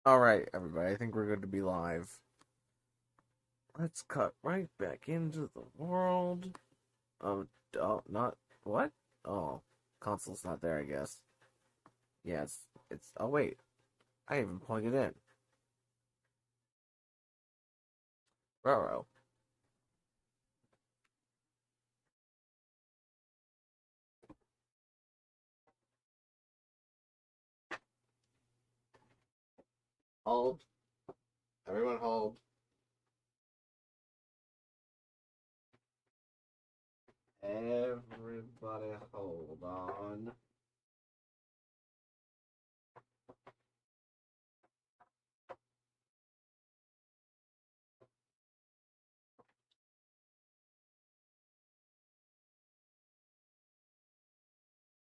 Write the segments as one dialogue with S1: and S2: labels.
S1: Alright, everybody, I think we're going to be live. Let's cut right back into the world of. Oh, not. What? Oh, console's not there, I guess. Yeah, it's. Oh, wait. I didn't even plug it in. Roro. Hold. Everyone hold. Everybody hold on.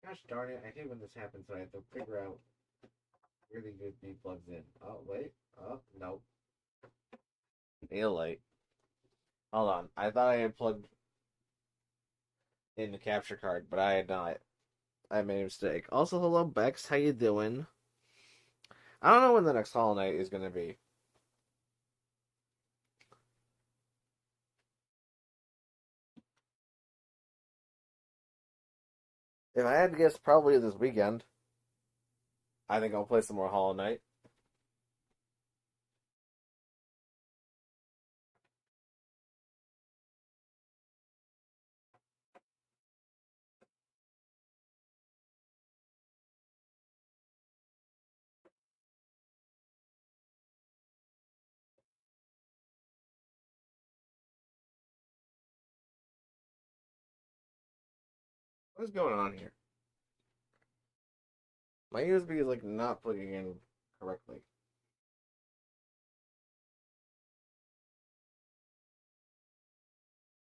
S1: Gosh darn it, I hate when this happens, so I have to figure out where the USB plugs in. Oh, wait. Oh, no. Nail light. Hold on. I thought I had plugged in the capture card, but I had not. I made a mistake. Also, hello Bex, how you doing? I don't know when the next Hollow Knight is gonna be. If I had to guess, probably this weekend. I think I'll play some more Hollow Knight. What is going on here? My USB is like not plugging in correctly.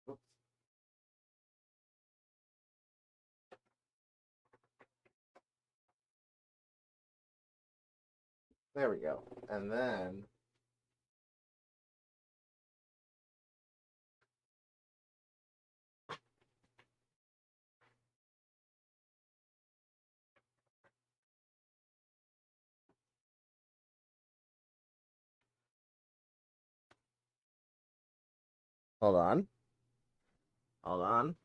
S1: Oops. There we go. And then hold on. Hold on.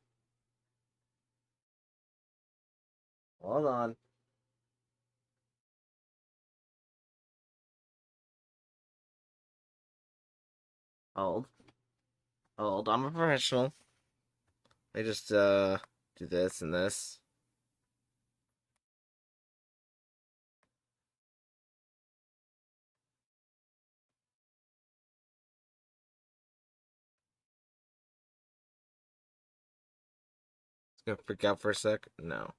S1: Hold on. Hold. Hold. I'm a professional. I just do this and this. It's gonna freak out for a sec. No.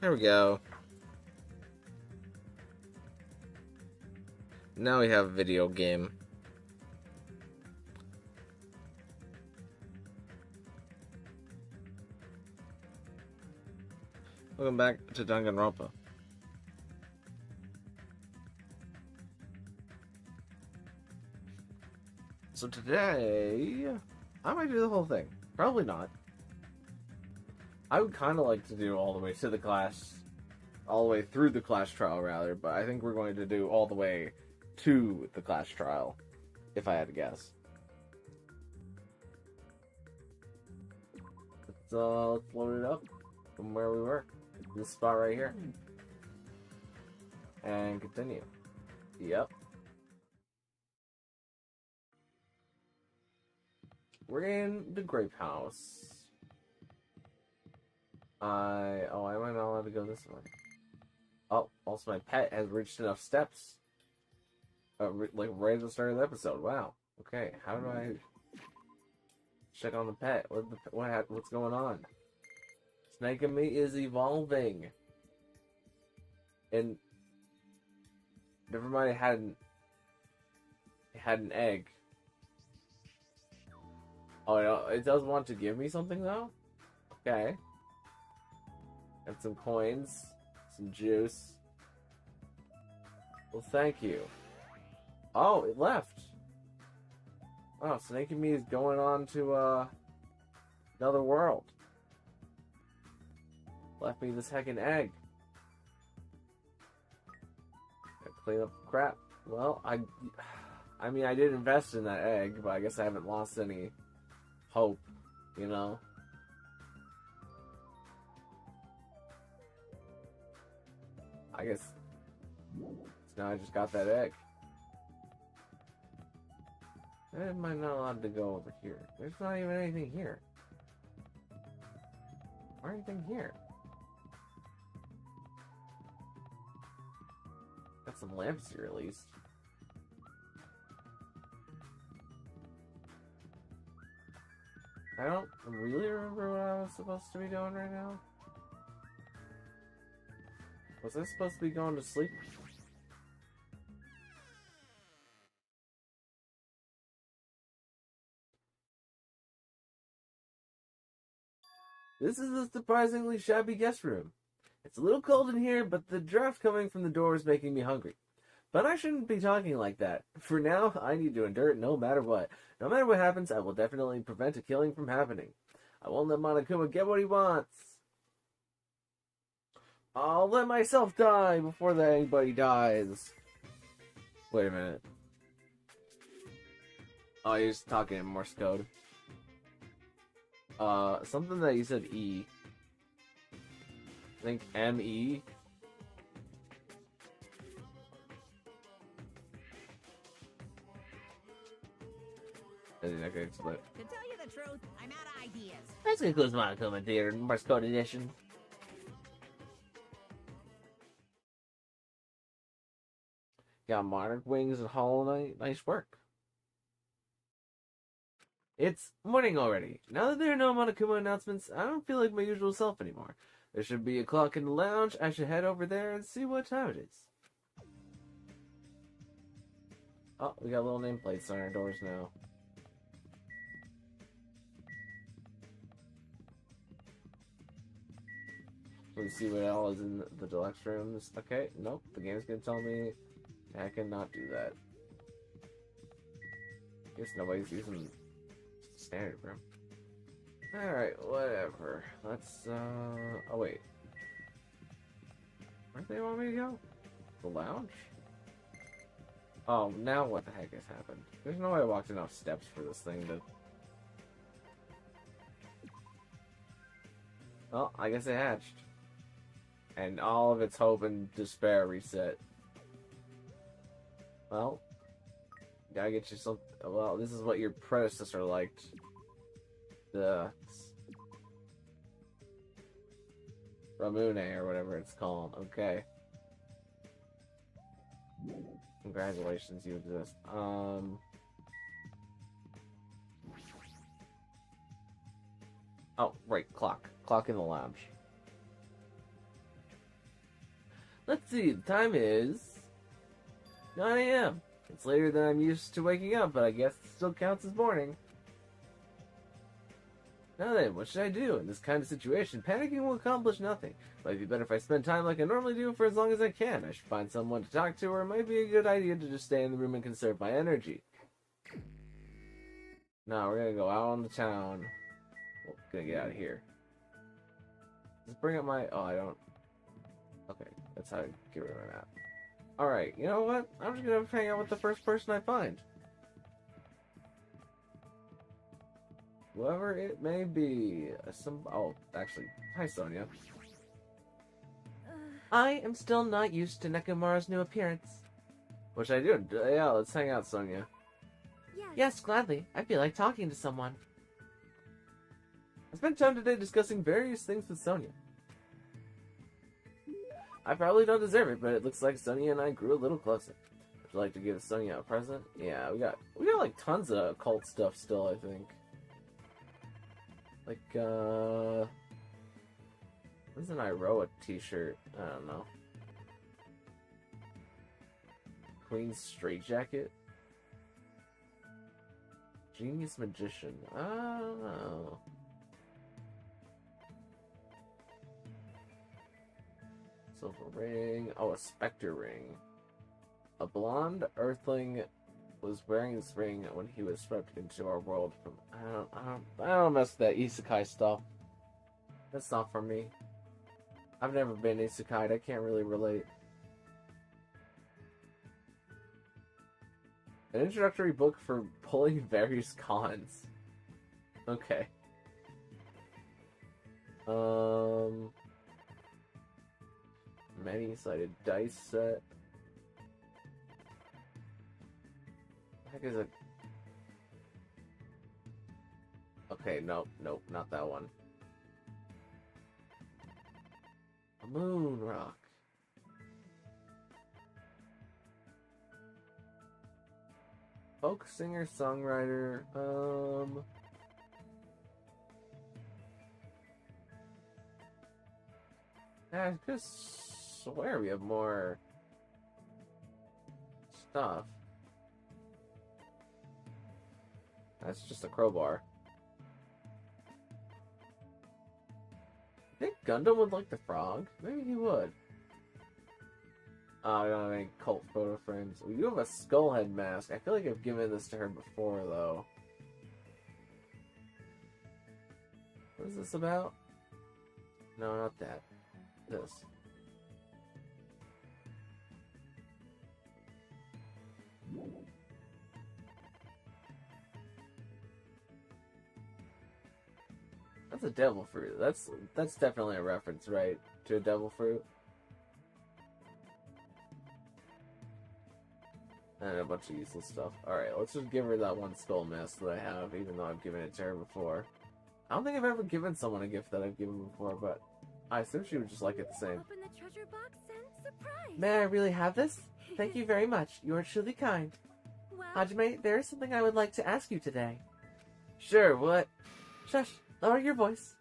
S1: There we go. Now we have a video game. Welcome back to Danganronpa. So today, I might do the whole thing. Probably not. I would kind of like to do all the way to the class, all the way through the class trial, rather, but I think we're going to do all the way to the class trial, if I had to guess. Let's load it up from where we were. This spot right here. And continue. Yep. We're in the grape house. Why am I not allowed to go this way? Oh, also my pet has reached enough steps. Like right at the start of the episode. Wow. Okay, how do I check on the pet? What's going on? Snake and me is evolving. And never mind, it had an egg. Oh, it does want to give me something though? Okay. And some coins, some juice. Well, thank you. Oh, it left. Oh, Snake and me is going on to another world. Left me this heckin' egg. clean up crap. Well, I mean, I did invest in that egg, but I guess I haven't lost any hope, you know? I guess now I just got that egg. Why am I not allowed to go over here? There's not even anything here. Or anything here. Got some lamps here at least. I don't really remember what I was supposed to be doing right now. Was I supposed to be going to sleep? This is a surprisingly shabby guest room. It's a little cold in here, but the draft coming from the door is making me hungry. But I shouldn't be talking like that. For now, I need to endure it no matter what. No matter what happens, I will definitely prevent a killing from happening. I won't let Monokuma get what he wants. I'll let myself die before that anybody dies. Wait a minute. Oh, he's talking in Morse code. Something that you said E. I think M-E. Okay, split.
S2: To tell you the truth, I'm out of ideas.
S1: Let's conclude Monokuma Theater Morse code edition. Got Monarch Wings and Hollow Knight. Nice work. It's morning already. Now that there are no Monokuma announcements, I don't feel like my usual self anymore. There should be a clock in the lounge. I should head over there and see what time it is. Oh, we got little nameplates on our doors now. Let's see what all is in the deluxe rooms. Okay, nope. The game's gonna tell me I cannot do that. Guess nobody's using the standard room. Alright, whatever. Let's, oh wait. Where do they want me to go? The lounge? Oh, now what the heck has happened? There's no way I walked enough steps for this thing to... Well, I guess it hatched. And all of its hope and despair reset. Well, gotta get you some... Well, this is what your predecessor liked. The... Ramune, or whatever it's called. Okay. Congratulations, you exist. Oh, right, clock. Clock in the lounge. Let's see, the time is 9 a.m. It's later than I'm used to waking up, but I guess it still counts as morning. Now then, what should I do in this kind of situation? Panicking will accomplish nothing. Might be better if I spend time like I normally do for as long as I can. I should find someone to talk to, or it might be a good idea to just stay in the room and conserve my energy. No, we're gonna go out on the town. We're gonna get out of here. Let's bring up my... Oh, I don't... Okay, that's how I get rid of my map. Alright, you know what? I'm just gonna hang out with the first person I find. Whoever it may be. Oh, actually, hi Sonia. I am still not used to Nekomaru's new appearance. What should I do? Yeah, let's hang out, Sonia. Yes, gladly. I feel like talking to someone. I spent time today discussing various things with Sonia. I probably don't deserve it, but it looks like Sonia and I grew a little closer. Would you like to give Sonia a present? Yeah, we got like tons of occult stuff still, I think. Like, what's an Iroha t-shirt? I don't know. Queen's Straitjacket? Genius Magician. I don't know. Silver ring. Oh, a specter ring. A blonde earthling was wearing this ring when he was swept into our world from... I don't mess with that isekai stuff. That's not for me. I've never been isekai. I can't really relate. An introductory book for pulling various cons. Okay. Many-sided dice set. What the heck is it? Okay, nope, not that one. A moon rock. Folk singer, songwriter, I could swear we have more stuff. That's just a crowbar. I think Gundam would like the frog. Maybe he would. I don't have any cult photo frames. We do have a skullhead mask. I feel like I've given this to her before, though. What is this about? No, not that. This. That's a devil fruit. That's definitely a reference, right? To a devil fruit. And a bunch of useless stuff. Alright, let's just give her that one skull mask that I have, even though I've given it to her before. I don't think I've ever given someone a gift that I've given before, but I assume she would just like it the same.
S3: Open the treasure box and surprise.
S4: May I really have this? Thank you very much. You are truly kind.
S3: Well,
S4: Hajime, there is something I would like to ask you today.
S1: Sure, what?
S4: Shush, lower your voice.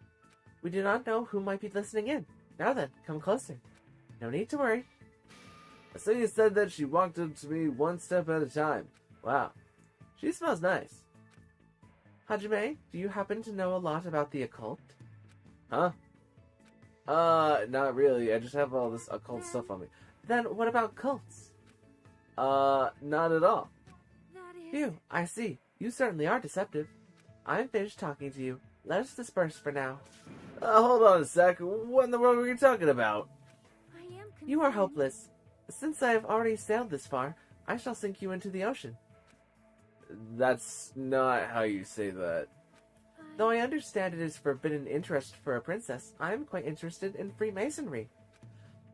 S4: We do not know who might be listening in. Now then, come closer. No need to worry.
S1: Asuya said that she walked up to me one step at a time. Wow. She smells nice.
S4: Hajime, do you happen to know a lot about the occult?
S1: Huh? Not really. I just have all this occult stuff on me.
S4: Then what about cults?
S1: Not at all.
S3: that is...
S4: Phew, I see. You certainly are deceptive. I'm finished talking to you. Let us disperse for now.
S1: Hold on a sec. What in the world were you talking about?
S3: I am concerned.
S4: You are hopeless. Since I have already sailed this far, I shall sink you into the ocean.
S1: That's not how you say that.
S4: Though I understand it is forbidden interest for a princess, I am quite interested in Freemasonry.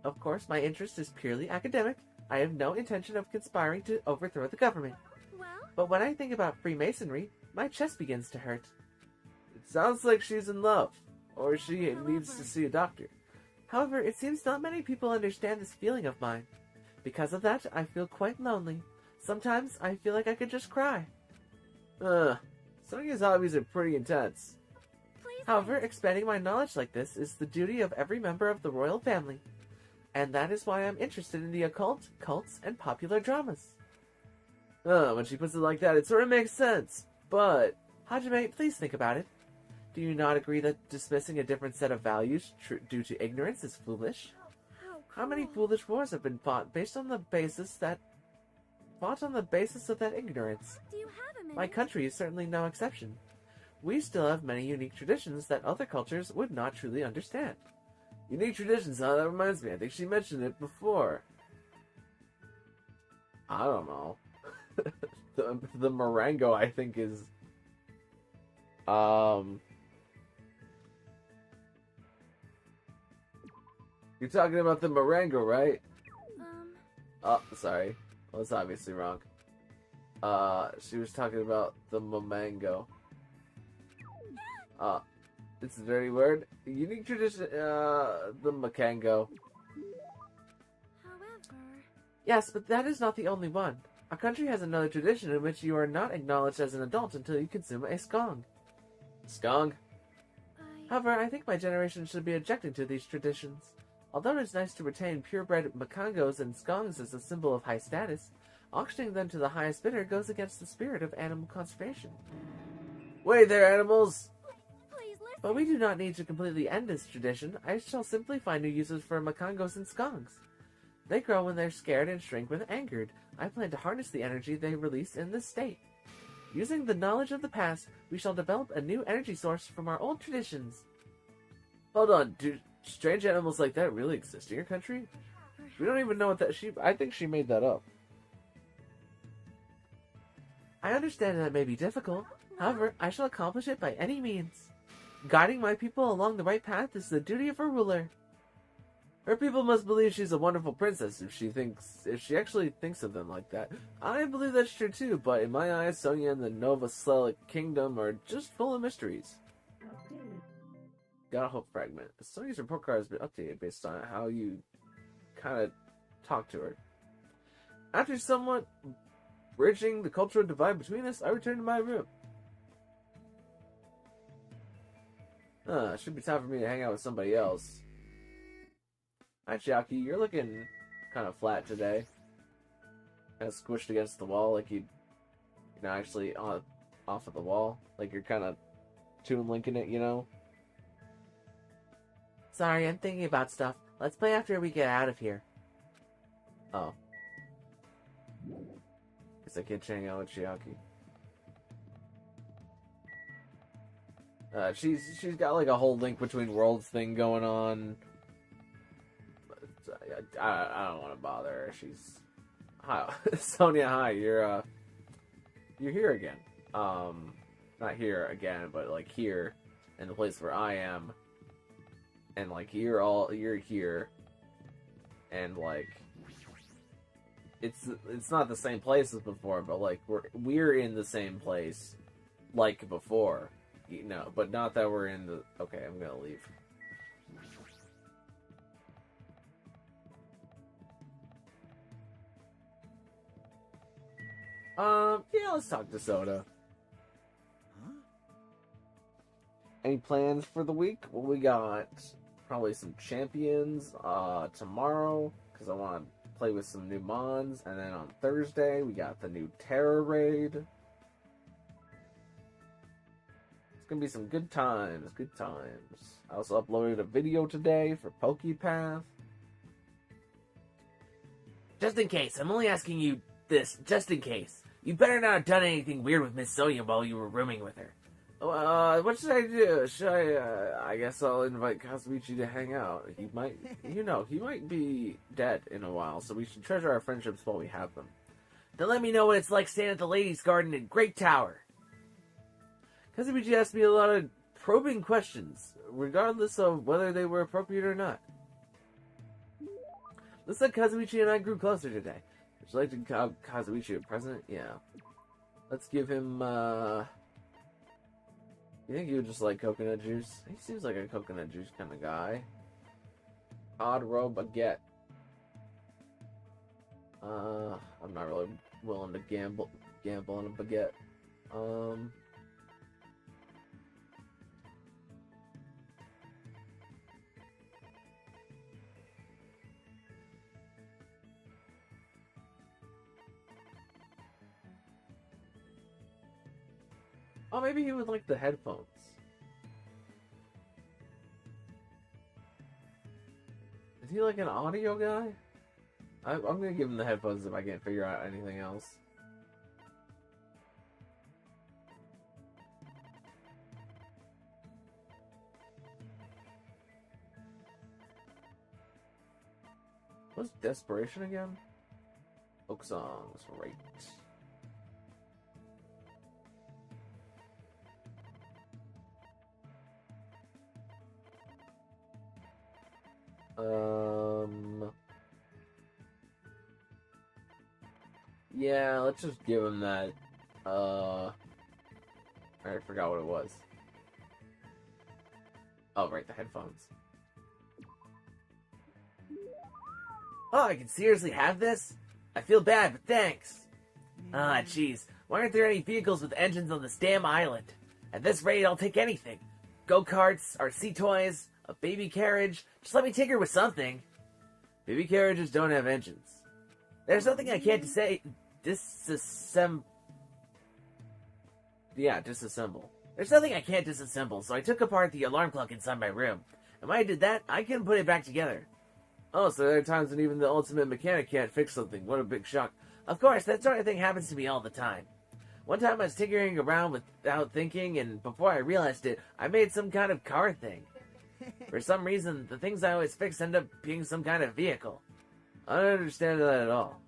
S4: Of course, my interest is purely academic. I have no intention of conspiring to overthrow the government.
S3: Well,
S4: But when I think about Freemasonry, my chest begins to hurt.
S1: It sounds like she's in love. Or she needs to see a doctor.
S4: However, it seems not many people understand this feeling of mine. Because of that, I feel quite lonely. Sometimes I feel like I could just cry.
S1: Sonia's hobbies are pretty intense.
S3: please.
S4: However, expanding my knowledge like this is the duty of every member of the royal family. And that is why I'm interested in the occult, cults, and popular dramas.
S1: When she puts it like that, it sort of makes sense. But
S4: Hajime, please think about it. Do you not agree that dismissing a different set of values due to ignorance is foolish? How many
S3: cruel.
S4: foolish wars have been fought based on the basis of that ignorance?
S3: Do you have a minute?
S4: My country is certainly no exception. We still have many unique traditions that other cultures would not truly understand.
S1: unique traditions, huh? That reminds me. I think she mentioned it before. I don't know. the Marengo, I think, is You're talking about the Marengo, right? Oh, sorry. Well, that's obviously wrong. She was talking about the Mamango. It's a dirty word. Unique tradition, the Makango.
S3: However,
S4: Yes, but that is not the only one. Our country has another tradition in which you are not acknowledged as an adult until you consume a skong.
S1: Skong?
S4: However, I think my generation should be objecting to these traditions. Although it is nice to retain purebred makangos and skongs as a symbol of high status, auctioning them to the highest bidder goes against the spirit of animal conservation.
S1: Wait there, animals!
S3: please listen.
S4: But we do not need to completely end this tradition. I shall simply find new uses for makangos and skongs. They grow when they're scared and shrink when angered. I plan to harness the energy they release in this state. Using the knowledge of the past, we shall develop a new energy source from our old traditions.
S1: Hold on, do strange animals like that really exist in your country? We don't even know what that I think she made that up.
S4: I understand that it may be difficult. However, I shall accomplish it by any means. Guiding my people along the right path is the duty of a ruler. Her people must believe she's a wonderful princess if she actually thinks of them like that. I believe that's true too, but in my eyes, Sonia and the Nova Slavic Kingdom are just full of mysteries. Got a hope fragment. Sonia's report card has been updated based on how you kind of talk to her. After somewhat bridging the cultural divide between us, I returned to my room. It should be time for me to hang out with somebody else. Hi, Chiaki. You're looking kind of flat today. Kind of squished against the wall, like you're not actually off of the wall. Like you're kind of Toon Linking it, you know? Sorry, I'm thinking about stuff. Let's play after we get out of here. Oh. Guess I can't hang out with Chiaki. She's got like a whole Link Between Worlds thing going on. I don't want to bother her. She's hi, Sonia. Hi, you're here again. Not here again, but like here in the place where I am, and like you're here, and like it's not the same place as before, but like we're in the same place like before, you know, but not that we're in the. Okay, I'm gonna leave. Yeah, let's talk to Soda.
S2: Huh?
S4: Any plans for the week? Well, we got probably some champions tomorrow, because I want to play with some new mons, and then on Thursday, we got the new Terror Raid. It's gonna be some good times, I also uploaded a video today for PokePath. Just in case, I'm only asking you this, just in case. You better not have done anything weird with Miss Sonia while you were rooming with her. What should I do? I guess I'll invite Kazuichi to hang out. He might, he might be dead in a while, so we should treasure our friendships while we have them. Then let me know what it's like staying at the Ladies' Garden in Great Tower. Kazuichi asked me a lot of probing questions, regardless of whether they were appropriate or not. Looks like Kazuichi and I grew closer today. Would you like to give Kazuichi a present? Yeah. Let's give him, You think he would just like coconut juice? He seems like a coconut juice kind of guy. Odd row baguette. I'm not really willing to gamble on a baguette. Oh, maybe he would like the headphones. Is he like an audio guy? I'm gonna give him the headphones if I can't figure out anything else. What's desperation again? Folk songs, right. Yeah, let's just give him that, I forgot what it was. Oh, right, the headphones. Oh, I can seriously have this? I feel bad, but thanks. Ah, jeez. Why aren't there any vehicles with engines on this damn island? At this rate, I'll take anything. Go-karts, RC toys, a baby carriage. Just let me tinker with something. Baby carriages don't have engines. There's nothing I can't disassemble. Yeah, disassemble. There's nothing I can't disassemble, so I took apart the alarm clock inside my room. And when I did that, I couldn't put it back together. Oh, so there are times when even the ultimate mechanic can't fix something. What a big shock. Of course, that sort of thing happens to me all the time. One time I was tinkering around without thinking, and before I realized it, I made some kind of car thing. For some reason, the things I always fix end up being some kind of vehicle. I don't understand that at all.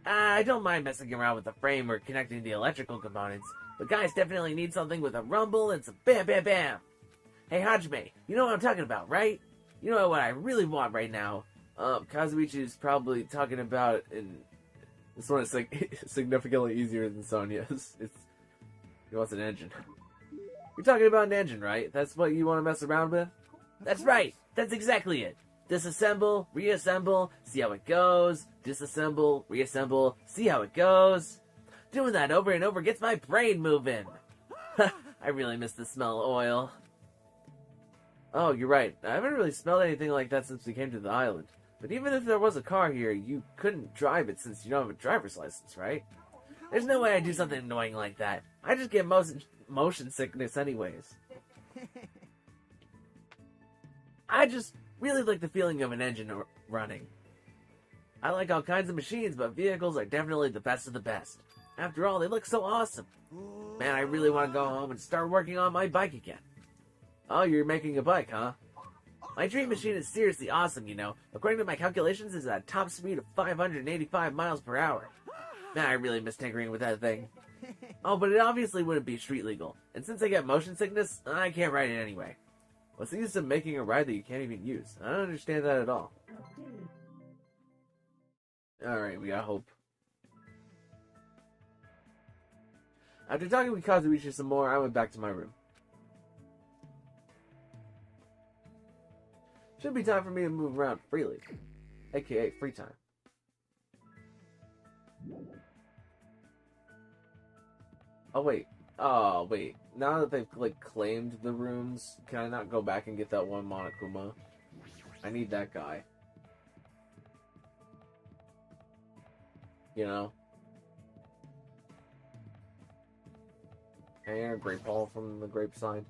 S4: I don't mind messing around with the frame or connecting the electrical components, but guys definitely need something with a rumble and some bam bam bam. Hey Hajime, you know what I'm talking about, right? You know what I really want right now? Kazuichi's probably talking about it in... This one is significantly easier than Sonya's. He wants an engine. You're talking about an engine, right? That's what you want to mess around with? That's right! That's exactly it! Disassemble, reassemble, see how it goes. Disassemble, reassemble, see how it goes. Doing that over and over gets my brain moving. I really miss the smell of oil. Oh, you're right. I haven't really smelled anything like that since we came to the island. But even if there was a car here, you couldn't drive it since you don't have a driver's license, right? There's no way I'd do something annoying like that. I just get motion sickness anyways. I just really like the feeling of an engine running. I like all kinds of machines, but vehicles are definitely the best of the best. After all, they look so awesome. Man, I really want to go home and start working on my bike again. Oh, you're making a bike, huh? My dream machine is seriously awesome, you know. According to my calculations, it's at a top speed of 585 miles per hour. Man, I really miss tinkering with that thing. Oh, but it obviously wouldn't be street legal. And since I get motion sickness, I can't ride it anyway. What's the use of making a ride that you can't even use? I don't understand that at all. Alright, we got hope. After talking with Kazuichi some more, I went back to my room. Should be time for me to move around freely. AKA free time. Oh wait. Now that they've claimed the rooms, can I not go back and get that one Monokuma? I need that guy. You know? And a grape hall from the grape sign.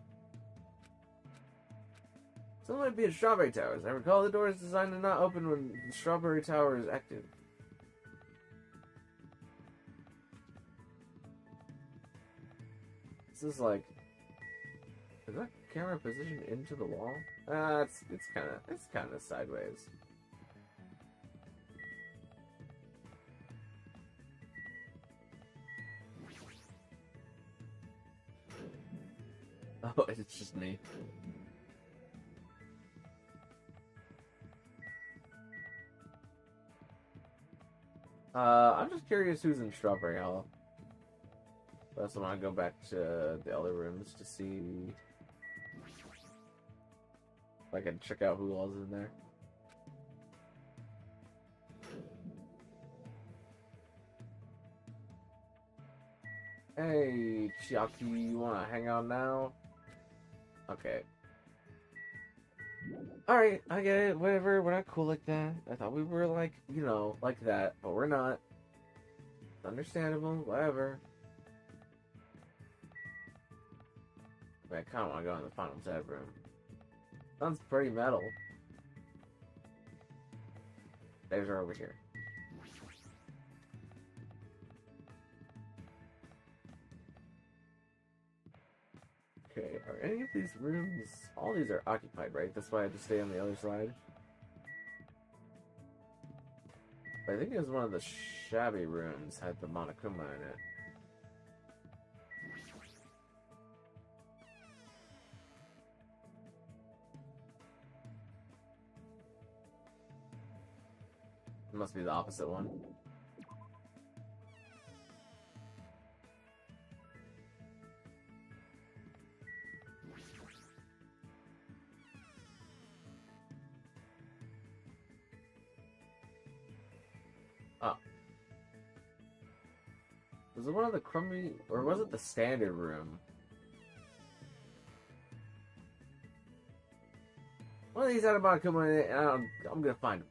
S4: Something might be in Strawberry Towers. I recall the door is designed to not open when the Strawberry Tower is active. This is like... Is that camera positioned into the wall? It's kind of sideways. Oh, it's just me. I'm just curious who's in Strawberry Hall. I also want to go back to the other rooms to see if I can check out who else is in there. Hey, Chiaki, you want to hang out now? Okay. Alright, I get it, whatever, we're not cool like that. I thought we were like, you know, like that, but we're not. It's understandable, whatever. I kind of want to go in the final tab room. Sounds pretty metal. Theirs are over here. Okay, are any of these rooms... All these are occupied, right? That's why I had to stay on the other side. But I think it was one of the shabby rooms had the Monokuma in it. It must be the opposite one. Oh. Was it one of the crummy, or was it the standard room? One of these had a Monokuma in it, and I'm gonna find him.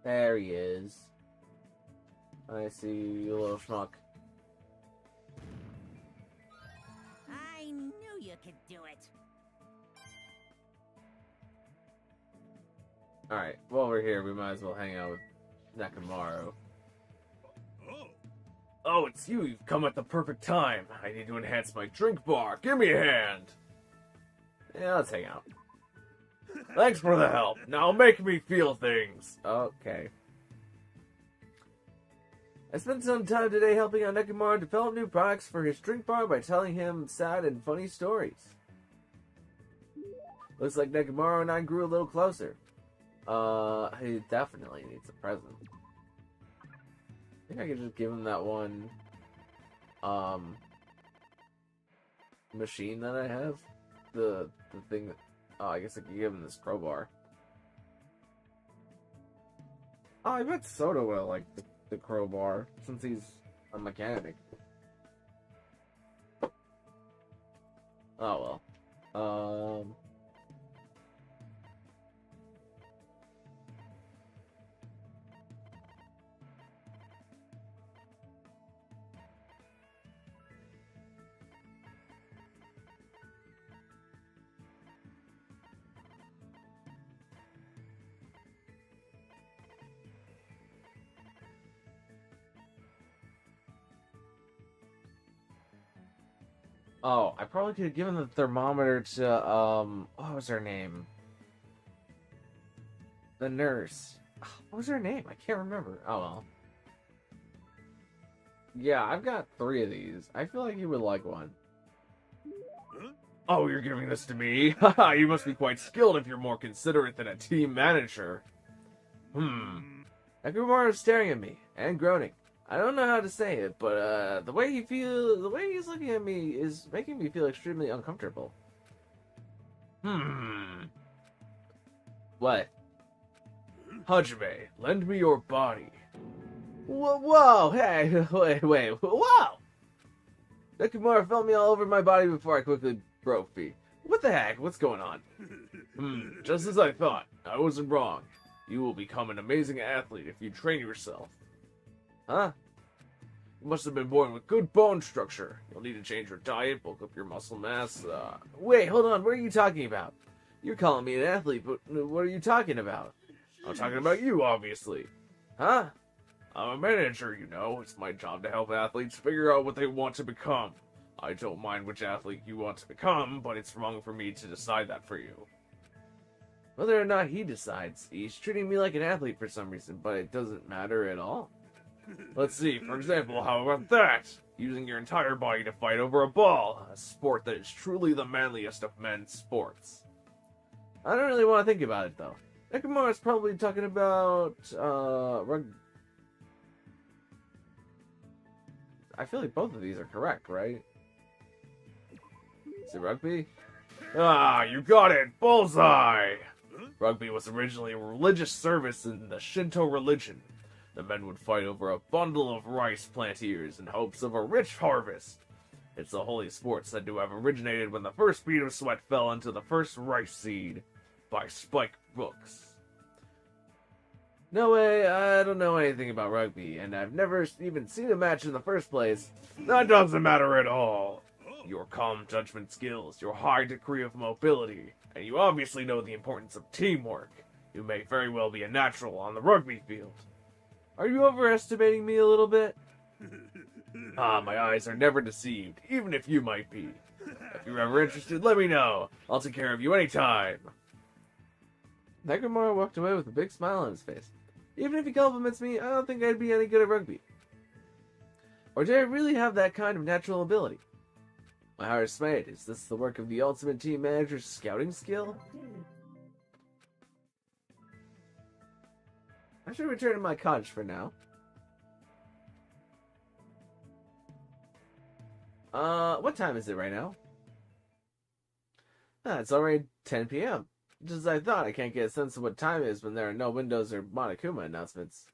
S4: There he is. I see you, little schmuck.
S2: I knew you could do it.
S4: Alright, while we're here, we might as well hang out with Nakamaru. Oh, it's you! You've come at the perfect time! I need to enhance my drink bar! Give me a hand! Yeah, let's hang out. Thanks for the help. Now make me feel things. Okay. I spent some time today helping out Nekomaru develop new products for his drink bar by telling him sad and funny stories. Looks like Nekomaru and I grew a little closer. He definitely needs a present. I think I could just give him that one, machine that I have. The thing that, oh, I guess I could give him this crowbar. Oh, I bet Soda will like the crowbar, since he's a mechanic. Oh, well. Oh, I probably could have given the thermometer to, what was her name? The nurse. What was her name? I can't remember. Oh, well. Yeah, I've got 3 of these. I feel like you would like one. Oh, you're giving this to me? Haha, you must be quite skilled if you're more considerate than a team manager. Nekomaru is staring at me, and groaning. I don't know how to say it, but the way he's looking at me is making me feel extremely uncomfortable. What? Hajime, lend me your body. Whoa, hey, wait, whoa! Nekomaru felt me all over my body before I quickly broke free. What the heck? What's going on? Just as I thought. I wasn't wrong. You will become an amazing athlete if you train yourself. Huh? You must have been born with good bone structure. You'll need to change your diet, bulk up your muscle mass. Wait, hold on. What are you talking about? You're calling me an athlete, but what are you talking about? I'm talking about you, obviously. Huh? I'm a manager, you know. It's my job to help athletes figure out what they want to become. I don't mind which athlete you want to become, but it's wrong for me to decide that for you. Whether or not he decides, he's treating me like an athlete for some reason, but it doesn't matter at all. Let's see, for example, how about that? Using your entire body to fight over a ball, a sport that is truly the manliest of men's sports. I don't really want to think about it, though. Nekomaru's probably talking about, I feel like both of these are correct, right? Is it rugby? Ah, you got it! Bullseye! Rugby was originally a religious service in the Shinto religion. The men would fight over a bundle of rice plant ears in hopes of a rich harvest. It's a holy sport said to have originated when the first bead of sweat fell into the first rice seed, by Spike Books. No way, I don't know anything about rugby, and I've never even seen a match in the first place. That doesn't matter at all. Your calm judgment skills, your high degree of mobility, and you obviously know the importance of teamwork. You may very well be a natural on the rugby field. Are you overestimating me a little bit? My eyes are never deceived, even if you might be. If you're ever interested, let me know. I'll take care of you anytime. Nekomaru walked away with a big smile on his face. Even if he compliments me, I don't think I'd be any good at rugby. Or do I really have that kind of natural ability? My heart is made. Is this the work of the ultimate team manager's scouting skill? I should return to my cottage for now. What time is it right now? It's already 10 p.m. Just as I thought, I can't get a sense of what time it is when there are no Windows or Monokuma announcements.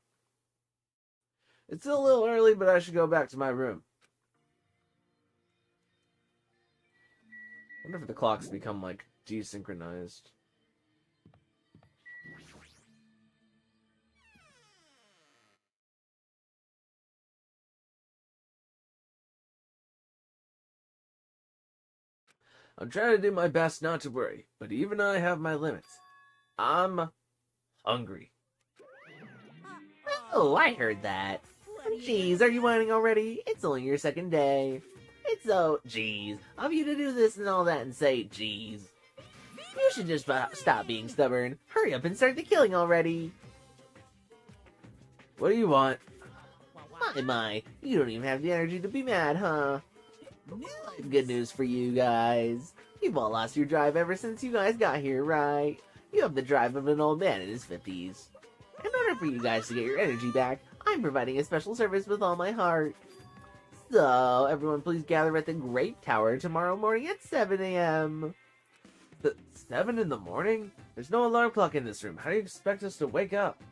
S4: It's still a little early, but I should go back to my room. I wonder if the clocks become, like, desynchronized. I'm trying to do my best not to worry, but even I have my limits. I'm hungry.
S2: Oh, I heard that. Jeez, are you whining already? It's only your second day. It's so, jeez, of you to do this and all that and say, jeez.
S4: You should just stop being stubborn. Hurry up and start the killing already. What do you want? My, you don't even have the energy to be mad, huh? Good news for you guys. You've all lost your drive ever since you guys got here, right? You have the drive of an old man in his 50s. In order for you guys to get your energy back, I'm providing a special service with all my heart. So, everyone please gather at the Great Tower tomorrow morning at 7 a.m. 7 in the morning? There's no alarm clock in this room. How do you expect us to wake up?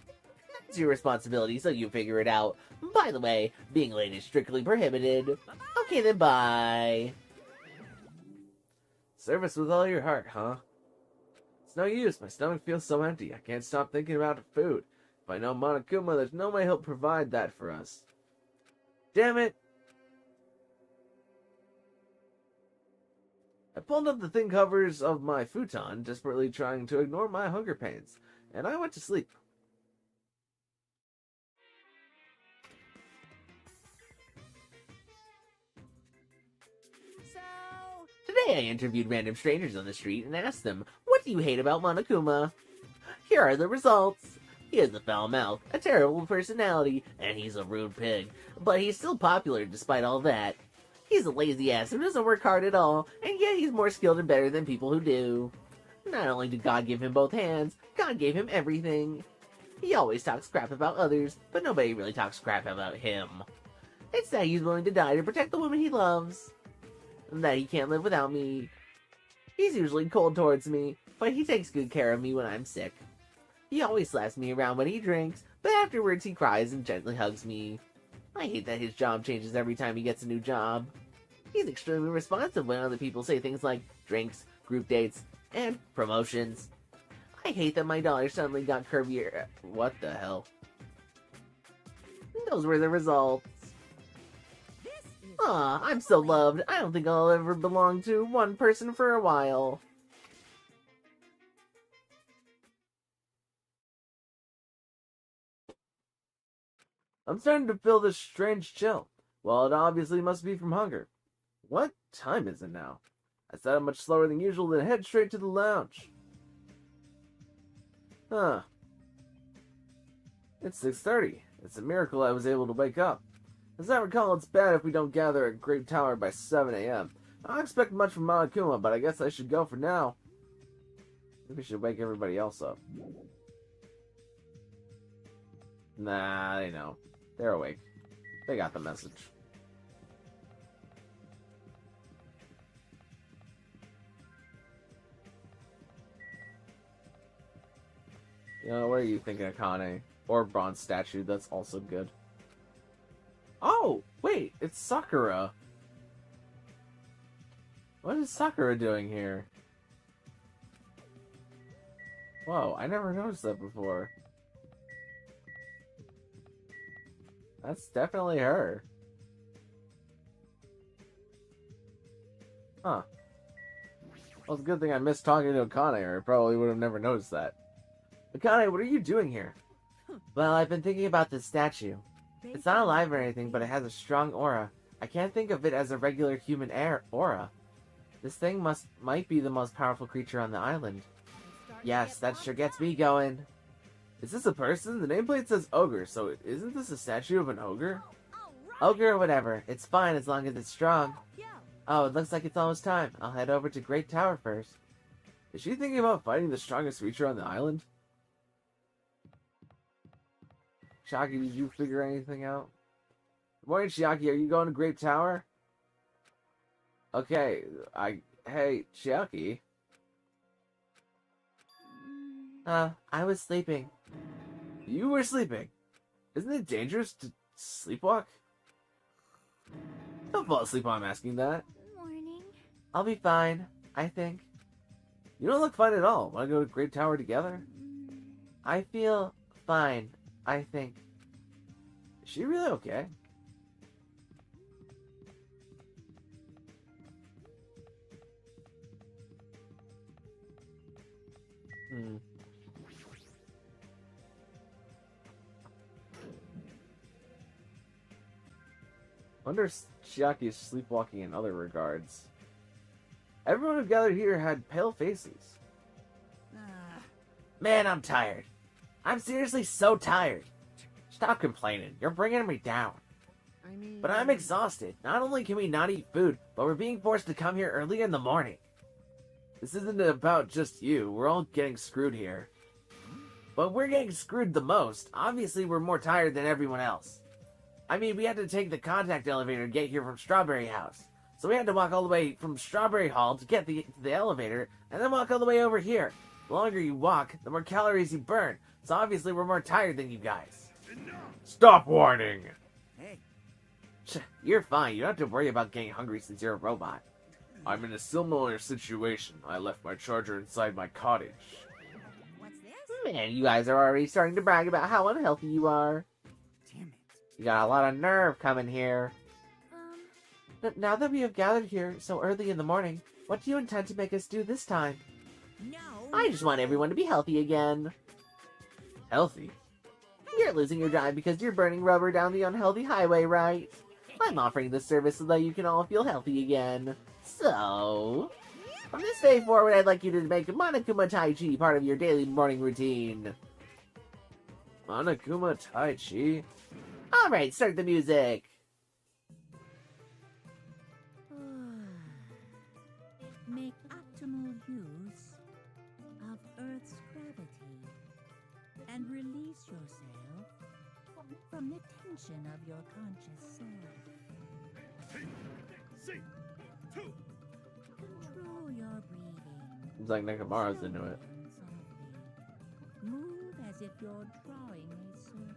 S4: It's your responsibility, so you figure it out. By the way, being late is strictly prohibited. Okay then, bye. Service with all your heart, huh? It's no use. My stomach feels so empty. I can't stop thinking about the food. If I know Monokuma, there's no way he'll provide that for us. Damn it! I pulled up the thin covers of my futon, desperately trying to ignore my hunger pains, and I went to sleep. Today I interviewed random strangers on the street and asked them, what do you hate about Monokuma? Here are the results. He has a foul mouth, a terrible personality, and he's a rude pig. But he's still popular despite all that. He's a lazy ass who doesn't work hard at all, and yet he's more skilled and better than people who do. Not only did God give him both hands, God gave him everything. He always talks crap about others, but nobody really talks crap about him. It's that he's willing to die to protect the woman he loves. And that he can't live without me. He's usually cold towards me, but he takes good care of me when I'm sick. He always slaps me around when he drinks, but afterwards he cries and gently hugs me. I hate that his job changes every time he gets a new job. He's extremely responsive when other people say things like drinks, group dates, and promotions. I hate that my dollar suddenly got curvier. What the hell? Those were the results. Aw, I'm so loved. I don't think I'll ever belong to one person for a while. I'm starting to feel this strange chill. Well, it obviously must be from hunger. What time is it now? I sat up much slower than usual, then head straight to the lounge. Huh. It's 6:30. It's a miracle I was able to wake up. As I recall, it's bad if we don't gather at Great Tower by 7 a.m. I don't expect much from Monokuma, but I guess I should go for now. Maybe we should wake everybody else up. Nah, they know. They're awake. They got the message. You know, what are you thinking, Akane? Or bronze statue, that's also good. Oh, wait, it's Sakura. What is Sakura doing here? Whoa, I never noticed that before. That's definitely her. Huh. Well, it's a good thing I missed talking to Akane, or I probably would have never noticed that. Akane, what are you doing here? Well, I've been thinking about this statue. It's not alive or anything, but it has a strong aura. I can't think of it as a regular human aura. This thing might be the most powerful creature on the island. Yes, that sure gets me going. Is this a person? The nameplate says ogre, so isn't this a statue of an ogre? Ogre or whatever. It's fine as long as it's strong. Oh, it looks like it's almost time. I'll head over to Great Tower first. Is she thinking about fighting the strongest creature on the island? Chiaki, did you figure anything out? Good morning, Chiaki. Are you going to Great Tower? Okay, Hey, Chiaki. I was sleeping. You were sleeping? Isn't it dangerous to sleepwalk? Don't fall asleep while I'm asking that.
S3: Morning.
S4: I'll be fine, I think. You don't look fine at all. Want to go to Great Tower together? I feel fine, I think. Is she really okay? Wonder if Chiaki is sleepwalking in other regards. Everyone who gathered here had pale faces. Man, I'm tired. I'm seriously so tired. Stop complaining. You're bringing me down. But I'm exhausted. Not only can we not eat food, but we're being forced to come here early in the morning. This isn't about just you. We're all getting screwed here. But we're getting screwed the most. Obviously, we're more tired than everyone else. I mean, we had to take the contact elevator to get here from Strawberry House. So we had to walk all the way from Strawberry Hall to get the elevator, and then walk all the way over here. The longer you walk, the more calories you burn. So obviously, we're more tired than you guys. Stop whining!
S2: Hey.
S4: You're fine. You don't have to worry about getting hungry since you're a robot. I'm in a similar situation. I left my charger inside my cottage.
S2: What's this?
S4: Man, you guys are already starting to brag about how unhealthy you are.
S2: Damn it.
S4: You got a lot of nerve coming here. Now that we have gathered here so early in the morning, what do you intend to make us do this time?
S2: No.
S4: I just want everyone to be healthy again. Healthy? You're losing your drive because you're burning rubber down the unhealthy highway, right? I'm offering this service so that you can all feel healthy again. So, from this day forward, I'd like you to make Monokuma Tai Chi part of your daily morning routine. Monokuma Tai Chi? Alright, start the music.
S2: Make optimal use of Earth's gravity and release yourself from the tension of your conscious self. Control your breathing.
S4: Seems like Nakamura's into it.
S2: Softly. Move as if you're drawing a circle.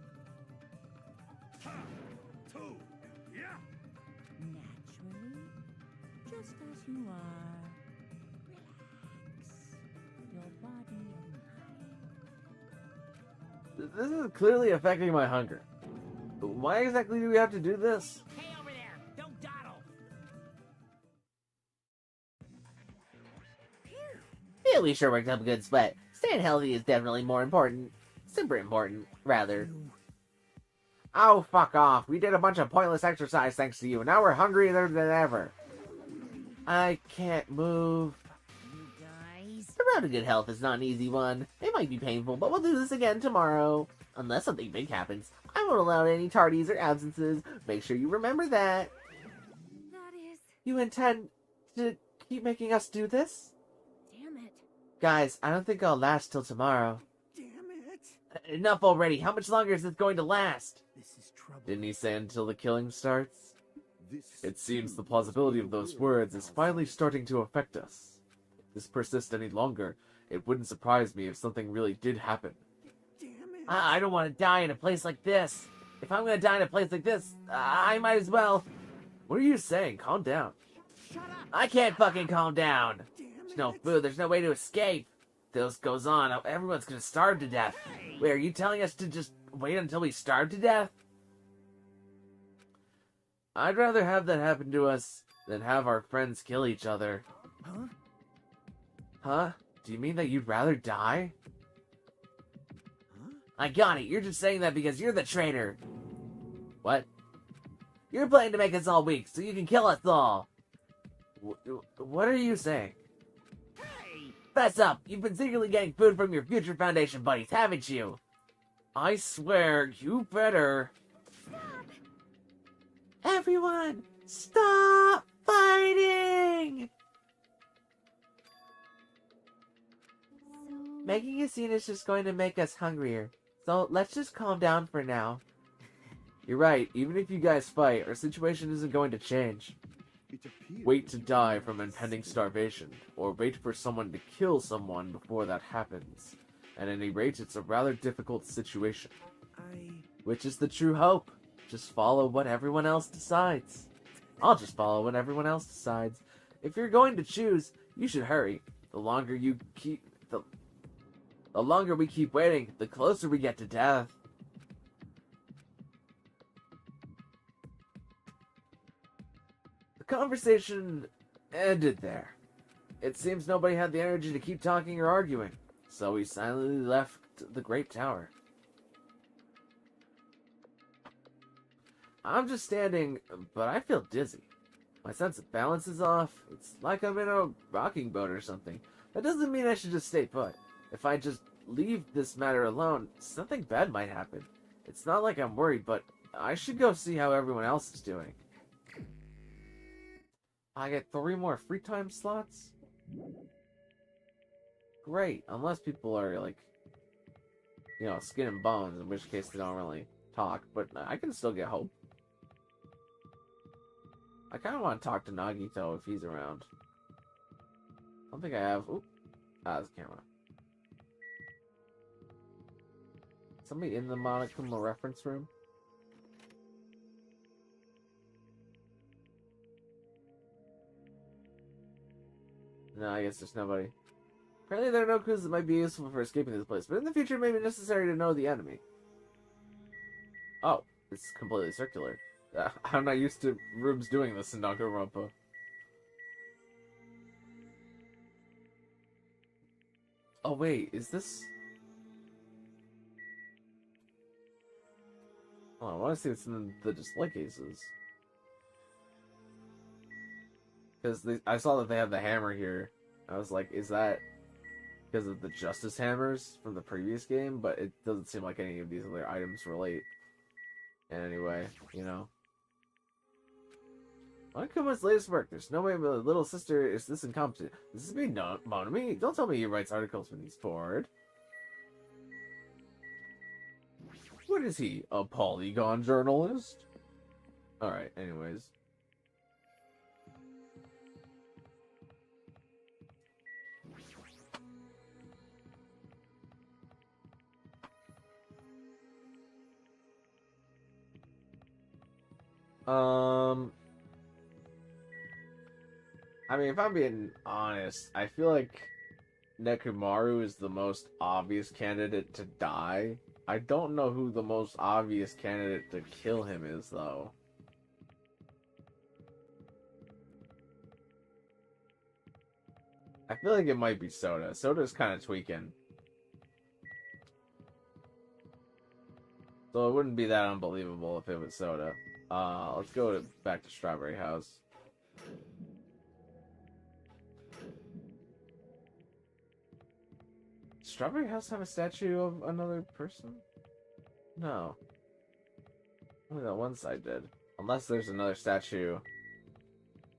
S2: Naturally, just as you are. Relax your body and mind.
S4: This is clearly affecting my hunger. Why exactly do we have to do this?
S2: Hey, over there! Don't dawdle!
S4: Yeah, we sure worked up a good sweat. Staying healthy is definitely more important. Super important, rather. Oh, fuck off. We did a bunch of pointless exercise thanks to you. Now we're hungrier than ever. I can't move.
S2: You guys.
S4: The road to good health is not an easy one. It might be painful, but we'll do this again tomorrow. Unless something big happens. I won't allow any tardies or absences. Make sure you remember that.
S3: That is...
S4: You intend to keep making us do this?
S3: Damn it.
S4: Guys, I don't think I'll last till tomorrow.
S2: Damn it!
S4: Enough already. How much longer is this going to last?
S2: This is trouble.
S4: Didn't he say until the killing starts? It seems the plausibility of those words is finally starting to affect us. If this persists any longer, it wouldn't surprise me if something really did happen.
S2: Damn it!
S4: I don't want to die in a place like this. If I'm going to die in a place like this, I might as well... What are you saying? Calm down.
S2: Shut up!
S4: I can't fucking calm down.
S2: Damn
S4: There's no food. There's no way to escape. If this goes on, everyone's going to starve to death. Wait, are you telling us to just wait until we starve to death? I'd rather have that happen to us than have our friends kill each other.
S2: Huh?
S4: Huh? Do you mean that you'd rather die?
S2: Huh?
S4: I got it. You're just saying that because you're the traitor. What? You're planning to make us all weak so you can kill us all. What are you saying?
S2: Hey!
S4: Fess up. You've been secretly getting food from your Future Foundation buddies, haven't you? I swear, you better... Everyone, stop fighting! Making a scene is just going to make us hungrier. So let's just calm down for now. You're right, even if you guys fight, our situation isn't going to change. Wait to die from impending starvation, or wait for someone to kill someone before that happens. At any rate, it's a rather difficult situation. Which is the true hope. Just follow what everyone else decides. I'll just follow what everyone else decides. If you're going to choose, you should hurry. The longer we keep waiting, the closer we get to death. The conversation ended there. It seems nobody had the energy to keep talking or arguing, so we silently left the Great Tower. I'm just standing, but I feel dizzy. My sense of balance is off. It's like I'm in a rocking boat or something. That doesn't mean I should just stay put. If I just leave this matter alone, something bad might happen. It's not like I'm worried, but I should go see how everyone else is doing. I get 3 more free time slots? Great, unless people are like, skin and bones, in which case they don't really talk, but I can still get hope. I kind of want to talk to Nagito if he's around. I don't think I have. Oop. There's a camera. Somebody in the Monokuma reference room? No, I guess there's nobody. Apparently there are no clues that might be useful for escaping this place, but in the future it may be necessary to know the enemy. Oh, it's completely circular. I'm not used to rooms doing this in Danganronpa. Oh wait, is this... Oh, I want to see what's in the display cases. Because I saw that they have the hammer here. I was like, is that because of the Justice Hammers from the previous game? But it doesn't seem like any of these other items relate. And anyway, Monokuma's latest work. There's no way my little sister is this incompetent. This is me, Monami. Don't tell me he writes articles when he's bored. What is he? A Polygon journalist? Alright, anyways. I mean, if I'm being honest, I feel like Nekomaru is the most obvious candidate to die. I don't know who the most obvious candidate to kill him is, though. I feel like it might be Soda. Soda's kind of tweaking. So it wouldn't be that unbelievable if it was Soda. Let's go back to Strawberry House. Strawberry House have a statue of another person? No. Only that one side did. Unless there's another statue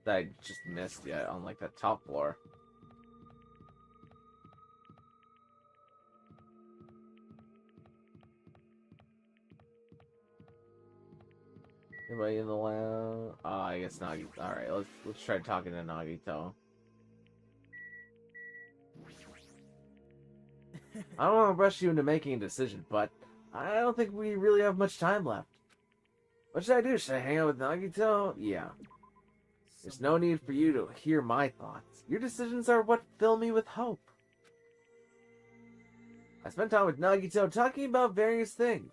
S4: that I just missed yet on like that top floor. Anybody in the lab? I guess Nagito. Alright, let's try talking to Nagito. I don't want to rush you into making a decision, but I don't think we really have much time left. What should I do? Should I hang out with Nagito? Yeah. There's no need for you to hear my thoughts. Your decisions are what fill me with hope. I spent time with Nagito talking about various things.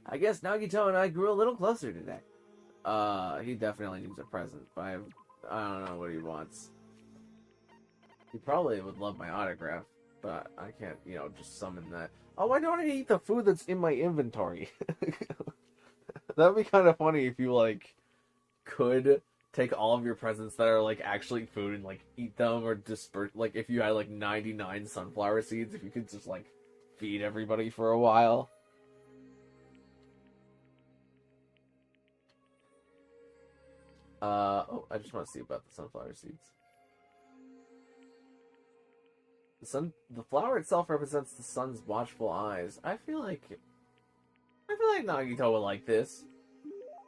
S4: I guess Nagito and I grew a little closer today. He definitely needs a present, but I don't know what he wants. He probably would love my autograph, but I can't, just summon that. Oh, why don't I eat the food that's in my inventory? That'd be kind of funny if you, could take all of your presents that are, actually food and, eat them or disperse. If you had, 99 sunflower seeds, if you could just, feed everybody for a while. Oh, I just want to see about the sunflower seeds. The flower itself represents the sun's watchful eyes. I feel like Nagito would like this.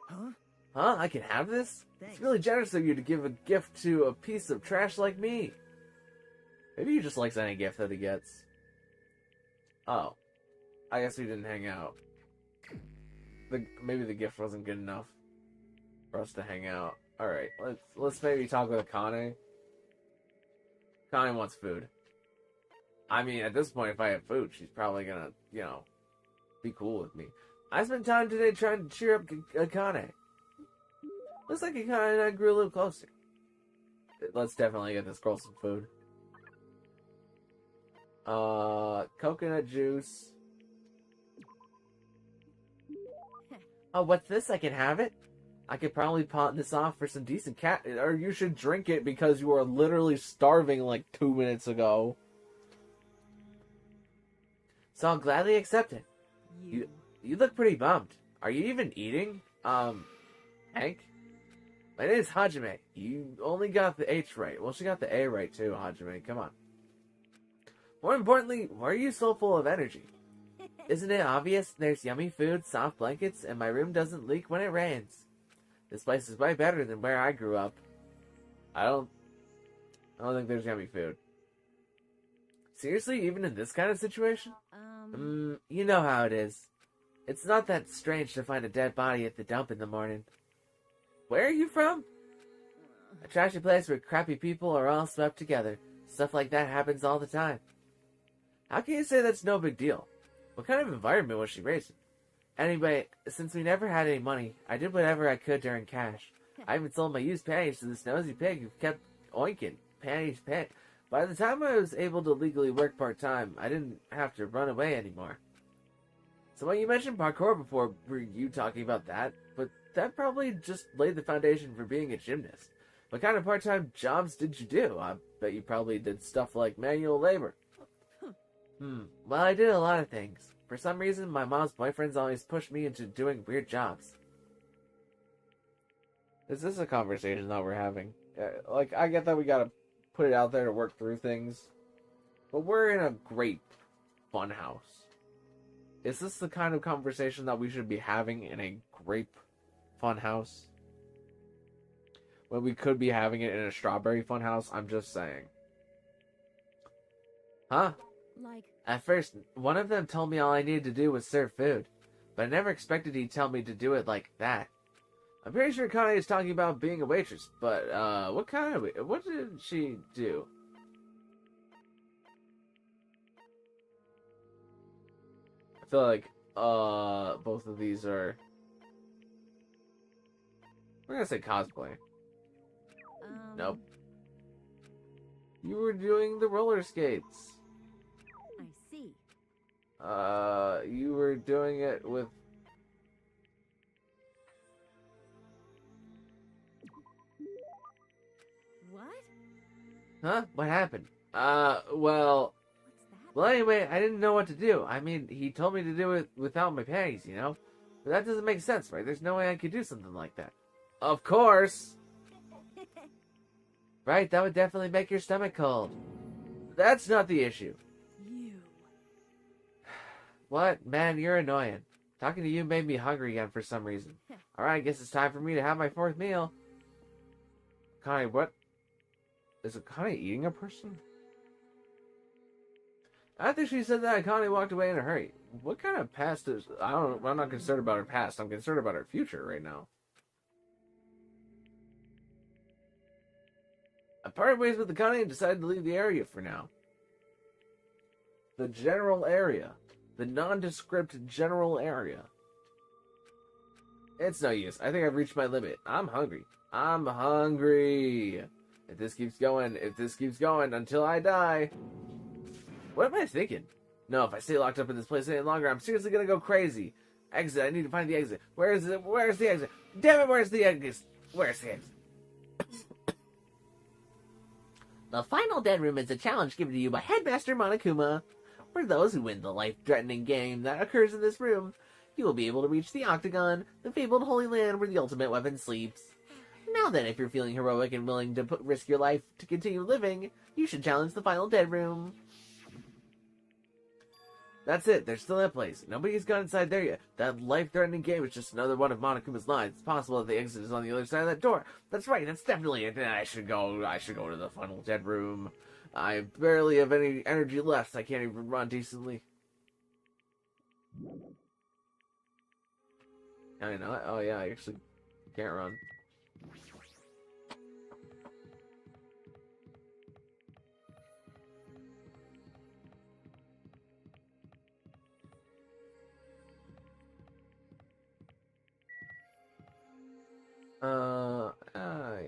S2: Huh?
S4: Huh? I can have this?
S2: Thanks.
S4: It's really generous of you to give a gift to a piece of trash like me. Maybe he just likes any gift that he gets. Oh. I guess we didn't hang out. Maybe the gift wasn't good enough for us to hang out. Alright, let's maybe talk with Akane. Akane wants food. I mean, at this point, if I have food, she's probably gonna, be cool with me. I spent time today trying to cheer up Akane. Looks like Akane and I grew a little closer. Let's definitely get this girl some food. Coconut juice. Oh, what's this? I can have it? I could probably pawn this off for some decent cat... Or you should drink it because you were literally starving 2 minutes ago. so I'll gladly accept it.
S2: You.
S4: You look pretty bummed. Are you even eating? Hank? My name is Hajime. You only got the H right. Well, she got the A right too, Hajime. Come on. More importantly, why are you so full of energy? Isn't it obvious there's yummy food, soft blankets, and my room doesn't leak when it rains? This place is way better than where I grew up. I don't think there's yummy food. Seriously, even in this kind of situation? You know how it is. It's not that strange to find a dead body at the dump in the morning. Where are you from? A trashy place where crappy people are all swept together. Stuff like that happens all the time. How can you say that's no big deal? What kind of environment was she raised in? Anyway, since we never had any money, I did whatever I could to earn cash. I even sold my used panties to this nosy pig who kept oinking. Panties. By the time I was able to legally work part-time, I didn't have to run away anymore. So when you mentioned parkour before, were you talking about that? But that probably just laid the foundation for being a gymnast. What kind of part-time jobs did you do? I bet you probably did stuff like manual labor. Well, I did a lot of things. For some reason, my mom's boyfriends always pushed me into doing weird jobs. Is this a conversation that we're having? I get that we gotta put it out there to work through things, but we're in a great fun house. Is this the kind of conversation that we should be having in a grape fun house? When we could be having it in a strawberry fun house? I'm just saying. Huh? At first, one of them told me all I needed to do was serve food, but I never expected he'd tell me to do it like that. I'm pretty sure Connie is talking about being a waitress, but what did she do? I feel like both of these are, we're gonna say cosplay. Nope. You were doing the roller skates.
S2: I see.
S4: You were doing it with...
S2: What?
S4: Huh? What happened? Well...
S2: What's that?
S4: Well, anyway, I didn't know what to do. I mean, he told me to do it without my panties, you know? But that doesn't make sense, right? There's no way I could do something like that. Of course! Right, that would definitely make your stomach cold. That's not the issue.
S2: You.
S4: What? Man, you're annoying. Talking to you made me hungry again for some reason. Alright, I guess it's time for me to have my fourth meal. Connie, what? Is it Connie eating a person? After she said that, Connie walked away in a hurry. What kind of past is... I'm not concerned about her past. I'm concerned about her future right now. I parted ways with the Connie and decided to leave the area for now. The general area. The nondescript general area. It's no use. I think I've reached my limit. I'm hungry. I'm hungry. If this keeps going until I die. What am I thinking? No, if I stay locked up in this place any longer, I'm seriously gonna go crazy. Exit. I need to find the exit. Where is it? Where's the exit? Damn it, where's the exit? Where's the exit? The final dead room is a challenge given to you by Headmaster Monokuma. For those who win the life-threatening game that occurs in this room, you will be able to reach the Octagon, the fabled Holy Land where the ultimate weapon sleeps. Now then, if you're feeling heroic and willing to risk your life to continue living, you should challenge the final dead room. That's it, there's still that place. Nobody's got inside there yet. That life-threatening game is just another one of Monokuma's lines. It's possible that the exit is on the other side of that door. That's right, that's definitely it. I should go to the final dead room. I barely have any energy left. I can't even run decently. I know. Oh yeah, I actually can't run.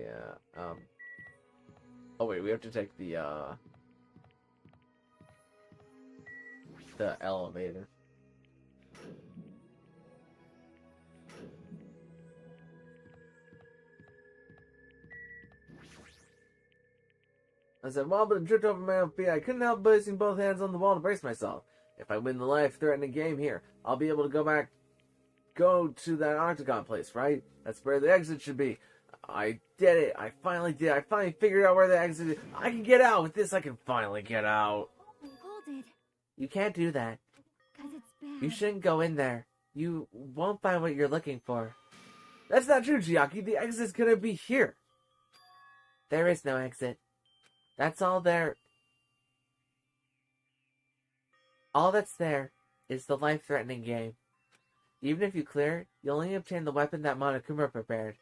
S4: Yeah. Oh wait, we have to take the elevator. As I wobbled and tripped over my own feet, I couldn't help placing both hands on the wall to brace myself. If I win the life-threatening game here, I'll be able to go to that octagon place, right? That's where the exit should be. I did it. I finally did. I finally figured out where the exit is. I can get out with this. I can finally get out.
S3: Hold it,
S4: You can't do that.
S3: 'cause it's bad.
S4: You shouldn't go in there. You won't find what you're looking for. That's not true, Chiaki. The exit's gonna be here. There is no exit. That's all there. All that's there is the life-threatening game. Even if you clear, you'll only obtain the weapon that Monokuma prepared.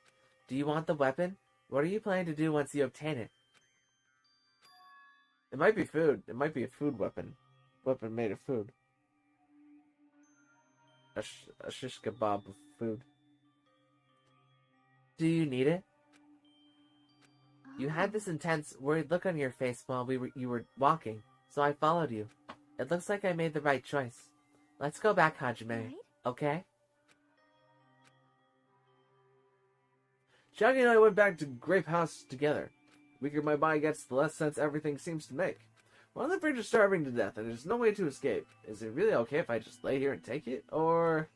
S4: Do you want the weapon? What are you planning to do once you obtain it? It might be food. It might be a food weapon. Weapon made of food. A shish kebab of food. Do you need it? You had this intense, worried look on your face while you were walking, so I followed you. It looks like I made the right choice. Let's go back, Hajime.
S3: Right?
S4: Okay? Shaggy and I went back to Grape House together. The weaker my body gets, the less sense everything seems to make. We're on the verge of starving to death, and there's no way to escape. Is it really okay if I just lay here and take it? Or...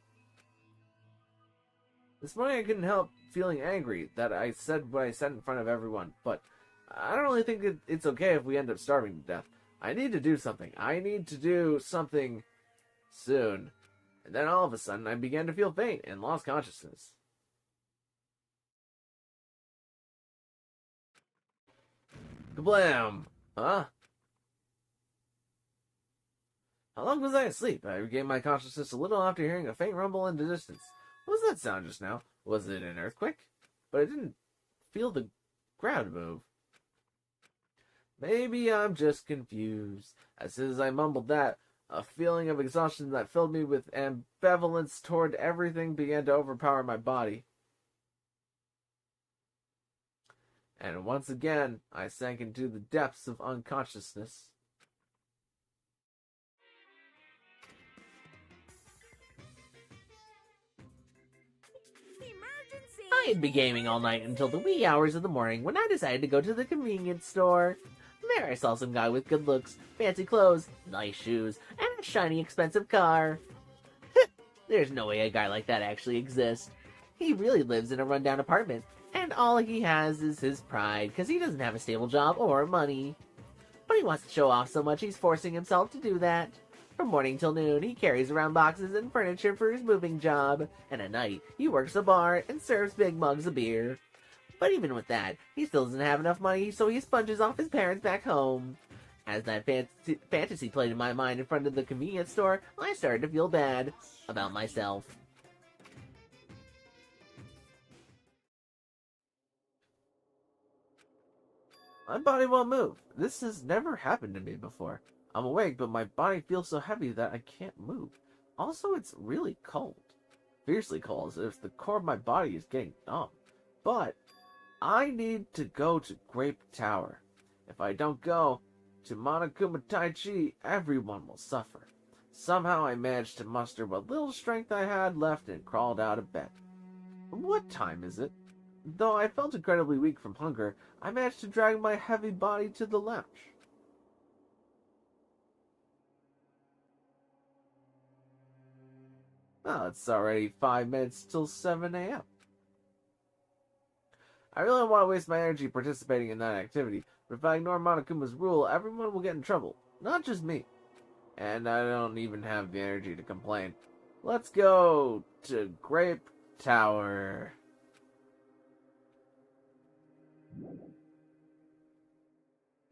S4: This morning I couldn't help feeling angry that I said what I said in front of everyone, but I don't really think it's okay if we end up starving to death. I need to do something. I need to do something soon. And then all of a sudden I began to feel faint and lost consciousness. Kablam! Huh? How long was I asleep? I regained my consciousness a little after hearing a faint rumble in the distance. What was that sound just now? Was it an earthquake? But I didn't feel the ground move. Maybe I'm just confused. As soon as I mumbled that, a feeling of exhaustion that filled me with ambivalence toward everything began to overpower my body. And once again, I sank into the depths of unconsciousness.
S3: Emergency!
S4: I had been gaming all night until the wee hours of the morning when I decided to go to the convenience store. There I saw some guy with good looks, fancy clothes, nice shoes, and a shiny expensive car. There's no way a guy like that actually exists. He really lives in a rundown apartment, and all he has is his pride because he doesn't have a stable job or money. But he wants to show off so much he's forcing himself to do that. From morning till noon, he carries around boxes and furniture for his moving job, and at night, he works a bar and serves big mugs of beer. But even with that, he still doesn't have enough money, so he sponges off his parents back home. As that fantasy played in my mind in front of the convenience store, I started to feel bad about myself. My body won't move. This has never happened to me before. I'm awake, but my body feels so heavy that I can't move. Also, it's really cold. Fiercely cold, as if the core of my body is getting numb. But I need to go to Grape Tower. If I don't go to Monokuma Taichi, everyone will suffer. Somehow I managed to muster what little strength I had left and crawled out of bed. What time is it? Though I felt incredibly weak from hunger, I managed to drag my heavy body to the lounge. Well, it's already 5 minutes till 7 a.m. I really don't want to waste my energy participating in that activity, but if I ignore Monokuma's rule, everyone will get in trouble. Not just me. And I don't even have the energy to complain. Let's go to Grape Tower.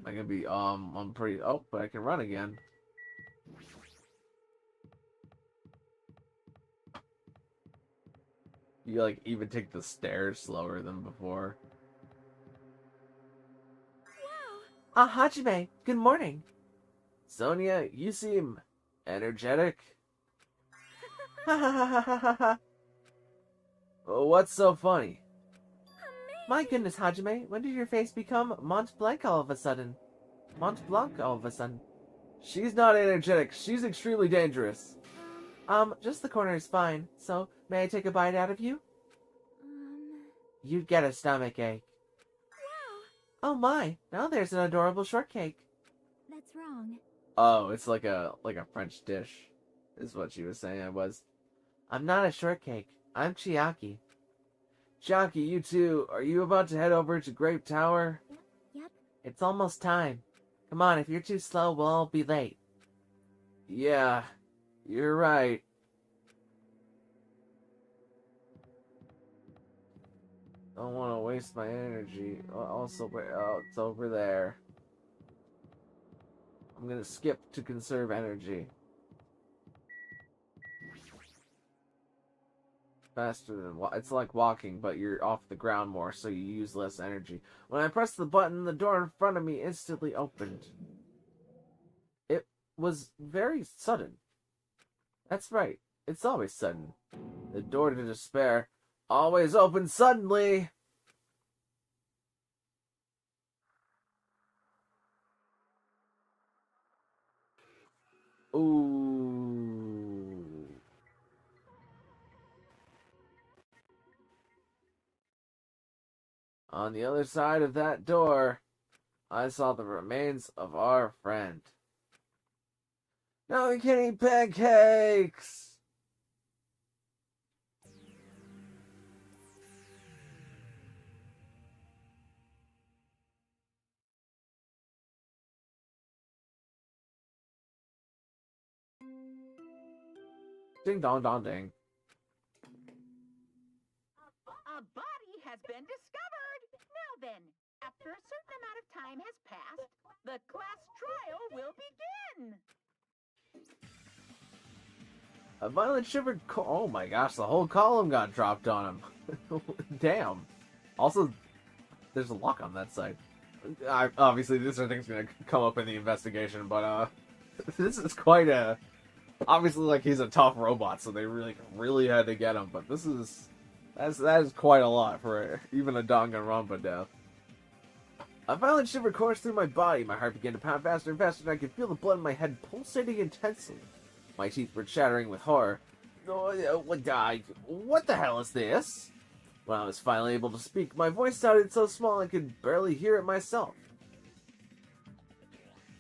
S4: I can be, I'm pretty, oh, but I can run again. You, like, even take the stairs slower than before.
S3: Wow!
S4: Hajime, good morning. Sonia, you seem energetic. Ha ha ha ha ha ha ha. What's so funny? My goodness, Hajime, when did your face become Mont Blanc all of a sudden? Mont Blanc all of a sudden. She's not energetic. She's extremely dangerous. Just the corner is fine. So, may I take a bite out of you? You'd get a stomach ache.
S3: Wow!
S4: Oh my, now there's an adorable shortcake.
S3: That's wrong.
S4: Oh, it's like a French dish, is what she was saying. I'm not a shortcake. I'm Chiaki. Chiaki, you two, are you about to head over to Grape Tower?
S3: Yep.
S4: It's almost time. Come on, if you're too slow, we'll all be late. Yeah, you're right. Don't want to waste my energy. Also, oh, it's over there. I'm gonna skip to conserve energy. Faster than it's like walking, but you're off the ground more, so you use less energy. When I pressed the button, the door in front of me instantly opened. It was very sudden. That's right. It's always sudden. The door to despair always opens suddenly. Ooh. On the other side of that door, I saw the remains of our friend. Now we can eat pancakes! Ding dong dong ding.
S2: A body has been discovered. Now then, after a certain amount of time has passed, the class trial will begin.
S4: A violent shivered oh my gosh, the whole column got dropped on him. Damn. Also, there's a lock on that side. Obviously, these are things going to come up in the investigation, but this is quite a... Obviously, like, he's a tough robot, so they really had to get him, but that is quite a lot for even a Danganronpa death. A violent shiver coursed through my body. My heart began to pound faster and faster, and I could feel the blood in my head pulsating intensely. My teeth were chattering with horror. What the hell is this? When I was finally able to speak, my voice sounded so small I could barely hear it myself.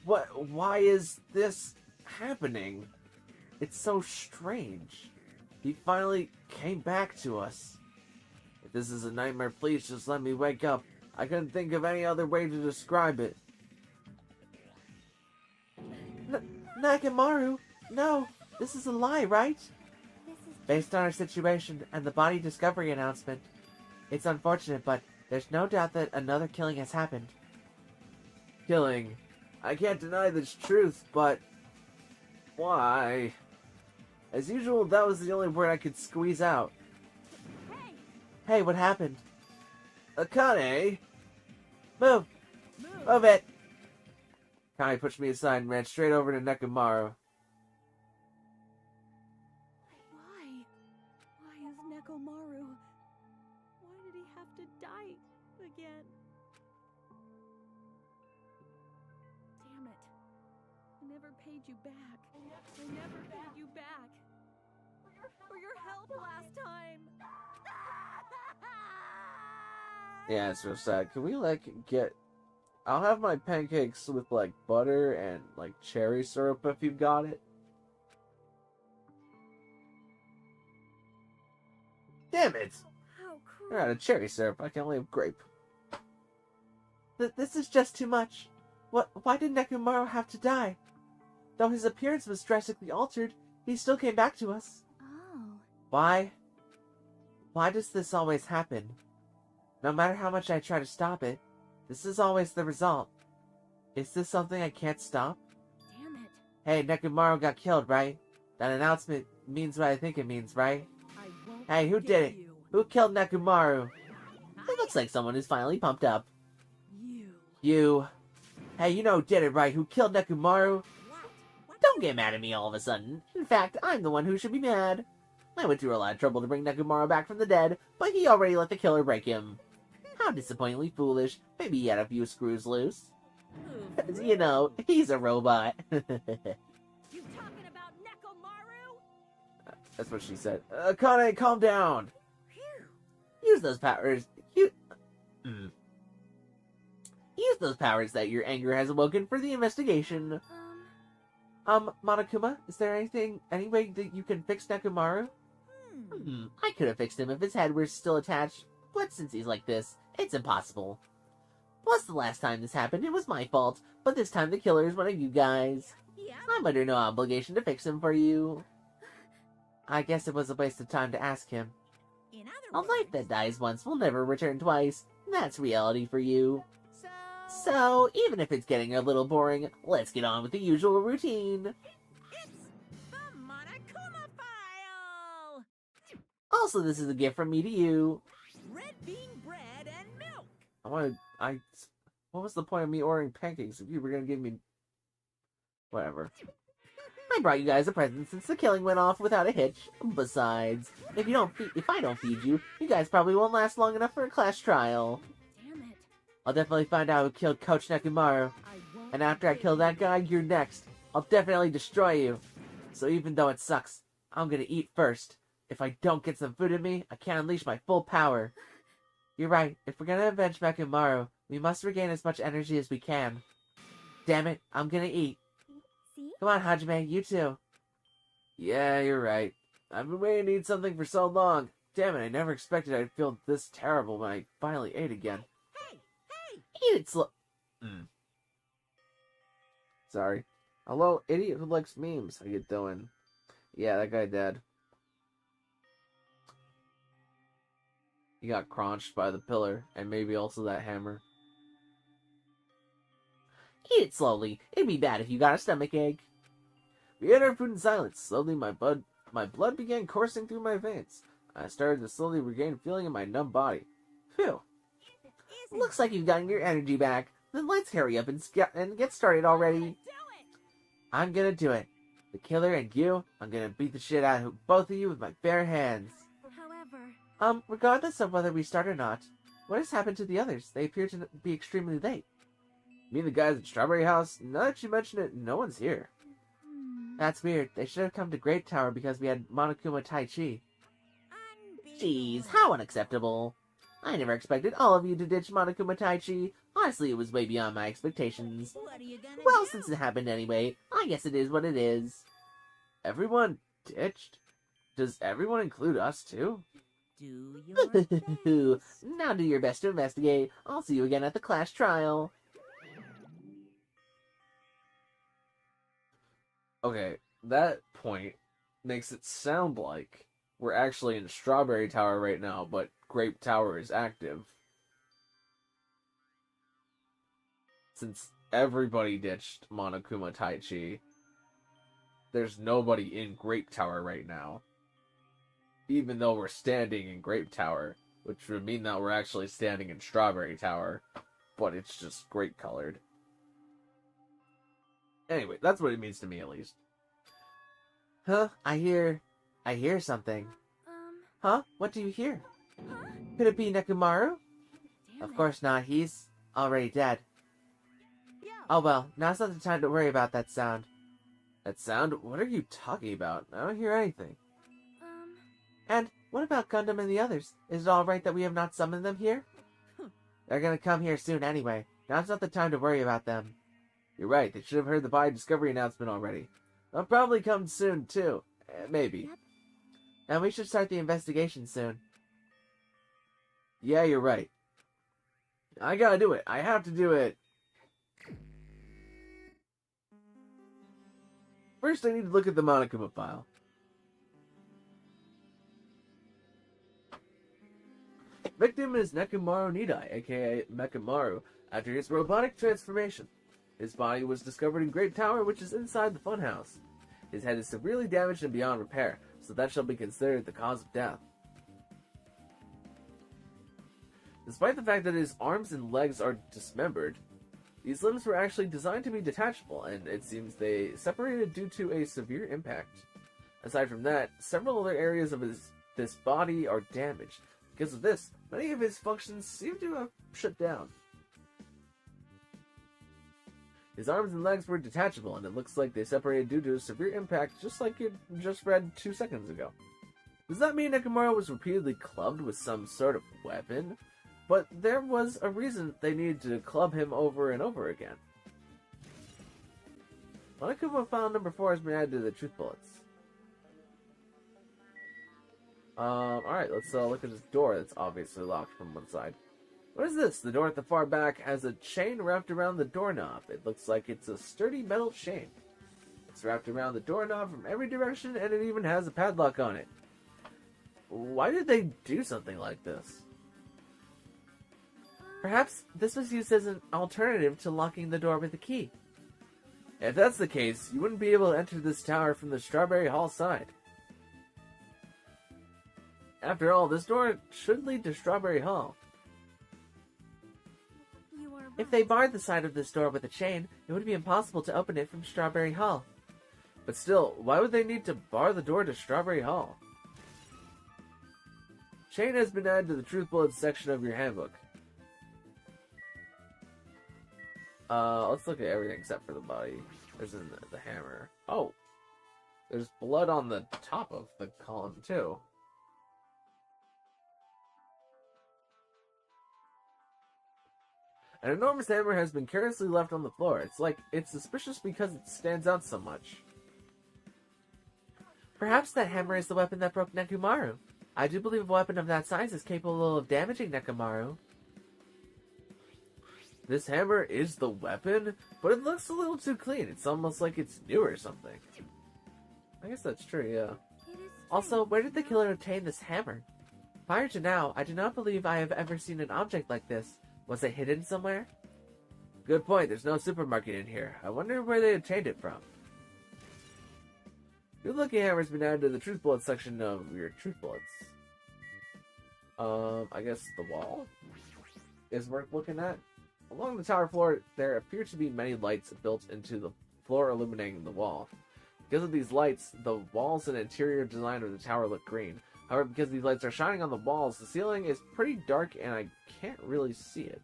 S4: Why is this happening? It's so strange. He finally came back to us. If this is a nightmare, please just let me wake up. I couldn't think of any other way to describe it. Nagimaru, no, this is a lie, right? Based on our situation and the body discovery announcement, it's unfortunate, but there's no doubt that another killing has happened. Killing? I can't deny this truth, but why? As usual, that was the only word I could squeeze out. Hey, what happened? Akane! Move! Move it! Akane pushed me aside and ran straight over to Nekomaru.
S3: Why is Nekomaru? Why did he have to die again? Damn it. I never paid you back. I never paid you back. For your help last time.
S4: Yeah, it's so sad. Can we, like, get... I'll have my pancakes with, like, butter and, like, cherry syrup if you've got it. Damn it!
S3: How cruel.
S4: We're out of cherry syrup. I can only have grape. This is just too much. Why did Nekomaru have to die? Though his appearance was drastically altered, he still came back to us.
S3: Oh.
S4: Why? Why does this always happen? No matter how much I try to stop it, this is always the result. Is this something I can't stop?
S3: Damn it.
S4: Hey, Nekomaru got killed, right? That announcement means what I think it means, right?
S3: I won't
S4: Hey, who
S3: forget
S4: did it?
S3: you.
S4: Who killed Nekomaru? It looks like someone who's finally pumped up. You. Hey, you know who did it, right? Who killed Nekomaru? Don't get mad at me all of a sudden. In fact, I'm the one who should be mad. I went through a lot of trouble to bring Nekomaru back from the dead, but he already let the killer break him. How disappointingly foolish. Maybe he had a few screws loose. You know, he's a robot.
S3: You talking about Nekomaru?
S4: That's what she said. Akane, calm down. Use those powers. Use those powers that your anger has awoken for the investigation. Monokuma, is there any way that you can fix Nekomaru? I could have fixed him if his head were still attached, but since he's like this, it's impossible. Plus, the last time this happened, it was my fault, but this time the killer is one of you guys.
S3: Yeah.
S4: I'm under no obligation to fix him for you. I guess it was a waste of time to ask him.
S3: In
S4: A
S3: other
S4: life
S3: words,
S4: that dies once will never return twice. That's reality for you.
S3: so
S4: So, even if it's getting a little boring, let's get on with the usual routine.
S3: it's the Monokuma file.
S4: Also, this is a gift from me to you.
S3: Red bean bread and milk.
S4: What was the point of me ordering pancakes if you were gonna give me... Whatever. I brought you guys a present since the killing went off without a hitch. Besides, if I don't feed you, you guys probably won't last long enough for a class trial.
S3: Damn it.
S4: I'll definitely find out who killed Coach Nekomaru.
S3: I won't.
S4: And after I kill that guy, you're next. I'll definitely destroy you. So even though it sucks, I'm gonna eat first. If I don't get some food in me, I can't unleash my full power. You're right, if we're gonna avenge Nekomaru, we must regain as much energy as we can. Damn it, I'm gonna eat.
S3: See?
S4: Come on, Hajime, you too. Yeah, you're right. I've been waiting to eat something for so long. Damn it, I never expected I'd feel this terrible when I finally ate again.
S3: Hey, hey.
S4: Eat it slow. Sorry. Hello, idiot who likes memes. How you doing? Yeah, that guy dead. He got crunched by the pillar, and maybe also that hammer. Eat it slowly. It'd be bad if you got a stomachache. We ate our food in silence. Slowly, my blood began coursing through my veins. I started to slowly regain feeling in my numb body. Phew.
S3: Isn't
S4: Looks like you've gotten your energy back. Then let's hurry up and get started already.
S3: do it?
S4: I'm gonna do it. The killer and you, I'm gonna beat the shit out of both of you with my bare hands.
S3: However,
S4: Regardless of whether we start or not, what has happened to the others? They appear to be extremely late. You mean the guys at Strawberry House? Now that you mention it, no one's here. That's weird. They should have come to Grape Tower because we had Monokuma Tai Chi. Jeez, how unacceptable. I never expected all of you to ditch Monokuma Tai Chi. Honestly, it was way beyond my expectations.
S3: What are you gonna
S4: Well,
S3: do?
S4: since it happened anyway, I guess it is what it is. Everyone ditched? Does everyone include us too?
S3: Do your best.
S4: Now do your best to investigate. I'll see you again at the class trial. Okay, that point makes it sound like we're actually in Strawberry Tower right now, but Grape Tower is active. Since everybody ditched Monokuma Tai Chi, there's nobody in Grape Tower right now. Even though we're standing in Grape Tower, which would mean that we're actually standing in Strawberry Tower, but it's just grape colored. Anyway, that's what it means to me, at least. Huh? I hear something. Huh? What do you hear?
S3: Huh?
S4: Could it be Nekomaru?
S3: Damn
S4: Of
S3: it.
S4: course not. He's already dead.
S3: Yeah.
S4: Oh well, now's not the time to worry about that sound. That sound? What are you talking about? I don't hear anything. And what about Gundam and the others? Is it alright that we have not summoned them here? They're gonna come here soon anyway. Now's not the time to worry about them. You're right, they should have heard the body discovery announcement already. They'll probably come soon, too. Maybe.
S3: Yep.
S4: And we should start the investigation soon. Yeah, you're right. I gotta do it. I have to do it. First, I need to look at the Monokuma file. Victim is Nekomaru Nidai, aka Mekamaru, after his robotic transformation. His body was discovered in Grape Tower, which is inside the funhouse. His head is severely damaged and beyond repair, so that shall be considered the cause of death. Despite the fact that his arms and legs are dismembered, these limbs were actually designed to be detachable, and it seems they separated due to a severe impact. Aside from that, several other areas of this body are damaged. Because of this, many of his functions seem to have shut down. His arms and legs were detachable, and it looks like they separated due to a severe impact, just like you just read 2 seconds ago. Does that mean Nekomaru was repeatedly clubbed with some sort of weapon? But there was a reason they needed to club him over and over again. Monokuma file number 4 has been added to the truth bullets. Alright, let's look at this door that's obviously locked from one side. What is this? The door at the far back has a chain wrapped around the doorknob. It looks like it's a sturdy metal chain. It's wrapped around the doorknob from every direction, and it even has a padlock on it. Why did they do something like this? Perhaps this was used as an alternative to locking the door with a key. If that's the case, you wouldn't be able to enter this tower from the Strawberry Hall side. After all, this door should lead to Strawberry Hall.
S3: You are right.
S4: If they barred the side of this door with a chain, it would be impossible to open it from Strawberry Hall. But still, why would they need to bar the door to Strawberry Hall? Chain has been added to the Truth Bullets section of your handbook. Let's look at everything except for the body. There's the hammer. Oh! There's blood on the top of the column, too. An enormous hammer has been carelessly left on the floor. It's suspicious because it stands out so much. Perhaps that hammer is the weapon that broke Nekomaru. I do believe a weapon of that size is capable of damaging Nekomaru. This hammer is the weapon, but it looks a little too clean. It's almost like it's new or something. I guess that's true, yeah. Also, where did the killer obtain this hammer? Prior to now, I do not believe I have ever seen an object like this. Was it hidden somewhere? Good point, there's no supermarket in here. I wonder where they obtained it from. Good looking hammer's been added to the Truth Bullets section of your Truth Bullets. I guess the wall is worth looking at. Along the tower floor, there appear to be many lights built into the floor illuminating the wall. Because of these lights, the walls and interior design of the tower look green. However, because these lights are shining on the walls, the ceiling is pretty dark and I can't really see it.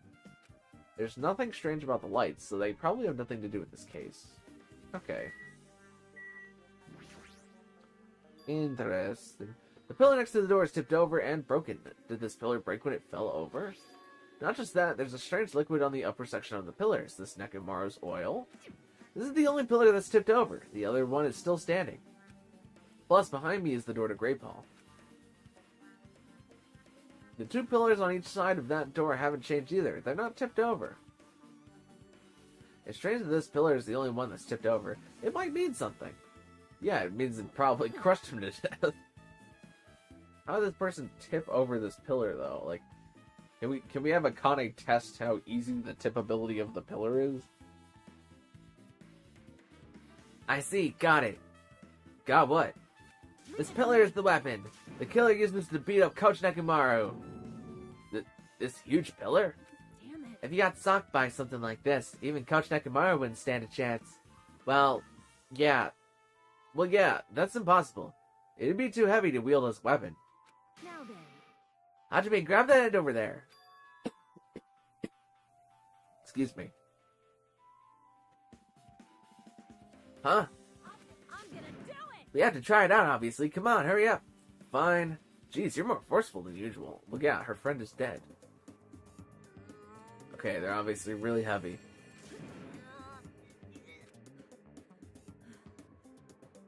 S4: There's nothing strange about the lights, so they probably have nothing to do with this case. Okay. Interesting. The pillar next to the door is tipped over and broken. Did this pillar break when it fell over? Not just that, there's a strange liquid on the upper section of the pillar. Is this Nekomaru's oil? This is the only pillar that's tipped over. The other one is still standing. Plus, behind me is the door to Grape Hall. The two pillars on each side of that door haven't changed either. They're not tipped over. It's strange that this pillar is the only one that's tipped over. It might mean something. Yeah, it means it probably crushed him to death. How did this person tip over this pillar, though? Like, can we have a Kane test how easy the tippability of the pillar is? I see, got it. Got what? This pillar is the weapon. The killer used this to beat up Coach Nekomaru. This huge pillar?
S3: Damn it.
S4: If you got socked by something like this, even Coach Nekomaru wouldn't stand a chance. Well, yeah. Well, yeah, that's impossible. It'd be too heavy to wield this weapon.
S3: Now then.
S4: Hajime, grab that end over there. Excuse me. Huh?
S3: I'm gonna do it!
S4: We have to try it out, obviously. Come on, hurry up. Fine. Jeez, you're more forceful than usual. Look out, her friend is dead. Okay, they're obviously really heavy.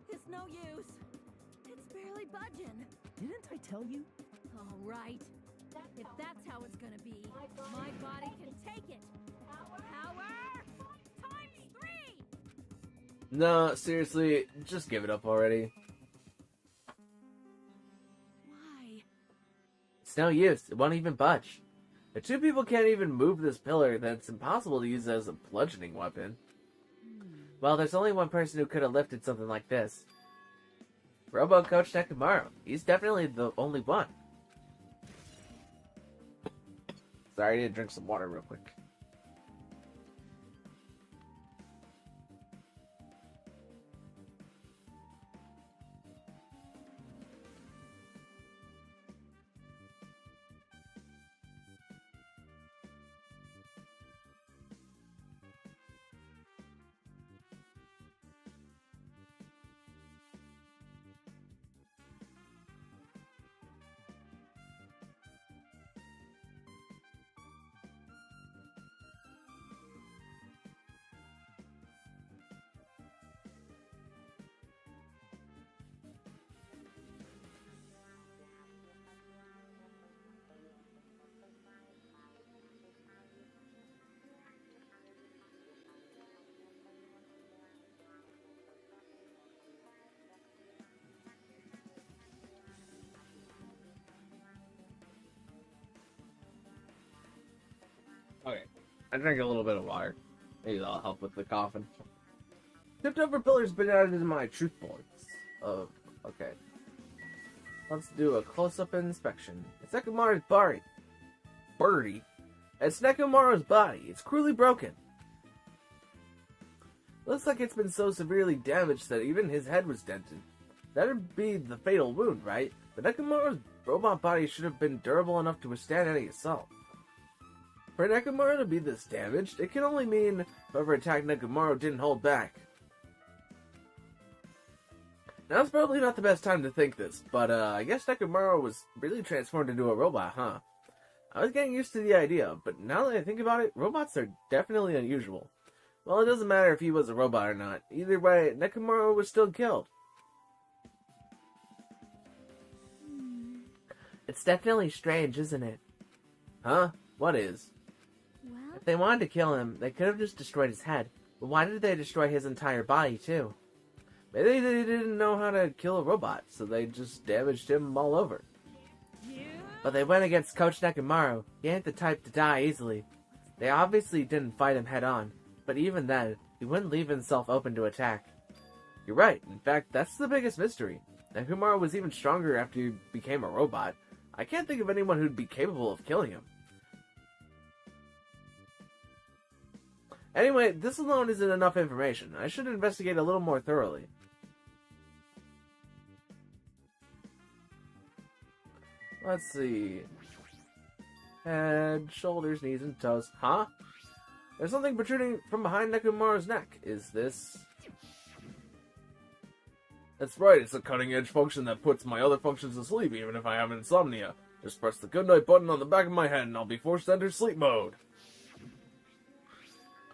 S3: It's no use. It's barely budging.
S5: Didn't I tell you?
S3: All right. If that's how it's gonna be, my body can take it. Power times 3!
S4: No, seriously, just give it up already.
S3: Why?
S4: It's no use. It won't even budge. If two people can't even move this pillar, then it's impossible to use it as a bludgeoning weapon. Well, there's only one person who could have lifted something like this. Robo Coach Nekomaru. He's definitely the only one. Sorry, I need to drink some water real quick. I drank a little bit of water. Maybe that'll help with the coughing. Tipped over pillars been added into my truth bullets. Oh, okay. Let's do a close-up inspection. It's Nekomaru's body. Birdie. It's Nekomaru's body. It's cruelly broken. Looks like it's been so severely damaged that even his head was dented. That'd be the fatal wound, right? But Nekomaru's robot body should have been durable enough to withstand any assault. For Nekomaru to be this damaged, it can only mean whoever attacked Nekomaru didn't hold back. Now's probably not the best time to think this, but I guess Nekomaru was really transformed into a robot, huh? I was getting used to the idea, but now that I think about it, robots are definitely unusual. Well, it doesn't matter if he was a robot or not. Either way, Nekomaru was still killed. It's definitely strange, isn't it? Huh? What is?
S3: Well,
S4: If they wanted to kill him, they could have just destroyed his head. But why did they destroy his entire body, too? Maybe they didn't know how to kill a robot, so they just damaged him all over. But they went against Coach Nekomaru. He ain't the type to die easily. They obviously didn't fight him head on, but even then, he wouldn't leave himself open to attack. You're right. In fact, that's the biggest mystery. Nekomaru was even stronger after he became a robot. I can't think of anyone who'd be capable of killing him. Anyway, this alone isn't enough information. I should investigate a little more thoroughly. Let's see. Head, shoulders, knees, and toes. Huh? There's something protruding from behind Nekomaru's neck. Is this... That's right, it's a cutting-edge function that puts my other functions to sleep, even if I have insomnia. Just press the goodnight button on the back of my head and I'll be forced to enter sleep mode.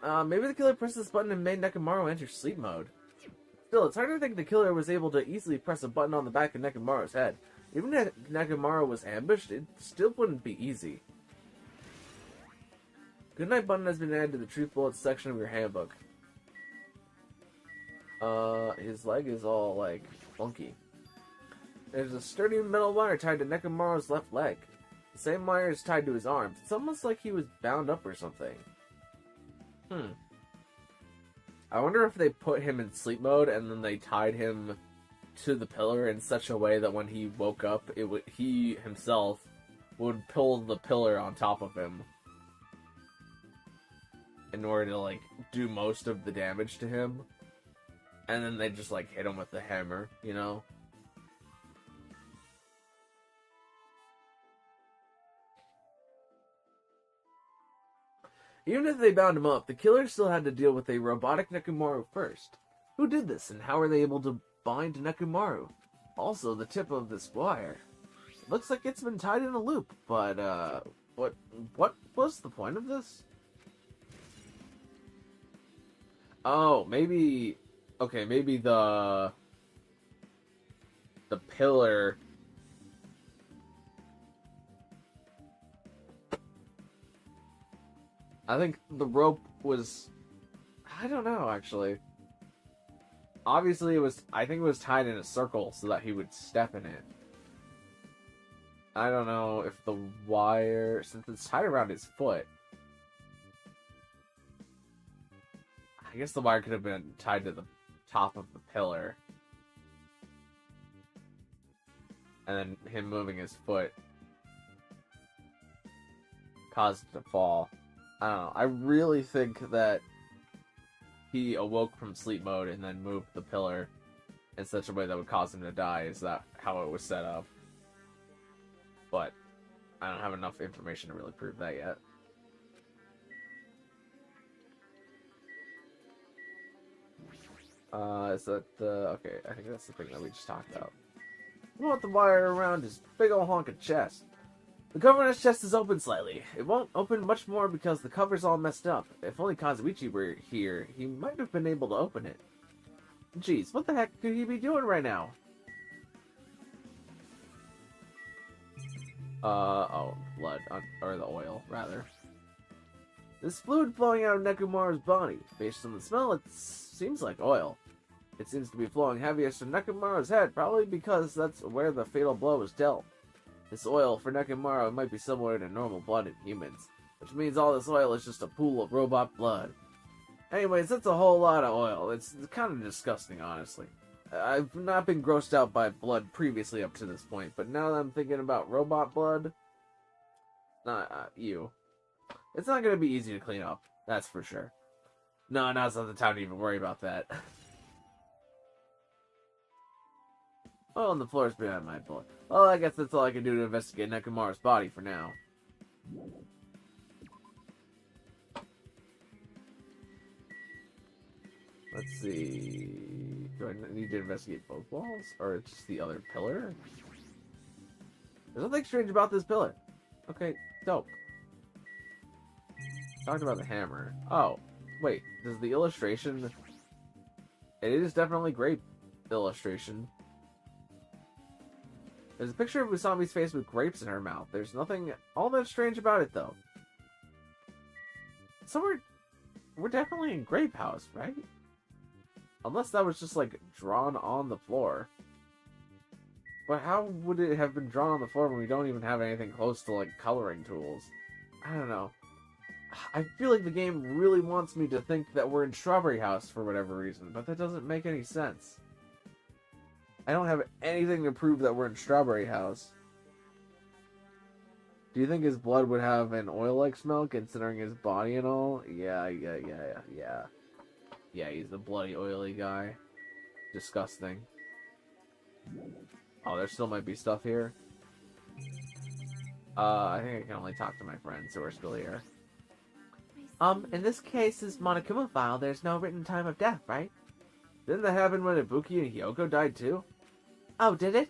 S4: Maybe the killer pressed this button and made Nekomaru enter sleep mode. Still, it's hard to think the killer was able to easily press a button on the back of Nekomaru's head. Even if Nekomaru was ambushed, it still wouldn't be easy. Goodnight button has been added to the Truth Bullets section of your handbook. His leg is all, like, funky. There's a sturdy metal wire tied to Nekomaru's left leg. The same wire is tied to his arms. It's almost like he was bound up or something. I wonder if they put him in sleep mode and then they tied him to the pillar in such a way that when he woke up, he himself would pull the pillar on top of him in order to, like, do most of the damage to him. And then they just, like, hit him with the hammer, you know? Even if they bound him up, the killer still had to deal with a robotic Nekomaru first. Who did this, and how are they able to bind Nekomaru? Also, the tip of this wire. It looks like it's been tied in a loop, but, what was the point of this? Oh, maybe... Okay, maybe the pillar... I think the rope was... I don't know, actually. Obviously, I think it was tied in a circle so that he would step in it. I don't know if the wire... Since it's tied around his foot... I guess the wire could have been tied to the top of the pillar. And then him moving his foot caused it to fall. I don't know. I really think that he awoke from sleep mode and then moved the pillar in such a way that would cause him to die. Is that how it was set up? But I don't have enough information to really prove that yet. Is that the... Okay, I think that's the thing that we just talked about. We want the wire around his big ol' honkin' chest. The cover on his chest is open slightly. It won't open much more because the cover's all messed up. If only Kazuichi were here, he might have been able to open it. Jeez, what the heck could he be doing right now? Oh, blood. Or the oil, rather. There's fluid flowing out of Nekomaru's body. Based on the smell, it seems like oil. It seems to be flowing heaviest to Nekomaru's head, probably because that's where the fatal blow was dealt. This oil for Nekomaru might be similar to normal blood in humans, which means all this oil is just a pool of robot blood. Anyways, that's a whole lot of oil. It's kind of disgusting, honestly. I've not been grossed out by blood previously up to this point, but now that I'm thinking about robot blood, you. It's not going to be easy to clean up, that's for sure. No, now's not the time to even worry about that. Oh, and the floor is behind my bullet. Well, I guess that's all I can do to investigate Nekomaru's body for now. Let's see... Do I need to investigate both walls? Or just the other pillar? There's nothing strange about this pillar. Okay, dope. Talking about the hammer. Oh, wait. Does the illustration... It is definitely grape illustration. There's a picture of Usami's face with grapes in her mouth. There's nothing all that strange about it, though. So we're definitely in Grape House, right? Unless that was just, like, drawn on the floor. But how would it have been drawn on the floor when we don't even have anything close to, like, coloring tools? I don't know. I feel like the game really wants me to think that we're in Strawberry House for whatever reason, but that doesn't make any sense. I don't have anything to prove that we're in Strawberry House. Do you think his blood would have an oil-like smell, considering his body and all? Yeah. Yeah, he's the bloody, oily guy. Disgusting. Oh, there still might be stuff here. I think I can only talk to my friends who are still here. In this case's Monokuma file, there's no written time of death, right? Didn't that happen when Ibuki and Hyoko died too? Oh, did it?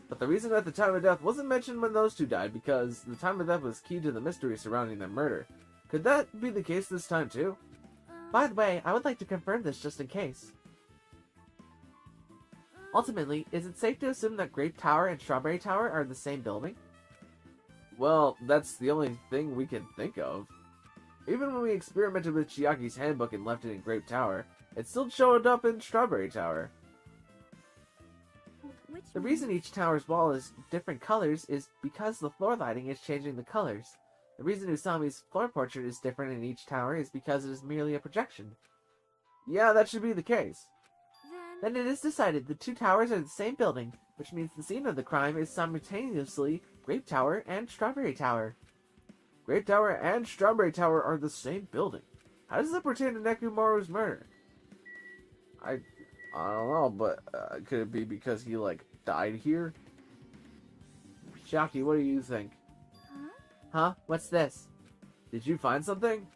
S4: But the reason that the time of death wasn't mentioned when those two died, because the time of death was key to the mystery surrounding their murder. Could that be the case this time too? By the way, I would like to confirm this just in case. Ultimately, is it safe to assume that Grape Tower and Strawberry Tower are the same building? Well, that's the only thing we can think of. Even when we experimented with Chiaki's handbook and left it in Grape Tower, it still showed up in Strawberry Tower. The reason each tower's wall is different colors is because the floor lighting is changing the colors. The reason Usami's floor portrait is different in each tower is because it is merely a projection. Yeah, that should be the case. Then it is decided the two towers are the same building, which means the scene of the crime is simultaneously Grape Tower and Strawberry Tower. Grape Tower and Strawberry Tower are the same building. How does that pertain to Nekomaru's murder? I don't know, but could it be because he, like, died here? Chiaki, what do you think? Huh? What's this? Did you find something?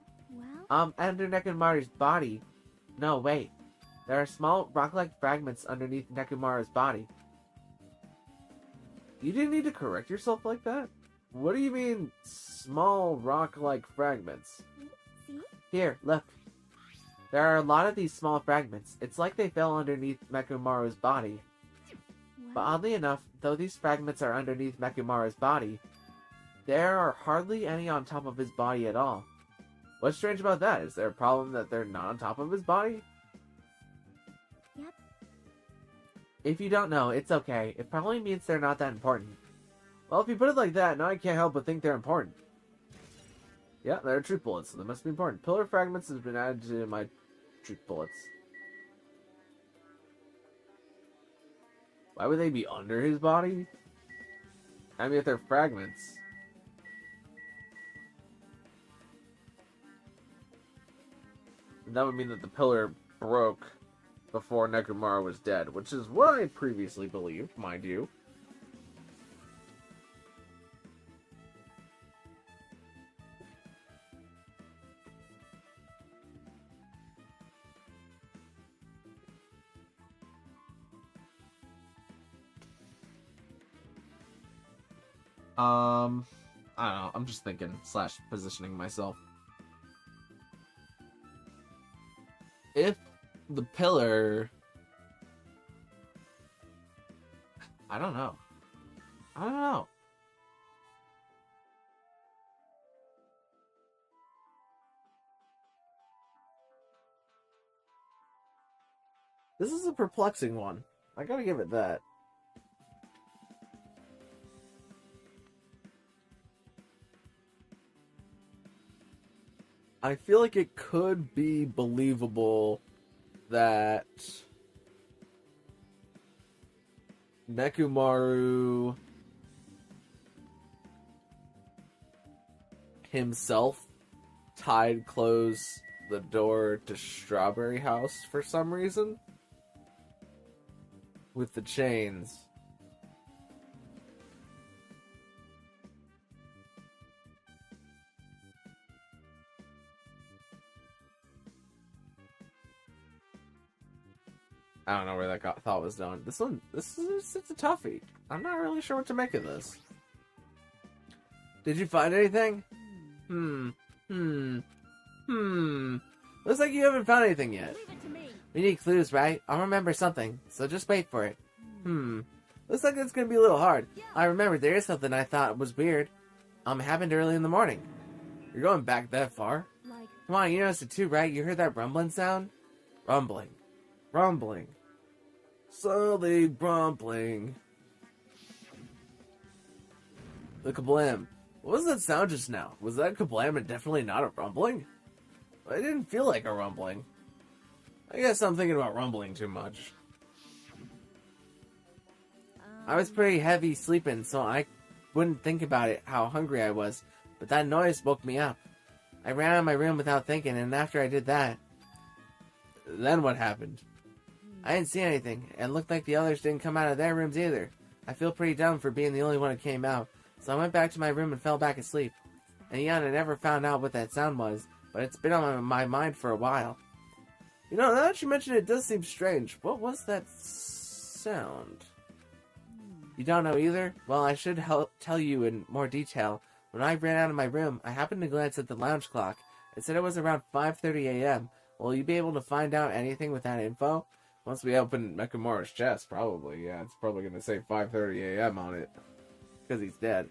S3: Well...
S4: Under Nekomaru's body. No, wait. There are small rock-like fragments underneath Nekomaru's body. You didn't need to correct yourself like that? What do you mean, small rock-like fragments?
S3: See?
S4: Here, look. There are a lot of these small fragments. It's like they fell underneath Nekomaru's body. But oddly enough, though these fragments are underneath Nekomaru's body, there are hardly any on top of his body at all. What's strange about that? Is there a problem that they're not on top of his body?
S3: Yep.
S4: If you don't know, it's okay. It probably means they're not that important. Well, if you put it like that, now I can't help but think they're important. Yeah, they're truth bullets, so they must be important. Pillar fragments has been added to my truth bullets. Why would they be under his body? I mean, if they're fragments. That would mean that the pillar broke before Nekomaru was dead, which is what I previously believed, mind you. I don't know, I'm just thinking, / positioning myself. If the pillar... I don't know. This is a perplexing one. I gotta give it that. I feel like it could be believable that Nekomaru himself closed the door to Strawberry House for some reason with the chains. I don't know where that thought was going. This is it's a toughie. I'm not really sure what to make of this. Did you find anything? Looks like you haven't found anything yet.
S3: Leave it to me.
S4: We need clues, right? I'll remember something, so just wait for it. Looks like it's gonna be a little hard. I remember there is something I thought was weird. Happened early in the morning. You're going back that far?
S3: Like,
S4: Come on, you noticed it too, right? You heard that rumbling sound? Rumbling. Slowly rumbling. The kablam. What was that sound just now? Was that kablam and definitely not a rumbling? It didn't feel like a rumbling. I guess I'm thinking about rumbling too much. I was pretty heavy sleeping, so I wouldn't think about it, how hungry I was. But that noise woke me up. I ran out of my room without thinking, and after I did that... Then what happened? I didn't see anything, and it looked like the others didn't come out of their rooms either. I feel pretty dumb for being the only one who came out, so I went back to my room and fell back asleep. And yeah, I never found out what that sound was, but it's been on my mind for a while. You know, now that you mention it, it does seem strange. What was that sound? You don't know either? Well, I should tell you in more detail. When I ran out of my room, I happened to glance at the lounge clock. It said it was around 5:30 a.m. Will you be able to find out anything with that info? Once we open Mechamaru's chest, probably. Yeah, it's probably going to say 5:30 a.m. on it. Because he's dead.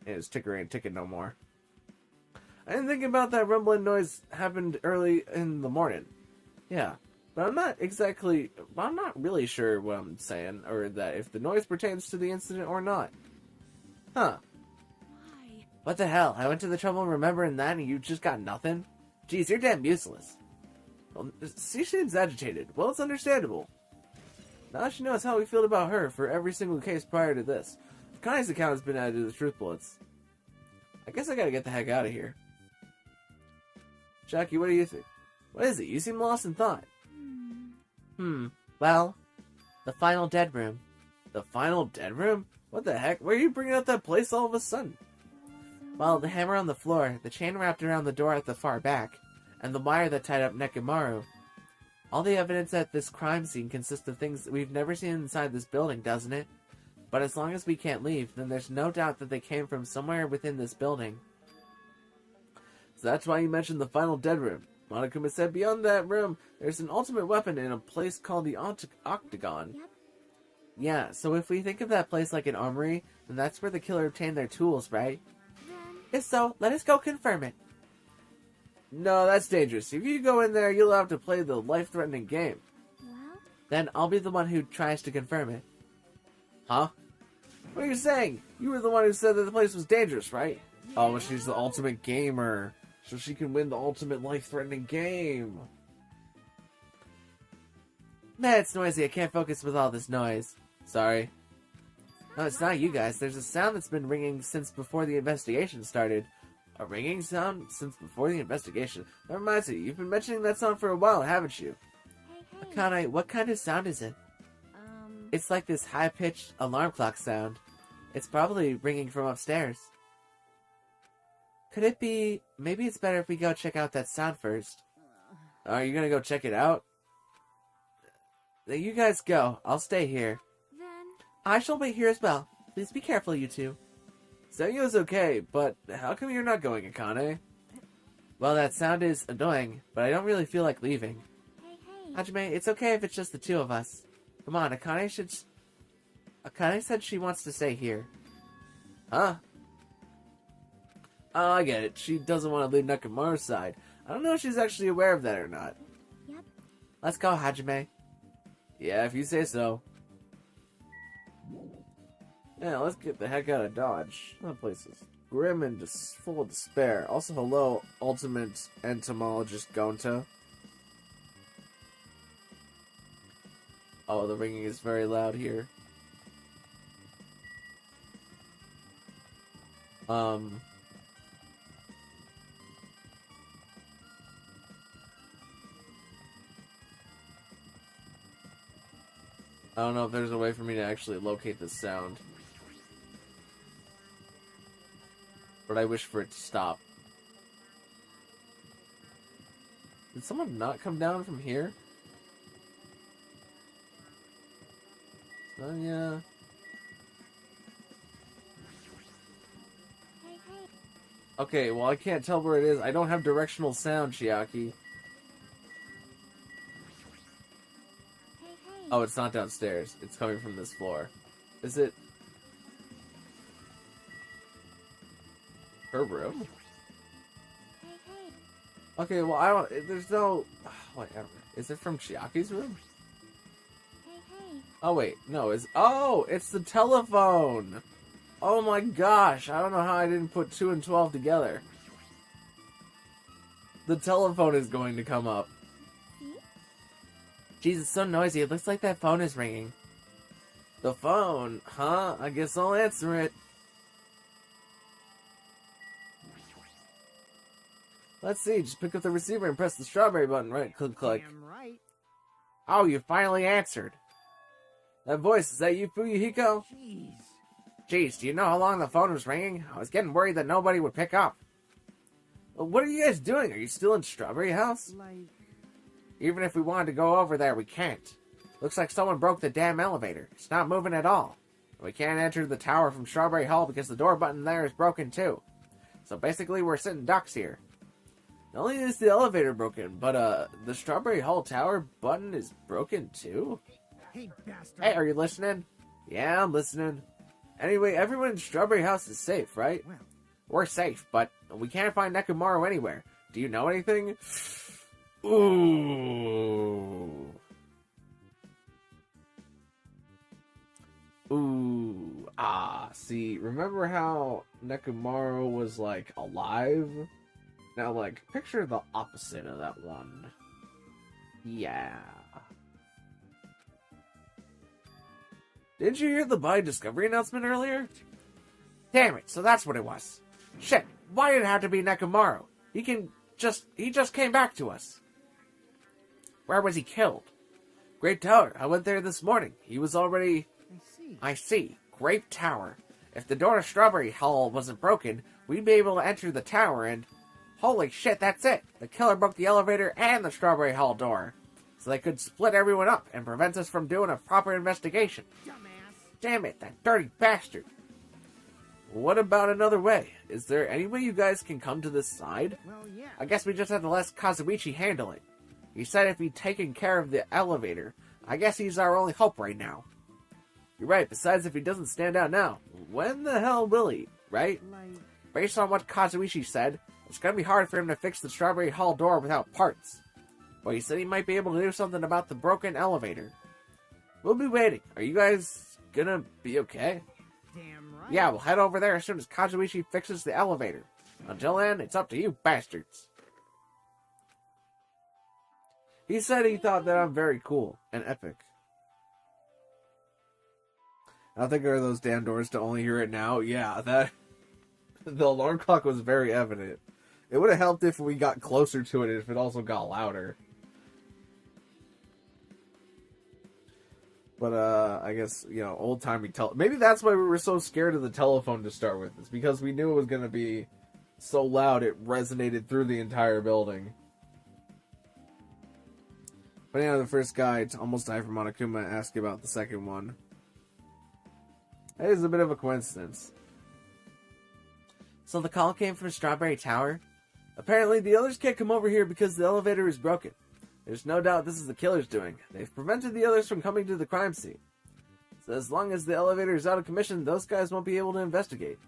S4: And his ticker ain't ticking no more. I didn't think about that rumbling noise happened early in the morning. Yeah. But I'm not really sure what I'm saying, or that if the noise pertains to the incident or not. Huh.
S3: why?
S4: What the hell? I went to the trouble of remembering that and you just got nothing? Jeez, you're damn useless. Well, she seems agitated. Well, it's understandable. Now she knows how we feel about her for every single case prior to this. Connie's account has been added to the truth bullets. I guess I gotta get the heck out of here. Jackie, what do you think? What is it? You seem lost in thought. Well, the final dead room. The final dead room? What the heck? Where are you bringing up that place all of a sudden? Well, the hammer on the floor, the chain wrapped around the door at the far back, and the wire that tied up Nekomaru. All the evidence at this crime scene consists of things that we've never seen inside this building, doesn't it? But as long as we can't leave, then there's no doubt that they came from somewhere within this building. So that's why you mentioned the final dead room. Monokuma said beyond that room, there's an ultimate weapon in a place called the Octagon.
S3: Yep.
S4: Yeah, so if we think of that place like an armory, then that's where the killer obtained their tools, right?
S3: Then,
S4: If so, let us go confirm it. No, that's dangerous. If you go in there, you'll have to play the life-threatening game.
S3: well,
S4: Then I'll be the one who tries to confirm it. Huh? What are you saying? You were the one who said that the place was dangerous, right? Oh, well, she's the ultimate gamer. So she can win the ultimate life-threatening game. Man, it's noisy. I can't focus with all this noise. Sorry. No, it's not you guys. There's a sound that's been ringing since before the investigation started. A ringing sound since before the investigation? That reminds me, you've been mentioning that sound for a while, haven't you?
S3: hey.
S4: Akane, what kind of sound is it? It's like this high-pitched alarm clock sound. It's probably ringing from upstairs. Could it be... Maybe it's better if we go check out that sound first. Are you gonna go check it out? Then you guys go. I'll stay here.
S3: Then,
S4: I shall wait here as well. Please be careful, you two. Senyo's okay, but how come you're not going, Akane? Well, that sound is annoying, but I don't really feel like leaving.
S3: hey.
S4: Hajime, it's okay if it's just the two of us. Come on, Akane should... Akane said she wants to stay here. Huh? Oh, I get it. She doesn't want to leave Nekomaru's side. I don't know if she's actually aware of that or not.
S3: Yep.
S4: Let's go, Hajime. Yeah, if you say so. Yeah, let's get the heck out of Dodge. That place is grim and full of despair. Also, hello, ultimate entomologist Gonta. Oh, the ringing is very loud here. I don't know if there's a way for me to actually locate this sound. But I wish for it to stop. Did someone not come down from here? Oh, yeah. Okay, well, I can't tell where it is. I don't have directional sound, Chiaki. Oh, it's not downstairs. It's coming from this floor. Is it... her room? Okay, well, I don't... there's no... wait, is it from Chiaki's room? Oh, wait. No, oh, it's the telephone! Oh my gosh, I don't know how I didn't put 2 and 12 together. The telephone is going to come up. Jeez, it's so noisy. It looks like that phone is ringing. The phone? Huh? I guess I'll answer it. Let's see, just pick up the receiver and press the strawberry button, right? Click, click.
S5: Damn right.
S4: Oh, you finally answered. That voice, is that you, Fuyuhiko? Jeez, do you know how long the phone was ringing? I was getting worried that nobody would pick up. Well, what are you guys doing? Are you still in Strawberry House? Even if we wanted to go over there, we can't. Looks like someone broke the damn elevator. It's not moving at all. We can't enter the tower from Strawberry Hall because the door button there is broken too. So basically, we're sitting ducks here. Not only is the elevator broken, but the Strawberry Hall tower button is broken too.
S5: Hey, bastard.
S4: Hey, are you listening? Yeah, I'm listening. Anyway, everyone in Strawberry House is safe, right?
S5: Well,
S4: we're safe, but we can't find Nekomaru anywhere. Do you know anything? Ooh. Ooh. Ah, see, remember how Nekomaru was, like, alive? Now, like, picture the opposite of that one. Yeah. Didn't you hear the By Discovery announcement earlier? Damn it, so that's what it was. Shit, why did it have to be Nekomaru? He just came back to us. Where was he killed? Great Tower. I went there this morning. He was already... I see. Great Tower. If the door to Strawberry Hall wasn't broken, we'd be able to enter the tower and... Holy shit, that's it! The killer broke the elevator and the Strawberry Hall door. So they could split everyone up and prevent us from doing a proper investigation.
S5: dumbass.
S4: Damn it, that dirty bastard. What about another way? Is there any way you guys can come to this side?
S5: Well, yeah.
S4: I guess we just have to let Kazuichi handle it. He said if he'd taken care of the elevator, I guess he's our only hope right now. You're right, besides if he doesn't stand out now, when the hell will he, right? Based on what Kazuichi said, it's gonna be hard for him to fix the Strawberry Hall door without parts. But he said he might be able to do something about the broken elevator. We'll be waiting. Are you guys gonna be okay?
S5: Damn right.
S4: Yeah, we'll head over there as soon as Kazuichi fixes the elevator. Until then, it's up to you bastards. He said he thought that I'm very cool and epic. I think there are those damn doors to only hear it now. Yeah, that... the alarm clock was very evident. It would have helped if we got closer to it, if it also got louder. But, I guess, you know, old-timey maybe that's why we were so scared of the telephone to start with. It's because we knew it was going to be so loud it resonated through the entire building. But yeah, the first guy to almost die from Monokuma asked about the second one. It is a bit of a coincidence. So the call came from Strawberry Tower? Apparently the others can't come over here because the elevator is broken. There's no doubt this is the killer's doing. They've prevented the others from coming to the crime scene. So as long as the elevator is out of commission, those guys won't be able to investigate.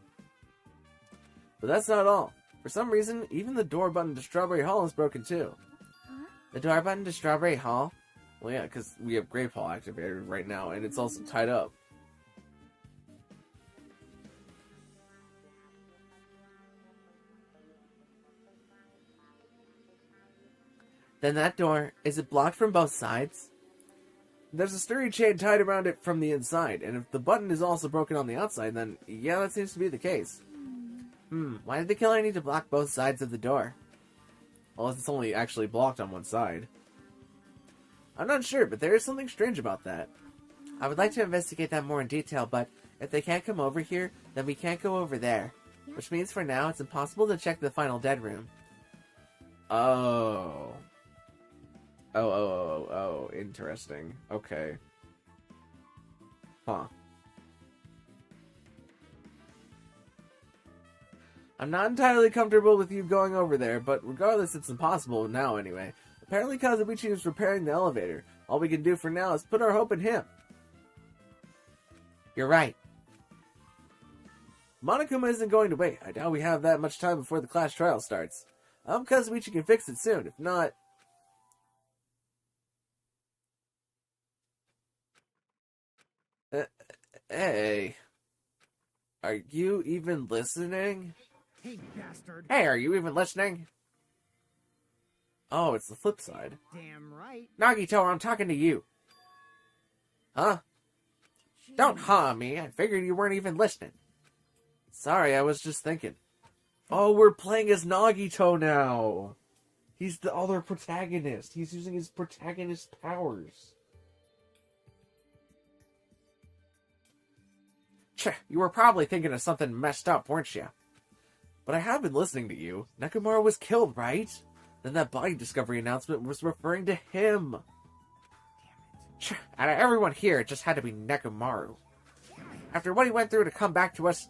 S4: But that's not all. For some reason, even the door button to Strawberry Hall is broken too.
S3: Huh?
S4: The door button to Strawberry Hall? Well, yeah, because we have Grape Hall activated right now, and it's also tied up. Then that door, is it blocked from both sides? There's a sturdy chain tied around it from the inside, and if the button is also broken on the outside, then yeah, that seems to be the case. Why did the killer need to block both sides of the door? Well, it's only actually blocked on one side. I'm not sure, but there is something strange about that. I would like to investigate that more in detail, but if they can't come over here, then we can't go over there. Which means for now, it's impossible to check the final dead room. Oh. Oh, interesting. Okay. Huh. I'm not entirely comfortable with you going over there, but regardless, it's impossible now anyway. Apparently Kazuichi is repairing the elevator. All we can do for now is put our hope in him. You're right. Monokuma isn't going to wait. I doubt we have that much time before the class trial starts. Kazuichi can fix it soon. If not... Hey. Are you even listening?
S5: Hey, bastard.
S4: Hey, are you even listening? Oh, it's the flip side.
S5: Damn right.
S4: Nagito, I'm talking to you. Huh? Don't huh me. I figured you weren't even listening. Sorry, I was just thinking. Oh, we're playing as Nagito now. He's the other protagonist. He's using his protagonist powers. Tch, you were probably thinking of something messed up, weren't you? But I have been listening to you. Nekomaru was killed, right? Then that body discovery announcement was referring to him. Tch, out of everyone here, it just had to be Nekomaru. After what he went through to come back to us,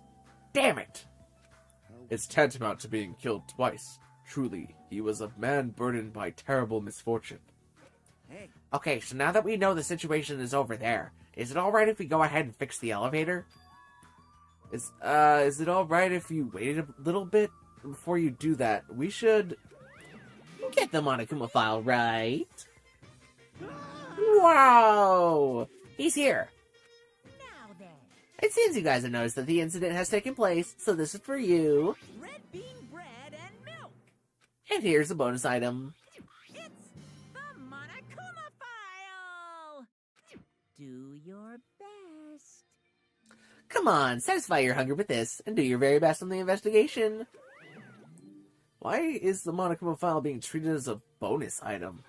S4: damn it! It's tantamount to being killed twice. Truly, he was a man burdened by terrible misfortune. Okay, so now that we know the situation is over there, is it alright if we go ahead and fix the elevator? Is it alright if you wait a little bit before you do that? We should get the Monokuma file right. Wow! He's here!
S2: Now then,
S3: It seems you guys have noticed that the incident has taken place, so this is for you.
S2: red bean bread and milk.
S3: And here's a bonus item.
S2: It's the Monokuma file. Do your best.
S3: Come on, satisfy your hunger with this, and do your very best on the investigation.
S4: Why is the Monokuma file being treated as a bonus item?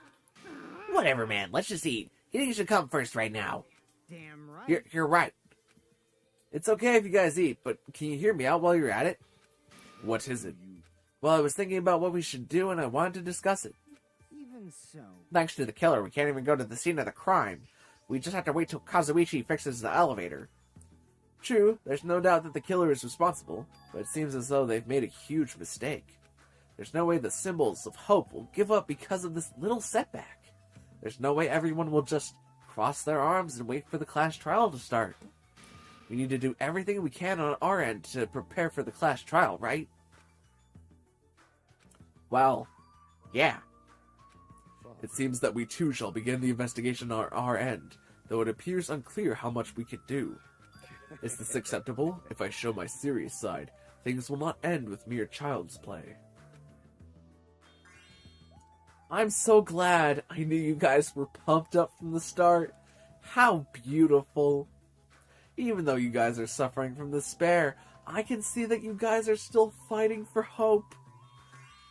S3: Whatever, man, let's just eat. Eating should come first right now.
S5: Damn right.
S4: You're right. It's okay if you guys eat, but can you hear me out while you're at it? What is it? Well, I was thinking about what we should do, and I wanted to discuss it.
S5: Even so.
S4: Thanks to the killer, we can't even go to the scene of the crime. We just have to wait till Kazuichi fixes the elevator. True, there's no doubt that the killer is responsible, but it seems as though they've made a huge mistake. There's no way the symbols of hope will give up because of this little setback. There's no way everyone will just cross their arms and wait for the class trial to start. We need to do everything we can on our end to prepare for the class trial, right? Well, yeah. It seems that we too shall begin the investigation on our end, though it appears unclear how much we could do. Is this acceptable? If I show my serious side, things will not end with mere child's play. I'm so glad. I knew you guys were pumped up from the start. How beautiful. Even though you guys are suffering from despair, I can see that you guys are still fighting for hope.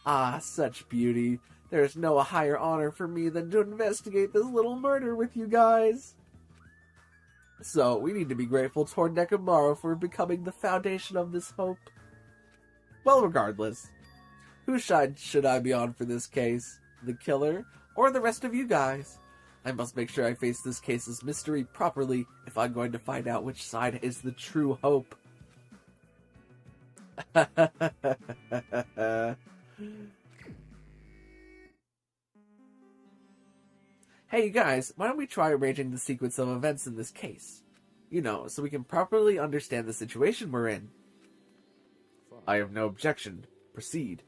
S4: Ah, such beauty. There's no higher honor for me than to investigate this little murder with you guys. So, we need to be grateful toward Nekomaru for becoming the foundation of this hope. Well, regardless, whose side should I be on for this case? The killer, or the rest of you guys? I must make sure I face this case's mystery properly if I'm going to find out which side is the true hope. Hey, you guys, why don't we try arranging the sequence of events in this case? You know, so we can properly understand the situation we're in. I have no objection. Proceed.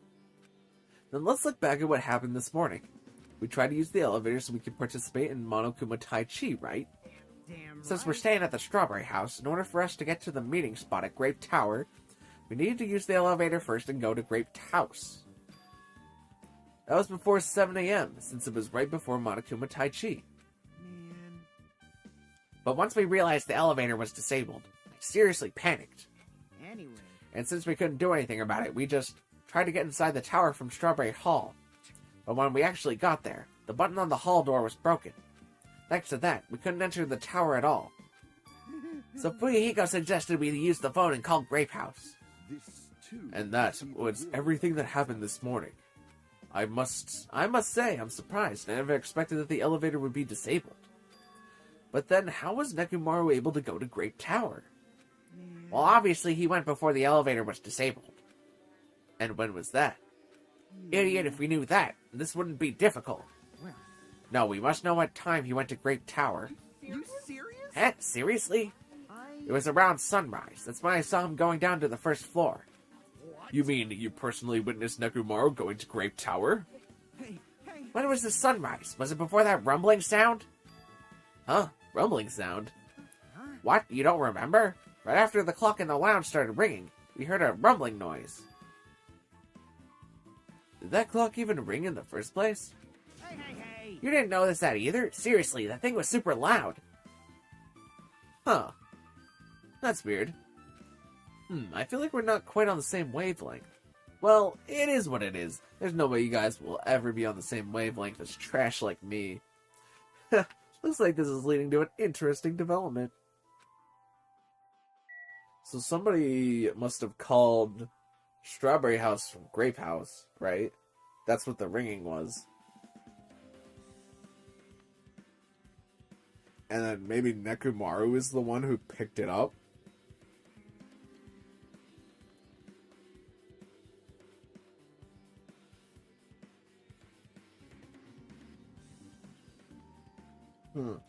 S4: Then let's look back at what happened this morning. We tried to use the elevator so we could participate in Monokuma Tai Chi, right?
S5: Damn
S4: Since
S5: right.
S4: we're staying at the Strawberry House, in order for us to get to the meeting spot at Grape Tower, we needed to use the elevator first and go to Grape House. That was before 7 a.m., since it was right before Monokuma Tai Chi.
S5: Man.
S4: But once we realized the elevator was disabled, I seriously panicked.
S5: Anyway.
S4: And since we couldn't do anything about it, we just tried to get inside the tower from Strawberry Hall. But when we actually got there, the button on the hall door was broken. Thanks to that, we couldn't enter the tower at all. So Fuyuhiko suggested we use the phone and call Grape House. And that was everything that happened this morning. I must say, I'm surprised. I never expected that the elevator would be disabled. But then, how was Nekomaru able to go to Grape Tower? Well, obviously he went before the elevator was disabled. And when was that? Idiot, if we knew that, this wouldn't be difficult.
S5: Well.
S4: No, we must know what time he went to Grape Tower.
S5: You serious?
S4: Eh, seriously? It was around sunrise. That's when I saw him going down to the first floor. You mean you personally witnessed Nekomaru going to Grape Tower?
S5: Hey.
S4: When was the sunrise? Was it before that rumbling sound? Huh? Rumbling sound?
S5: Huh?
S4: What? You don't remember? Right after the clock in the lounge started ringing, we heard a rumbling noise. Did that clock even ring in the first place?
S5: Hey.
S4: You didn't notice that either? Seriously, that thing was super loud. Huh. That's weird. I feel like we're not quite on the same wavelength. Well, it is what it is. There's no way you guys will ever be on the same wavelength as trash like me. Looks like this is leading to an interesting development. So somebody must have called Strawberry House from Grape House, right? That's what the ringing was. And then maybe Nekomaru is the one who picked it up?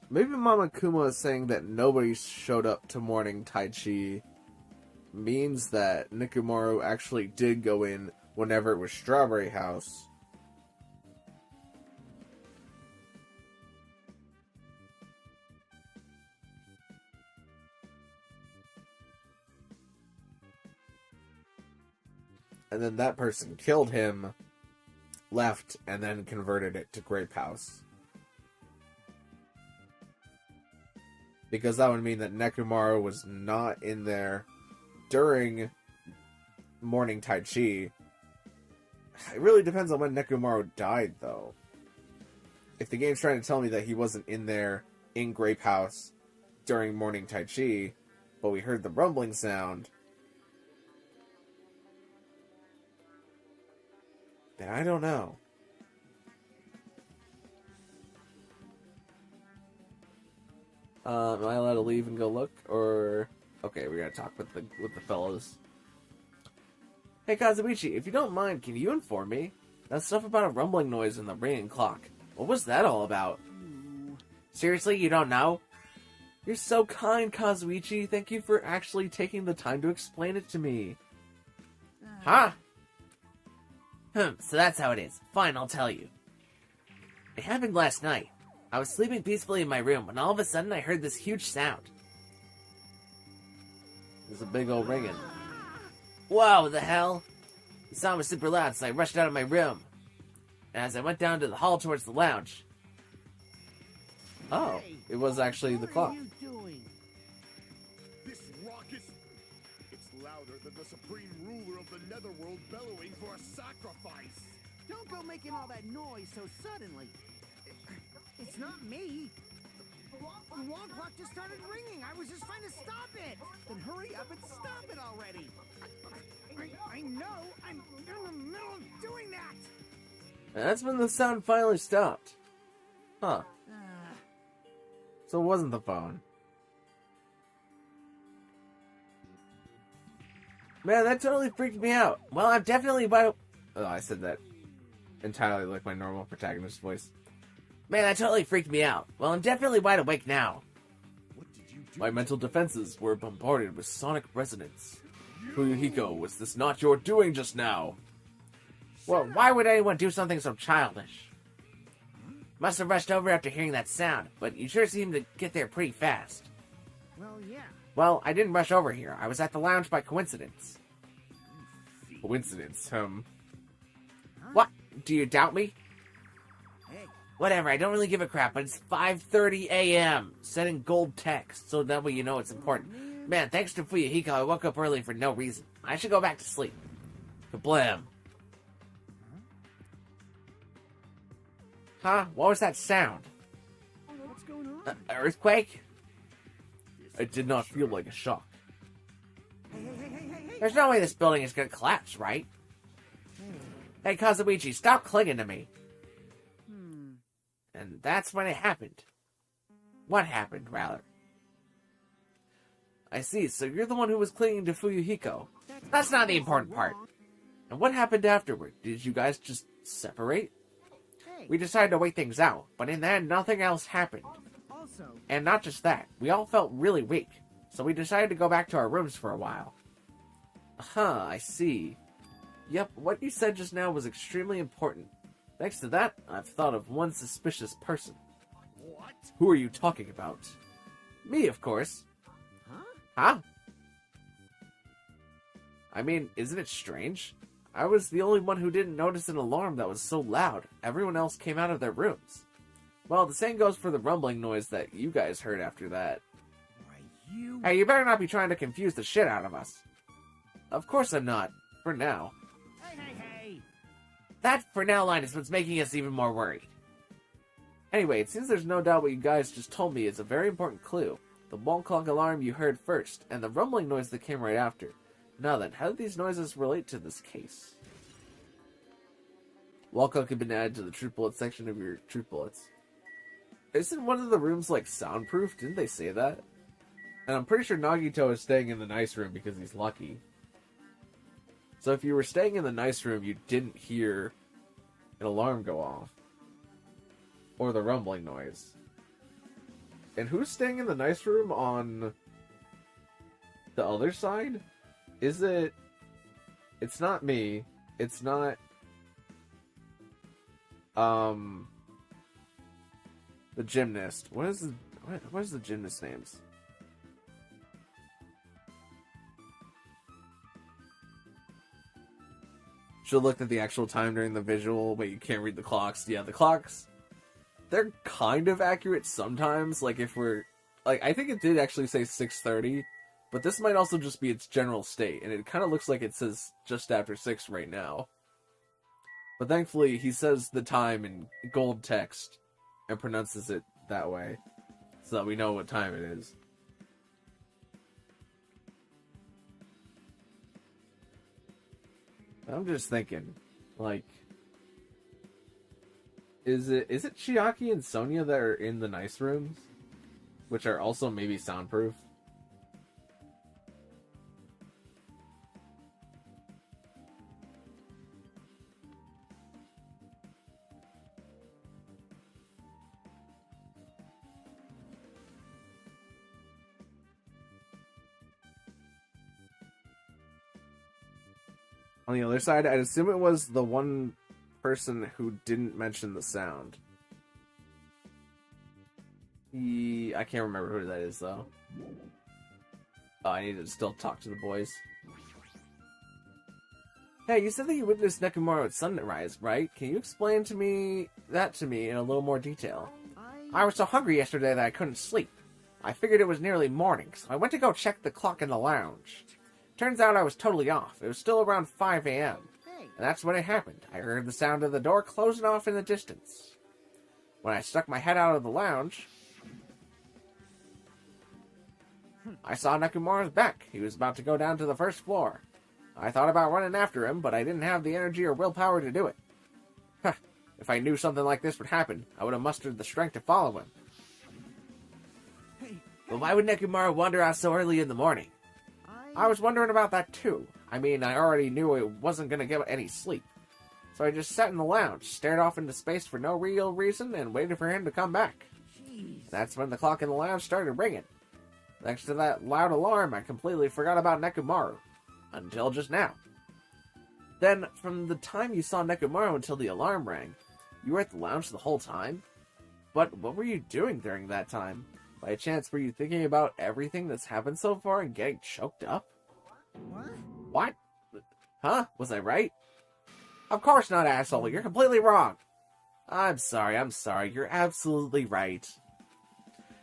S4: Maybe Mama Kuma is saying that nobody showed up to morning Tai Chi means that Nekomaru actually did go in whenever it was Strawberry House. And then that person killed him, left, and then converted it to Grape House. Because that would mean that Nekomaru was not in there during morning Tai Chi. It really depends on when Nekomaru died, though. If the game's trying to tell me that he wasn't in there in Grape House during morning Tai Chi, but we heard the rumbling sound, then I don't know. Am I allowed to leave and go look, or okay, we gotta talk with the fellows. Hey Kazuichi, if you don't mind, can you inform me? That stuff about a rumbling noise in the ringing clock. What was that all about? Seriously, you don't know? You're so kind, Kazuichi. Thank you for actually taking the time to explain it to me. Huh? So that's how it is. Fine, I'll tell you. It happened last night. I was sleeping peacefully in my room when all of a sudden I heard this huge sound. There's a big old ringing. Whoa, what the hell? The sound was super loud, so I rushed out of my room. And as I went down to the hall towards the lounge... Oh, it was actually the clock.
S5: What are you doing?
S6: This raucous... It's louder than the supreme ruler of the netherworld bellowing for a sacrifice.
S5: Don't go making all that noise so suddenly. It's not me. The wall clock just started ringing. I was just trying to stop it. Then hurry up and stop it already. I know. I'm in the middle of doing that.
S4: And that's when the sound finally stopped. Huh. So it wasn't the phone. Man, that totally freaked me out. Well, I'm definitely wide... Oh, I said that entirely like my normal protagonist voice. Man, that totally freaked me out. Well, I'm definitely wide awake now.
S6: What did you do?
S4: My mental defenses were bombarded with sonic resonance. Fuyuhiko, was this not your doing just now? Well, why would anyone do something so childish? Must have rushed over after hearing that sound, but you sure seemed to get there pretty fast.
S5: Well, yeah.
S4: Well, I didn't rush over here. I was at the lounge by coincidence. Coincidence, What? Do you doubt me?
S5: Hey,
S4: Whatever, I don't really give a crap, but it's 5:30 a.m. Set in gold text, so that way you know it's important. Man, thanks to Fuyuhiko, I woke up early for no reason. I should go back to sleep. Kablam. Huh? What was that sound?
S5: what's going on?
S4: Earthquake? It did not feel like a shock.
S5: Hey.
S4: There's no way this building is gonna collapse, right? Hey, Kazuichi, stop clinging to me. And that's when it happened. What happened, rather? I see, so you're the one who was clinging to Fuyuhiko. That's not the important part. And what happened afterward? Did you guys just separate?
S5: Hey,
S4: We decided to wait things out, but in the end, nothing else happened.
S5: also,
S4: And not just that, we all felt really weak, so we decided to go back to our rooms for a while. Huh, I see. Yep, what you said just now was extremely important. Thanks to that, I've thought of one suspicious person.
S6: What?
S4: Who are you talking about? Me, of course. Huh? I mean, isn't it strange? I was the only one who didn't notice an alarm that was so loud. Everyone else came out of their rooms. Well, the same goes for the rumbling noise that you guys heard after that.
S5: why you...
S4: Hey, you better not be trying to confuse the shit out of us. Of course I'm not. For now.
S5: Hey.
S4: That for now line is what's making us even more worried. Anyway, it seems there's no doubt what you guys just told me is a very important clue. The wall clock alarm you heard first, and the rumbling noise that came right after. Now then, how do these noises relate to this case? Wall clock had been added to the truth bullet section of your truth bullets. Isn't one of the rooms, like, soundproof? Didn't they say that? And I'm pretty sure Nagito is staying in the nice room because he's lucky. So if you were staying in the nice room, you didn't hear an alarm go off. Or the rumbling noise. And who's staying in the nice room on the other side? Is it... It's not me. It's not... The gymnast. What is the gymnast names? Should have looked at the actual time during the visual, but you can't read the clocks. Yeah, the clocks, they're kind of accurate sometimes. Like, if we're... Like, I think it did actually say 6:30, but this might also just be its general state, and it kind of looks like it says just after 6 right now. But thankfully, he says the time in gold text and pronounces it that way, so that we know what time it is. I'm just thinking, like, is it Chiaki and Sonia that are in the nice rooms, which are also maybe soundproof? On the other side, I'd assume it was the one person who didn't mention the sound. I can't remember who that is, though. Oh, I need to still talk to the boys. Hey, you said that you witnessed Nekomaru at sunrise, right? Can you explain that to me in a little more detail? I was so hungry yesterday that I couldn't sleep. I figured it was nearly morning, so I went to go check the clock in the lounge. Turns out I was totally off. It was still around 5 a.m.
S5: Hey.
S4: And that's when it happened. I heard the sound of the door closing off in the distance. When I stuck my head out of the lounge, I saw Nekomaru's back. He was about to go down to the first floor. I thought about running after him, but I didn't have the energy or willpower to do it. Huh. If I knew something like this would happen, I would have mustered the strength to follow him. But why would Nekomaru wander out so early in the morning? I was wondering about that too. I mean, I already knew I wasn't going to get any sleep. So I just sat in the lounge, stared off into space for no real reason, and waited for him to come back.
S5: Jeez.
S4: That's when the clock in the lounge started ringing. Thanks to that loud alarm, I completely forgot about Nekomaru. Until just now. Then, from the time you saw Nekomaru until the alarm rang, you were at the lounge the whole time? But what were you doing during that time? By chance, were you thinking about everything that's happened so far and getting choked up?
S5: What?
S4: What? Huh? Was I right? Of course not, asshole. You're completely wrong. I'm sorry. You're absolutely right.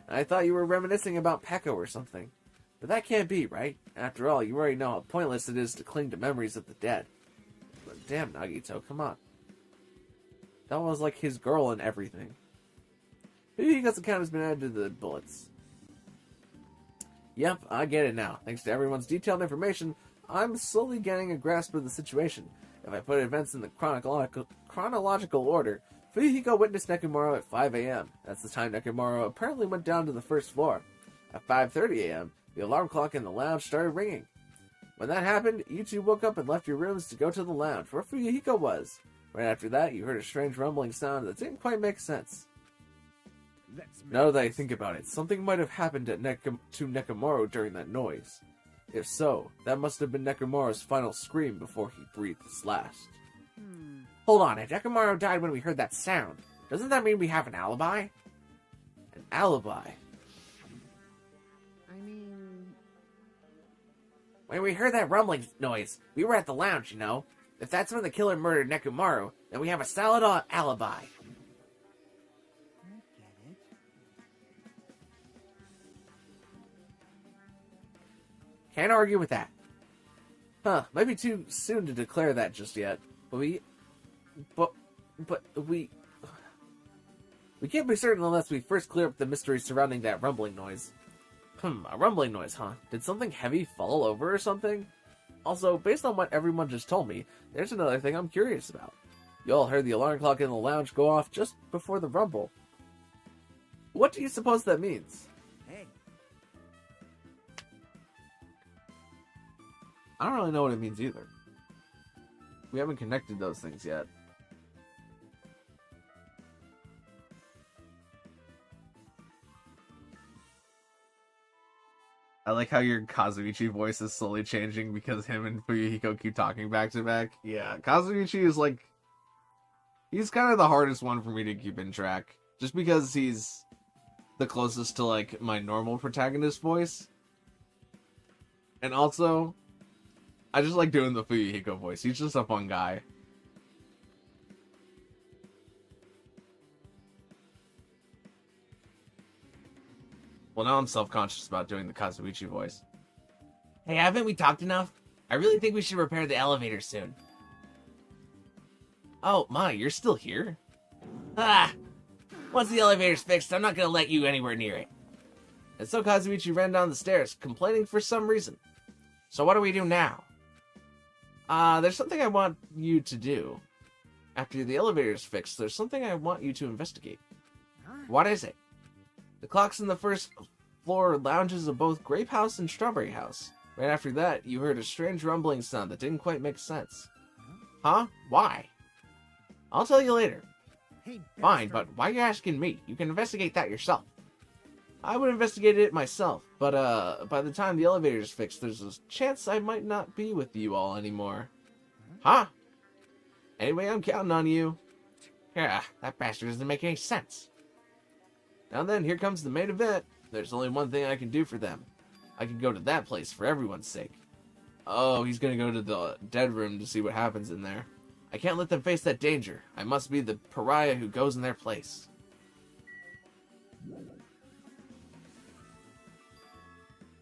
S4: I thought you were reminiscing about Pekko or something. But that can't be, right? After all, you already know how pointless it is to cling to memories of the dead. But damn, Nagito, come on. That was like his girl and everything. Hiko's account has been added to the bullets. Yep, I get it now. Thanks to everyone's detailed information, I'm slowly getting a grasp of the situation. If I put events in the chronological order, Fuyuhiko witnessed Nekomaru at 5 a.m. That's the time Nekomaru apparently went down to the first floor. At 5:30 a.m., the alarm clock in the lounge started ringing. When that happened, you two woke up and left your rooms to go to the lounge, where Fuyuhiko was. Right after that, you heard a strange rumbling sound that didn't quite make sense. Now that I think about it, something might have happened to Nekomaru during that noise. If so, that must have been Nekomaru's final scream before he breathed his last. Hold on, if Nekomaru died when we heard that sound, doesn't that mean we have an alibi? An alibi?
S5: I mean...
S4: When we heard that rumbling noise, we were at the lounge, you know. If that's when the killer murdered Nekomaru, then we have a solid alibi.
S5: I get it.
S4: Can't argue with that. Huh, might be too soon to declare that just yet. But we can't be certain unless we first clear up the mystery surrounding that rumbling noise. A rumbling noise, huh? Did something heavy fall over or something? Also, based on what everyone just told me, there's another thing I'm curious about. You all heard the alarm clock in the lounge go off just before the rumble. What do you suppose that means?
S5: Hey.
S4: I don't really know what it means either. We haven't connected those things yet. I like how your Kazuichi voice is slowly changing because him and Fuyuhiko keep talking back to back. Yeah, Kazuichi is like... He's kind of the hardest one for me to keep in track. Just because he's the closest to, like, my normal protagonist voice. And also, I just like doing the Fuyuhiko voice. He's just a fun guy. Well, now I'm self-conscious about doing the Kazuichi voice.
S7: Hey, haven't we talked enough? I really think we should repair the elevator soon.
S4: Oh, my, you're still here?
S7: Ah! Once the elevator's fixed, I'm not gonna let you anywhere near it.
S4: And so Kazuichi ran down the stairs, complaining for some reason.
S7: So what do we do now?
S4: There's something I want you to do. After the elevator's fixed, there's something I want you to investigate.
S7: What is it?
S4: The clocks in the first floor lounges of both Grape House and Strawberry House. Right after that, you heard a strange rumbling sound that didn't quite make sense.
S7: Huh? Why?
S4: I'll tell you later.
S5: Hey,
S7: Fine,
S5: bastard.
S7: but why are you asking me? You can investigate that yourself.
S4: I would investigate it myself, but by the time the elevator's fixed, there's a chance I might not be with you all anymore.
S7: Huh?
S4: Anyway, I'm counting on you.
S7: Yeah, that bastard doesn't make any sense.
S4: Now then, here comes the main event. There's only one thing I can do for them. I can go to that place for everyone's sake. Oh, he's gonna go to the dead room to see what happens in there. I can't let them face that danger. I must be the pariah who goes in their place.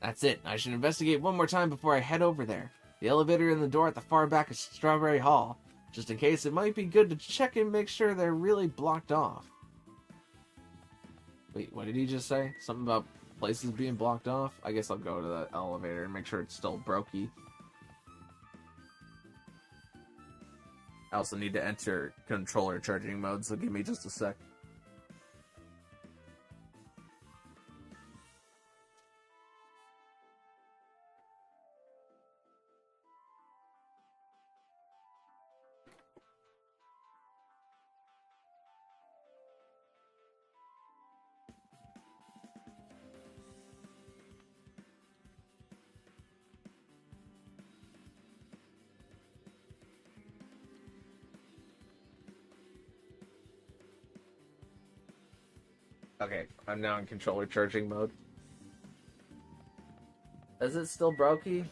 S4: That's it. I should investigate one more time before I head over there. The elevator and the door at the far back of Strawberry Hall. Just in case, it might be good to check and make sure they're really blocked off. Wait, what did he just say? Something about places being blocked off? I guess I'll go to the elevator and make sure it's still brokey. I also need to enter controller charging mode, so give me just a sec. Okay, I'm now in controller charging mode. Is it still brokey?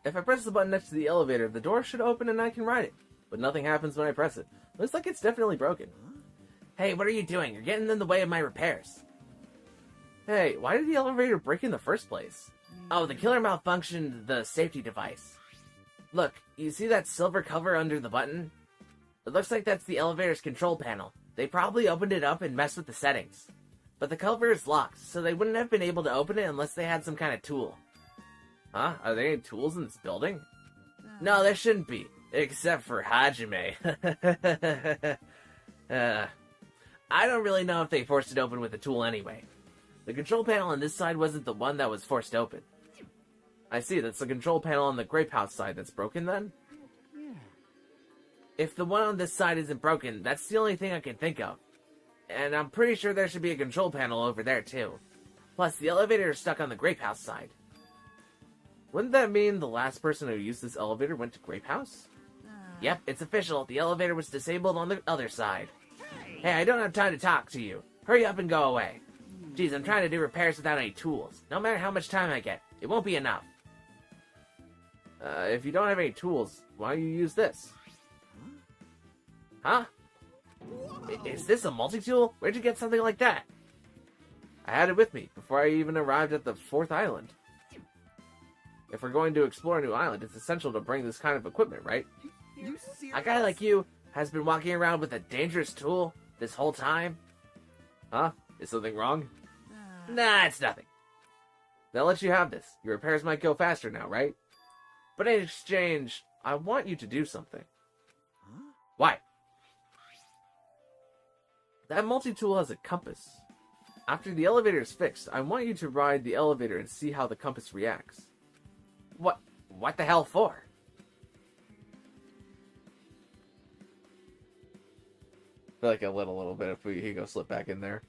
S4: If I press the button next to the elevator, the door should open and I can ride it. But nothing happens when I press it. Looks like it's definitely broken.
S7: Hey, what are you doing? You're getting in the way of my repairs.
S4: Hey, why did the elevator break in the first place?
S7: Oh, the killer malfunctioned the safety device.
S4: Look, you see that silver cover under the button?
S7: It looks like that's the elevator's control panel. They probably opened it up and messed with the settings. But the cover is locked, so they wouldn't have been able to open it unless they had some kind of tool.
S4: Huh? Are there any tools in this building?
S7: No, there shouldn't be. Except for Hajime. I don't really know if they forced it open with a tool anyway. The control panel on this side wasn't the one that was forced open.
S4: I see, that's the control panel on the grape house side that's broken then?
S5: Yeah.
S7: If the one on this side isn't broken, that's the only thing I can think of. And I'm pretty sure there should be a control panel over there too. Plus, the elevator is stuck on the grape house side.
S4: Wouldn't that mean the last person who used this elevator went to Grape House?
S7: Yep, it's official. The elevator was disabled on the other side. Hey, I don't have time to talk to you. Hurry up and go away. Geez, I'm trying to do repairs without any tools. No matter how much time I get, it won't be enough.
S4: If you don't have any tools, why don't you use this?
S7: Huh? Is this a multi-tool? Where'd you get something like that?
S4: I had it with me before I even arrived at the 4th island. If we're going to explore a new island, it's essential to bring this kind of equipment, right?
S5: You serious?
S7: A guy like you has been walking around with a dangerous tool this whole time?
S4: Huh? Is something wrong?
S7: Nah, it's nothing.
S4: They'll let you have this. Your repairs might go faster now, right? But in exchange, I want you to do something.
S7: Why?
S4: That multi-tool has a compass. After the elevator is fixed, I want you to ride the elevator and see how the compass reacts.
S7: What the hell for?
S4: I feel like I let a little bit of Fuyuhiko slip back in there.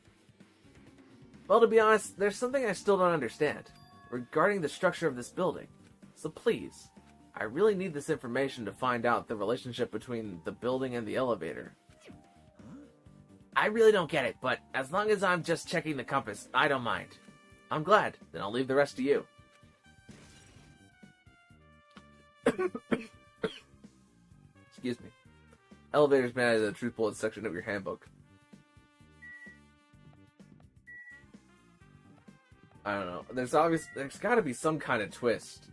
S4: Well, to be honest, there's something I still don't understand regarding the structure of this building. So please, I really need this information to find out the relationship between the building and the elevator.
S7: I really don't get it, but as long as I'm just checking the compass, I don't mind.
S4: I'm glad. Then I'll leave the rest to you. Excuse me. Elevator's been added to the truth bullet section of your handbook. I don't know. There's got to be some kind of twist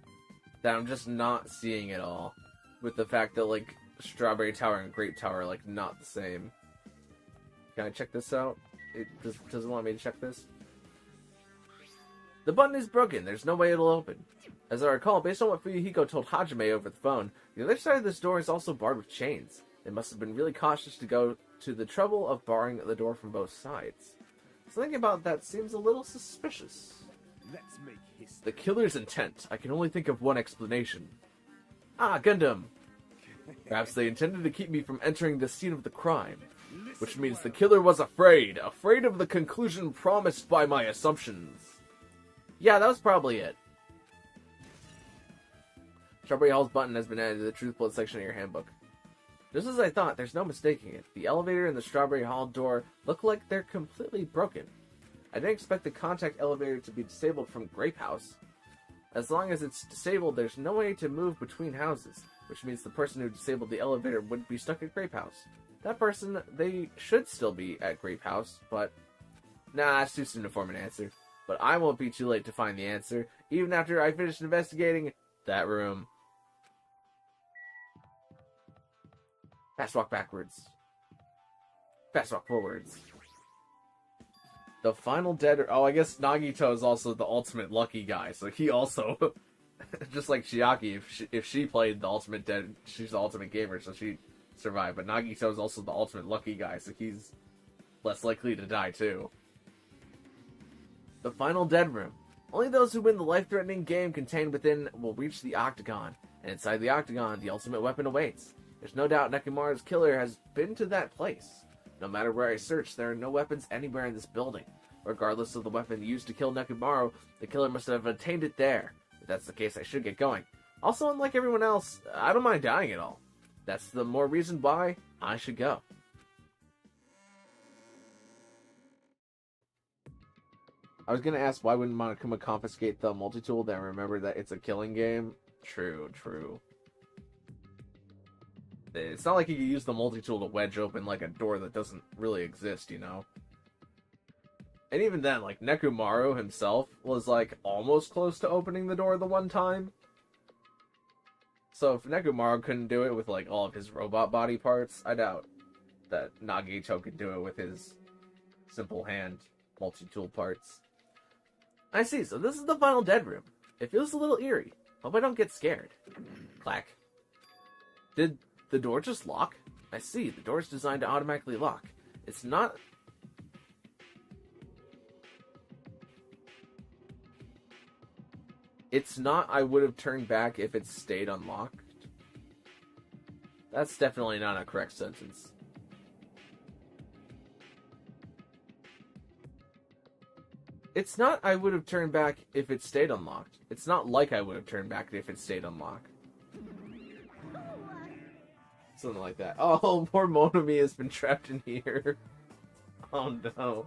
S4: that I'm just not seeing at all. With the fact that, like, Strawberry Tower and Grape Tower are, like, not the same. Can I check this out? It doesn't want me to check this. The button is broken. There's no way it'll open. As I recall, based on what Fuyuhiko told Hajime over the phone, the other side of this door is also barred with chains. They must have been really cautious to go to the trouble of barring the door from both sides. Something about that seems a little suspicious.
S6: Let's make history.
S4: The killer's intent. I can only think of one explanation. Ah, Gundam! Perhaps they intended to keep me from entering the scene of the crime. Which means the killer was afraid of the conclusion promised by my assumptions. Yeah, that was probably it. Strawberry Hall's button has been added to the Truth Blood section of your handbook. Just as I thought, there's no mistaking it. The elevator and the Strawberry Hall door look like they're completely broken. I didn't expect the contact elevator to be disabled from Grape House. As long as it's disabled, there's no way to move between houses, which means the person who disabled the elevator wouldn't be stuck at Grape House. That person, they should still be at Grape House, but... Nah, it's too soon to form an answer. But I won't be too late to find the answer, even after I finish investigating that room. Fast walk backwards. Fast walk forwards. The final dead... Oh, I guess Nagito is also the ultimate lucky guy, so he also... just like Chiaki, if she played the ultimate dead, she's the ultimate gamer, so she survived. But Nagito is also the ultimate lucky guy, so he's less likely to die too. The final dead room. Only those who win the life-threatening game contained within will reach the Octagon, and inside the Octagon, the ultimate weapon awaits. There's no doubt Nekimaru's killer has been to that place. No matter where I search, there are no weapons anywhere in this building. Regardless of the weapon used to kill Nekimaru, the killer must have obtained it there. If that's the case, I should get going. Also, unlike everyone else, I don't mind dying at all. That's the more reason why I should go. I was going to ask why wouldn't Monokuma confiscate the multi-tool, then remember that it's a killing game. True, true. It's not like you can use the multi-tool to wedge open like a door that doesn't really exist, you know? And even then, like, Nekomaru himself was, like, almost close to opening the door the one time. So if Nekomaru couldn't do it with, like, all of his robot body parts, I doubt that Nagito could do it with his simple hand multi-tool parts. I see, so this is the final dead room. It feels a little eerie. Hope I don't get scared. Clack. Did the door just lock? I see, the door is designed to automatically lock. It's not... It's not I would have turned back if it stayed unlocked. That's definitely not a correct sentence. It's not I would have turned back if it stayed unlocked. It's not like I would have turned back if it stayed unlocked. Something like that. Oh, poor Monami has been trapped in here. Oh no.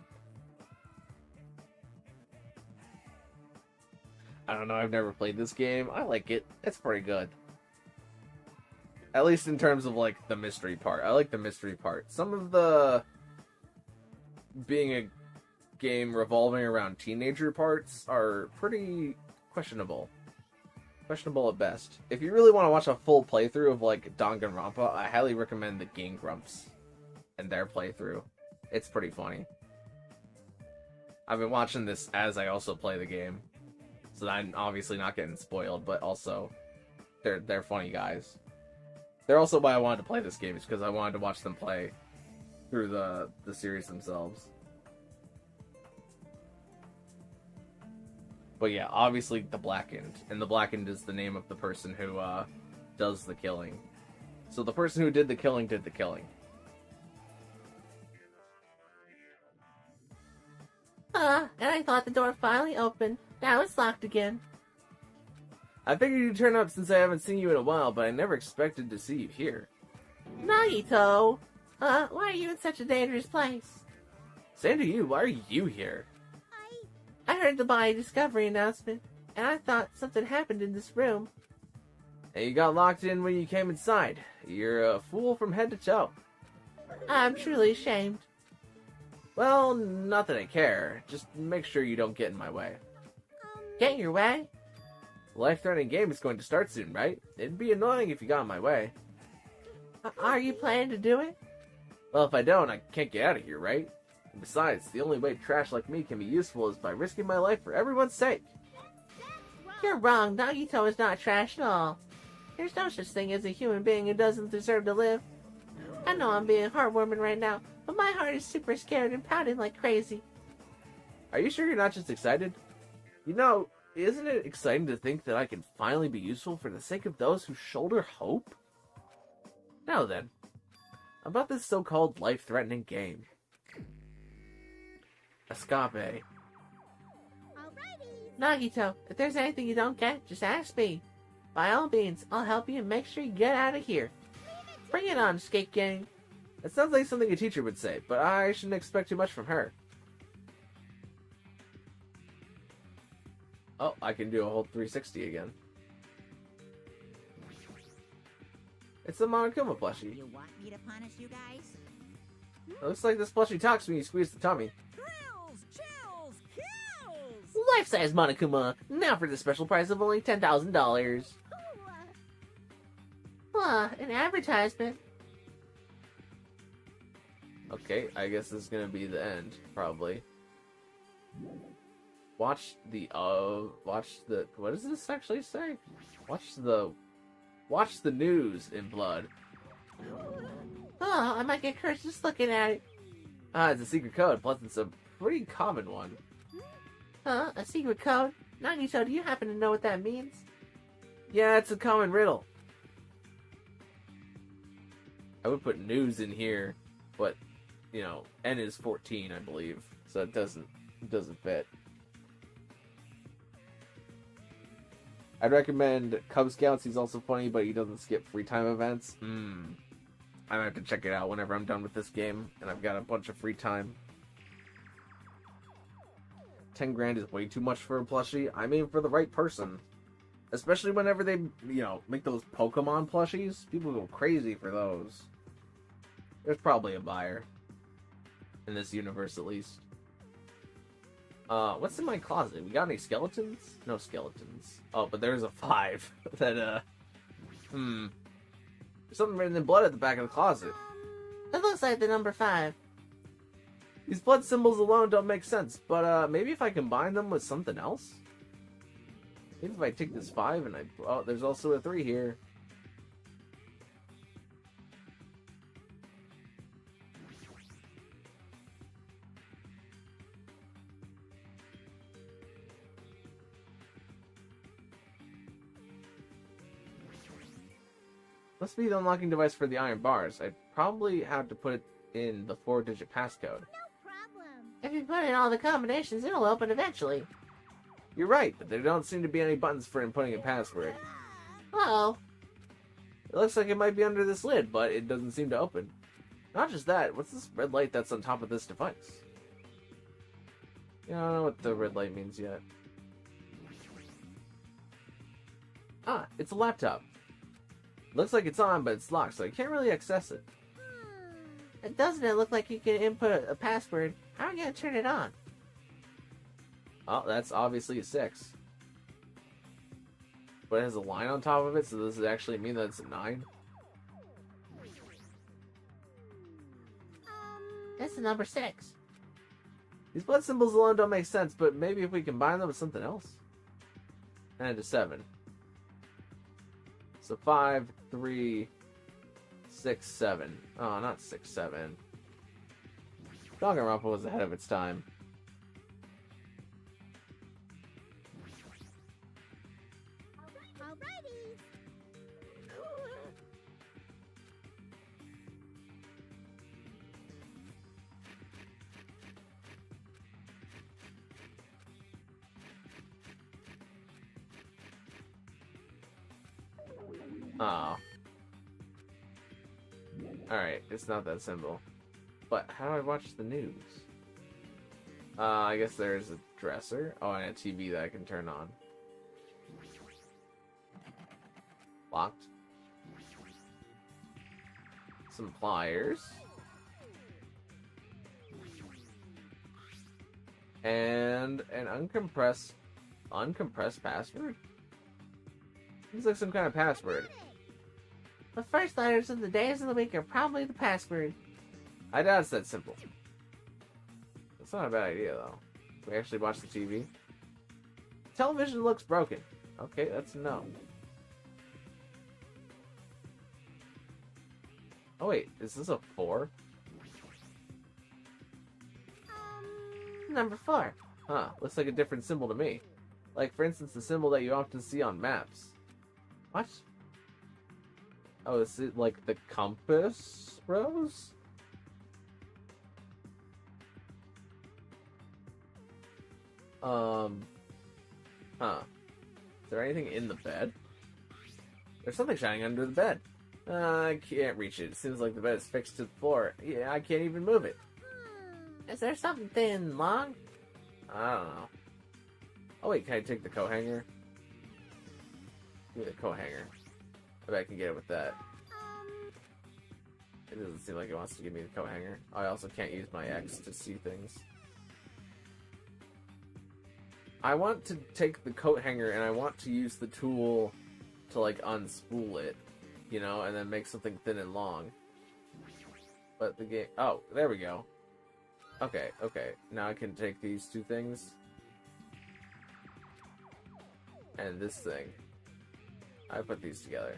S4: I don't know, I've never played this game. I like it. It's pretty good. At least in terms of, like, the mystery part. I like the mystery part. Some of the... being a game revolving around teenager parts are pretty questionable. Questionable at best. If you really want to watch a full playthrough of, like, Danganronpa, I highly recommend the Game Grumps and their playthrough. It's pretty funny. I've been watching this as I also play the game. So I'm obviously not getting spoiled, but also they're funny guys. They're also why I wanted to play this game, is because I wanted to watch them play through the series themselves. But yeah, obviously the Blackened, and the Blackened is the name of the person who does the killing. So the person who did the killing did the killing.
S7: And I thought the door finally opened. Now it's locked again.
S4: I figured you'd turn up since I haven't seen you in a while, but I never expected to see you here.
S7: Nagito! Why are you in such a dangerous place?
S4: Same to you, why are you here?
S7: I heard the body discovery announcement, and I thought something happened in this room.
S4: And you got locked in when you came inside. You're a fool from head to toe.
S7: I'm truly ashamed.
S4: Well, not that I care. Just make sure you don't get in my way.
S7: Get in your way?
S4: The life-threatening game is going to start soon, right? It'd be annoying if you got in my way.
S7: Are you planning to do it?
S4: Well, if I don't, I can't get out of here, right? And besides, the only way trash like me can be useful is by risking my life for everyone's sake.
S7: You're wrong. Nagito is not trash at all. There's no such thing as a human being who doesn't deserve to live. I know I'm being heartwarming right now, but my heart is super scared and pounding like crazy.
S4: Are you sure you're not just excited? You know, isn't it exciting to think that I can finally be useful for the sake of those who shoulder hope? Now then, about this so-called life-threatening game. Escape.
S7: Nagito, if there's anything you don't get, just ask me. By all means, I'll help you and make sure you get out of here. Bring it on, Skate Gang.
S4: That sounds like something a teacher would say, but I shouldn't expect too much from her. Oh, I can do a whole 360 again. It's the Monokuma plushie.
S8: You want me to punish you guys?
S4: It looks like this plushie talks when you squeeze the tummy.
S5: Thrills, chills, kills!
S7: Life-size Monokuma, now for the special price of only $10,000. An advertisement.
S4: Okay, I guess this is gonna be the end, probably. Watch the, what does this actually say? Watch the news in blood.
S7: I might get cursed just looking at it.
S4: It's a secret code, plus it's a pretty common one.
S7: A secret code? Nagito, do you happen to know what that means?
S4: Yeah, it's a common riddle. I would put news in here, but, you know, N is 14, I believe, so it doesn't fit. I'd recommend Cub Scouts. He's also funny, but he doesn't skip free time events. I might have to check it out whenever I'm done with this game, and I've got a bunch of free time. 10 grand is way too much for a plushie. I mean, for the right person. Especially whenever they, make those Pokemon plushies. People go crazy for those. There's probably a buyer. In this universe, at least. What's in my closet? We got any skeletons? No skeletons. Oh, but there's a 5. There's something written in blood at the back of the closet.
S7: It looks like the number 5.
S4: These blood symbols alone don't make sense, but maybe if I combine them with something else? Maybe if I take this 5 and oh, there's also a 3 here. Must be the unlocking device for the iron bars. I probably have to put it in the 4-digit passcode.
S7: If you put in all the combinations, it'll open eventually.
S4: You're right, but there don't seem to be any buttons for inputting a password.
S7: Uh-oh.
S4: It looks like it might be under this lid, but it doesn't seem to open. Not just that, what's this red light that's on top of this device? Yeah, I don't know what the red light means yet. Ah, it's a laptop. Looks like it's on, but it's locked, so I can't really access it.
S7: Doesn't it look like you can input a password? How are you going to turn it on?
S4: Oh, that's obviously a 6. But it has a line on top of it, so does it actually mean that it's a 9?
S7: It's the number 6.
S4: These blood symbols alone don't make sense, but maybe if we combine them with something else? And a 7. So 5, 3, 6, 7. Oh, not 6, 7. Danganronpa was ahead of its time. Oh. Alright, it's not that simple. But how do I watch the news? I guess there's a dresser. Oh, and a TV that I can turn on. Locked. Some pliers. And an uncompressed password? Looks like some kind of password.
S7: The first letters of the days of the week are probably the password.
S4: I doubt it's that simple. That's not a bad idea, though. Can we actually watch the TV? Television looks broken. Okay, that's a no. Oh wait, is this a 4?
S7: Number 4.
S4: Huh, looks like a different symbol to me. Like, for instance, the symbol that you often see on maps. What? Oh, is it like the compass rose? Huh. Is there anything in the bed? There's something shining under the bed. I can't reach it. It seems like the bed is fixed to the floor. Yeah, I can't even move it.
S7: Is there something thin and long?
S4: I don't know. Oh wait, can I take the coat hanger? Give me the coat hanger. I bet I can get it with that. It doesn't seem like it wants to give me the coat hanger. I also can't use my X to see things. I want to take the coat hanger and I want to use the tool to like unspool it, you know, and then make something thin and long. But the game, oh, there we go. Okay, okay. Now I can take these two things and this thing. I put these together.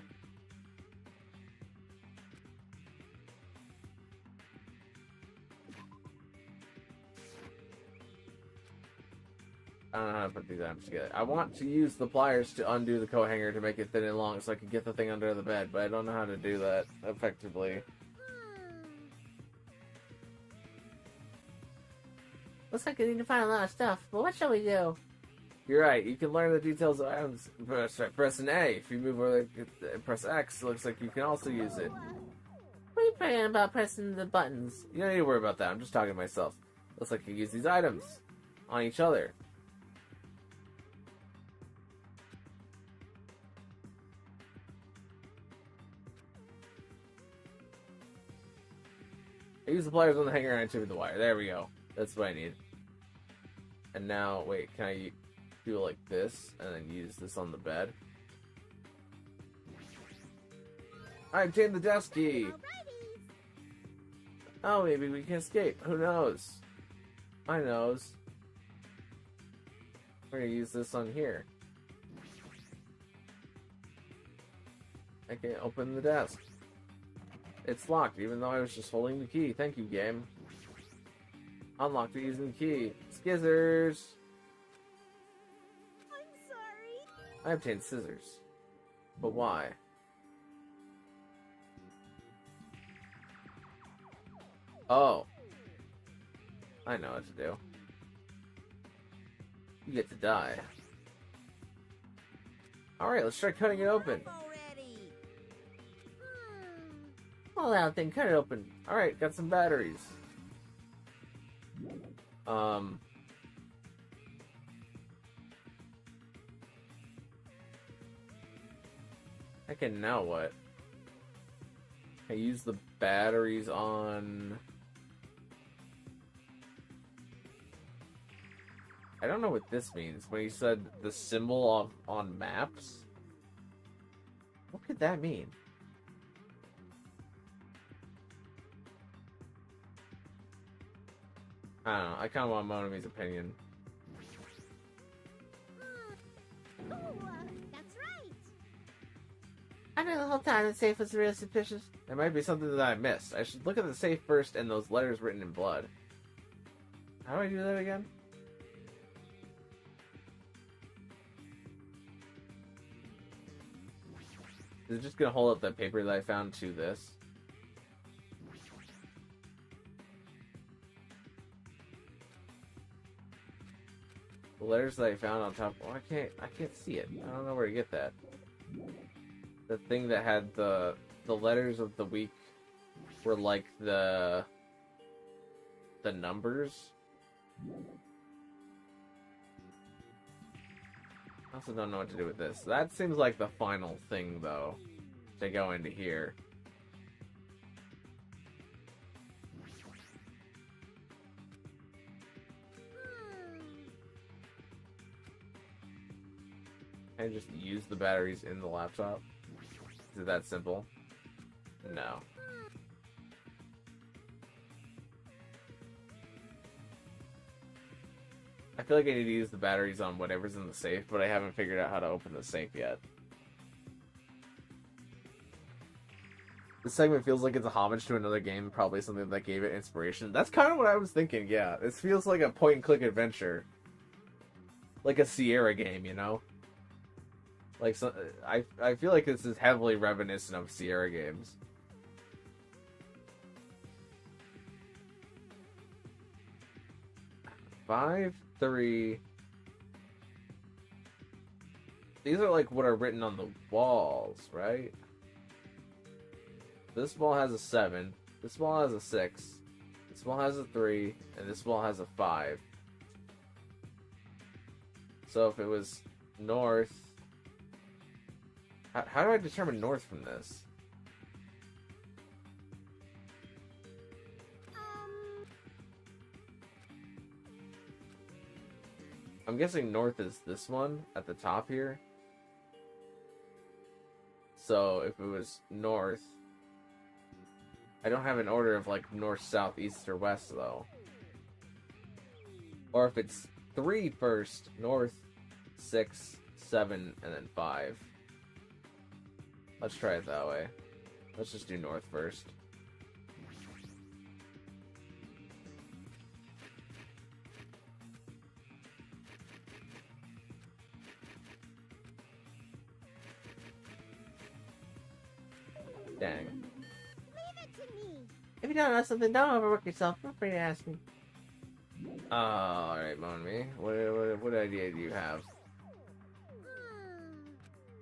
S4: I don't know how to put these items together. I want to use the pliers to undo the coat hanger to make it thin and long so I can get the thing under the bed, but I don't know how to do that effectively.
S7: Looks like we need to find a lot of stuff, but what shall we do?
S4: You're right, you can learn the details of items. Press an A. If you move over, press X, it looks like you can also use it.
S7: What are you praying about pressing the buttons?
S4: You don't need to worry about that, I'm just talking to myself. Looks like you can use these items on each other. I use the pliers on the hanger and I tip the wire. There we go. That's what I need. And now, wait, can I do it like this and then use this on the bed? I obtained the desk key. Oh, maybe we can escape. Who knows? I knows. We're gonna use this on here. I can't open the desk. It's locked, even though I was just holding the key. Thank you, game. Unlocked it using the key. Skizzers!
S3: I'm sorry.
S4: I obtained scissors. But why? Oh. I know what to do. You get to die. Alright, let's try cutting it open.
S8: Already.
S4: Pull out thing, cut it open. Alright, got some batteries. Okay, now what? I use the batteries on... I don't know what this means. When he said the symbol on maps? What could that mean? I don't know. I kind of want Monami's opinion.
S3: That's right.
S4: I knew the whole time the safe was really suspicious. There might be something that I missed. I should look at the safe first and those letters written in blood. How do I do that again? Is it just gonna hold up that paper that I found to this? The letters that I found on top. Oh, I can't see it. I don't know where to get that. The thing that had the letters of the week were like the numbers. I also don't know what to do with this. That seems like the final thing, though, to go into here. Can I just use the batteries in the laptop? Is it that simple? No. I feel like I need to use the batteries on whatever's in the safe, but I haven't figured out how to open the safe yet. This segment feels like it's a homage to another game, probably something that gave it inspiration. That's kind of what I was thinking, yeah. This feels like a point-and-click adventure. Like a Sierra game, you know? Like, so, I feel like this is heavily reminiscent of Sierra games. Five, 3. These are like what are written on the walls, right? This ball has a 7. This ball has a 6. This ball has a 3. And this ball has a 5. So if it was north... How do I determine north from this? I'm guessing north is this one at the top here. So if it was north... I don't have an order of like north, south, east, or west though. Or if it's 3 first, north, 6, 7, and then 5. Let's try it that way. Let's just do north first. Dang.
S3: Leave it to me.
S4: If you don't know something, don't overwork yourself. Feel free to ask me. Alright, Monami. What idea do you have?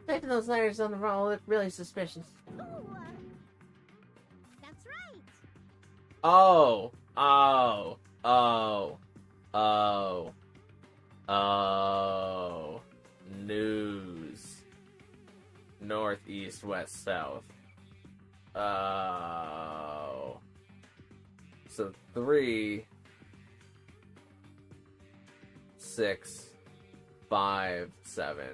S4: Typing those letters on the wall look really suspicious.
S3: That's right.
S4: Oh, news. North, east, west, south. Oh. So 3, 6, 5, 7.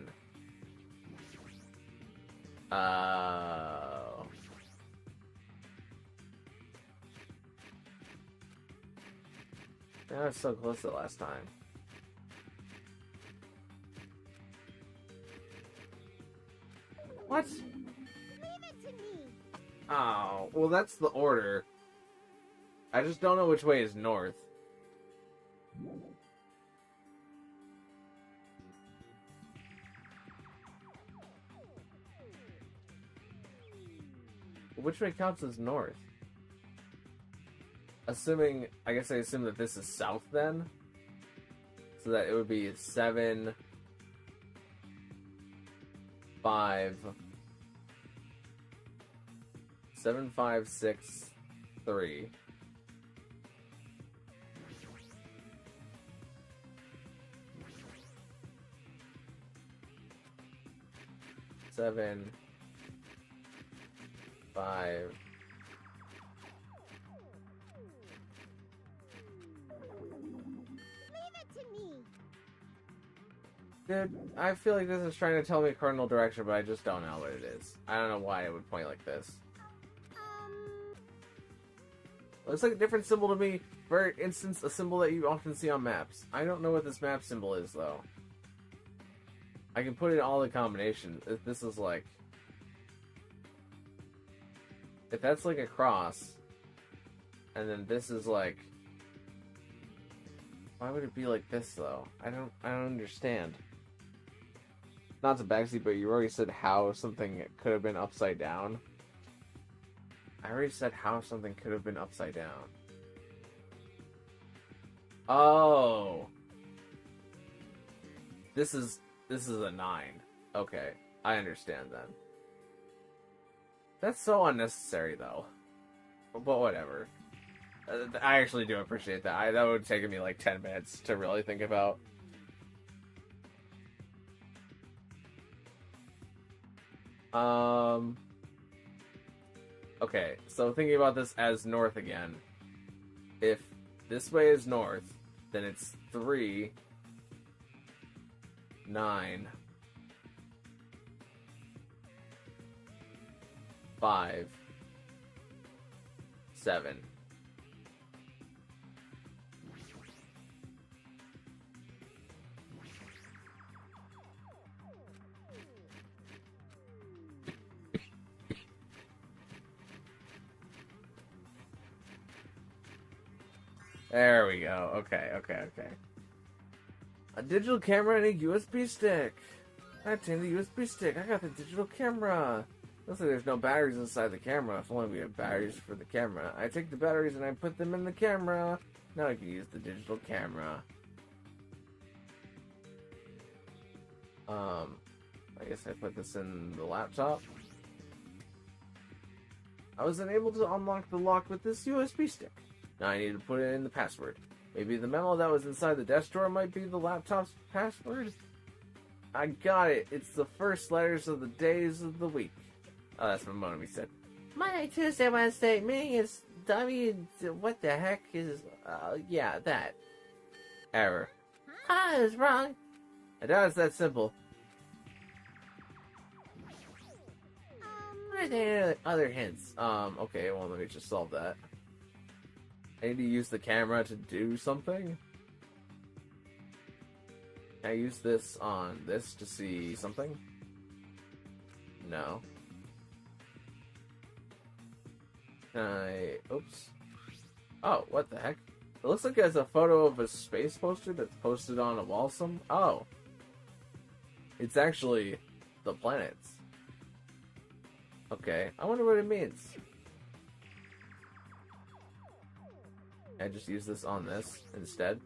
S4: I was so close to the last time. What?
S8: Leave it to me.
S4: Oh, well, that's the order. I just don't know which way is north. Which way counts as north? Assuming, I guess I assume that this is south then? So that it would be 7, 5, 7, 5, 6, 3. Seven, 5.
S8: Leave it to me.
S4: Dude, I feel like this is trying to tell me cardinal direction, but I just don't know what it is. I don't know why it would point like this. Looks like a different symbol to me. For instance, a symbol that you often see on maps. I don't know what this map symbol is, though. I can put in all the combinations. If this is like... If that's like a cross, and then this is like... Why would it be like this, though? I don't understand. Not to backseat, but you already said how something could have been upside down. I already said how something could have been upside down. Oh! This is a 9. Okay, I understand then. That's so unnecessary, though. But whatever. I actually do appreciate that. That would have taken me like 10 minutes to really think about. Okay, so thinking about this as north again. If this way is north, then it's 3, 9, 5, 7. There we go. Okay. A digital camera and a USB stick. I obtained the USB stick. I got the digital camera. Looks like there's no batteries inside the camera. If only we had batteries for the camera. I take the batteries and I put them in the camera. Now I can use the digital camera. I guess I put this in the laptop. I was unable to unlock the lock with this USB stick. Now I need to put in the password. Maybe the memo that was inside the desk drawer might be the laptop's password? I got it. It's the first letters of the days of the week. Oh, that's what Monami said. Monday, Tuesday, Wednesday, meeting is W... What the heck is... yeah, that. Error. I was wrong. I doubt it's that simple. What are there other hints? Okay, well, let me just solve that. I need to use the camera to do something? Can I use this on this to see something? No. Can I... Oops. Oh, what the heck? It looks like there's a photo of a space poster that's posted on a wall some... Oh. It's actually the planets. Okay, I wonder what it means. I just use this on this instead.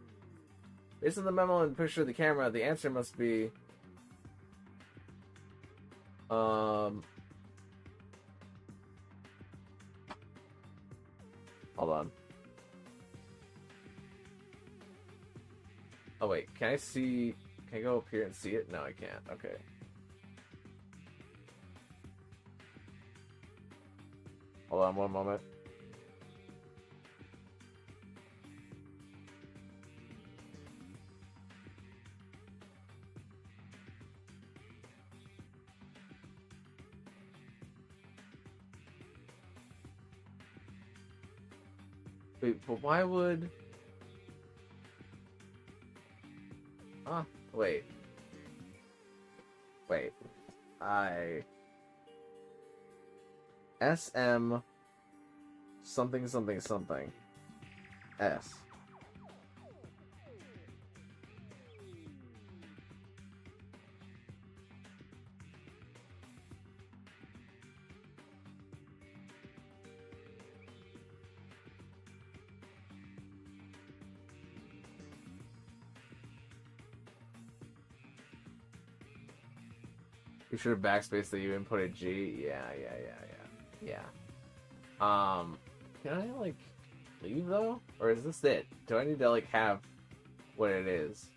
S4: Based on the memo and picture of the camera, the answer must be... Hold on. Oh wait, can I see... Can I go up here and see it? No, I can't. Okay. Hold on one moment. Wait, but why would... Wait. Wait. SM... something something something. S. You should have backspaced that you inputted G. Yeah. Can I, like, leave, though? Or is this it? Do I need to, like, have what it is?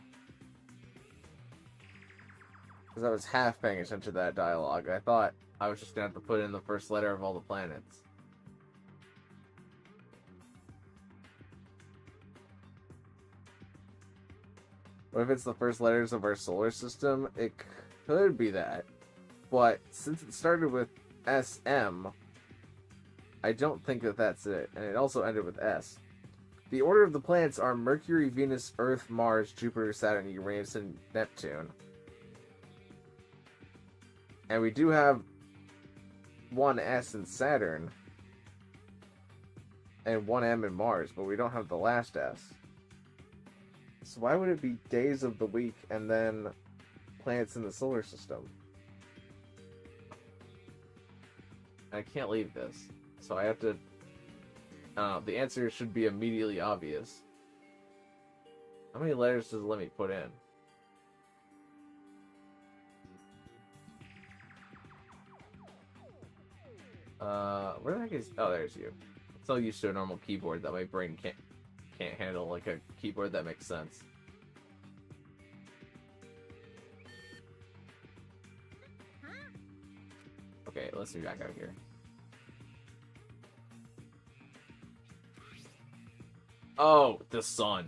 S4: Because I was half paying attention to that dialogue. I thought I was just going to have to put in the first letter of all the planets. What if it's the first letters of our solar system? It could be that. But since it started with SM, I don't think that that's it. And it also ended with S. The order of the planets are Mercury, Venus, Earth, Mars, Jupiter, Saturn, Uranus, and Neptune. And we do have one S in Saturn. And one M in Mars, but we don't have the last S. So why would it be days of the week and then planets in the solar system? I can't leave this. So I have to... the answer should be immediately obvious. How many letters does it let me put in? Where the heck is... Oh, there's you. I'm so used to a normal keyboard that my brain can't handle, like a keyboard that makes sense. Okay, let's be back out here. Oh, the sun.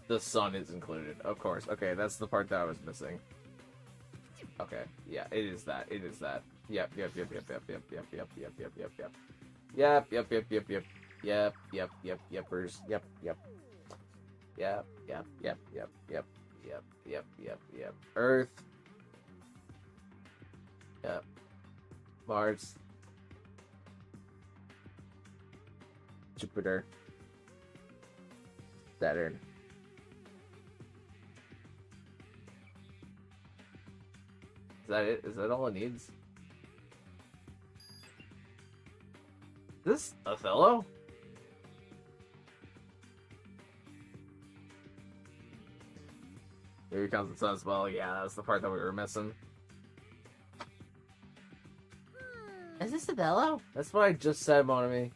S4: The sun is included, of course. Okay, that's the part that I was missing. Okay, yeah, it is that. It is that. Yep. Yeppers. Yep. Earth. Yep. Mars. Jupiter. Saturn. Is that it? Is that all it needs? Is this Othello? Here comes the sun as well. Yeah, that's the part that we were missing. Is this Othello? That's what I just said, Monami.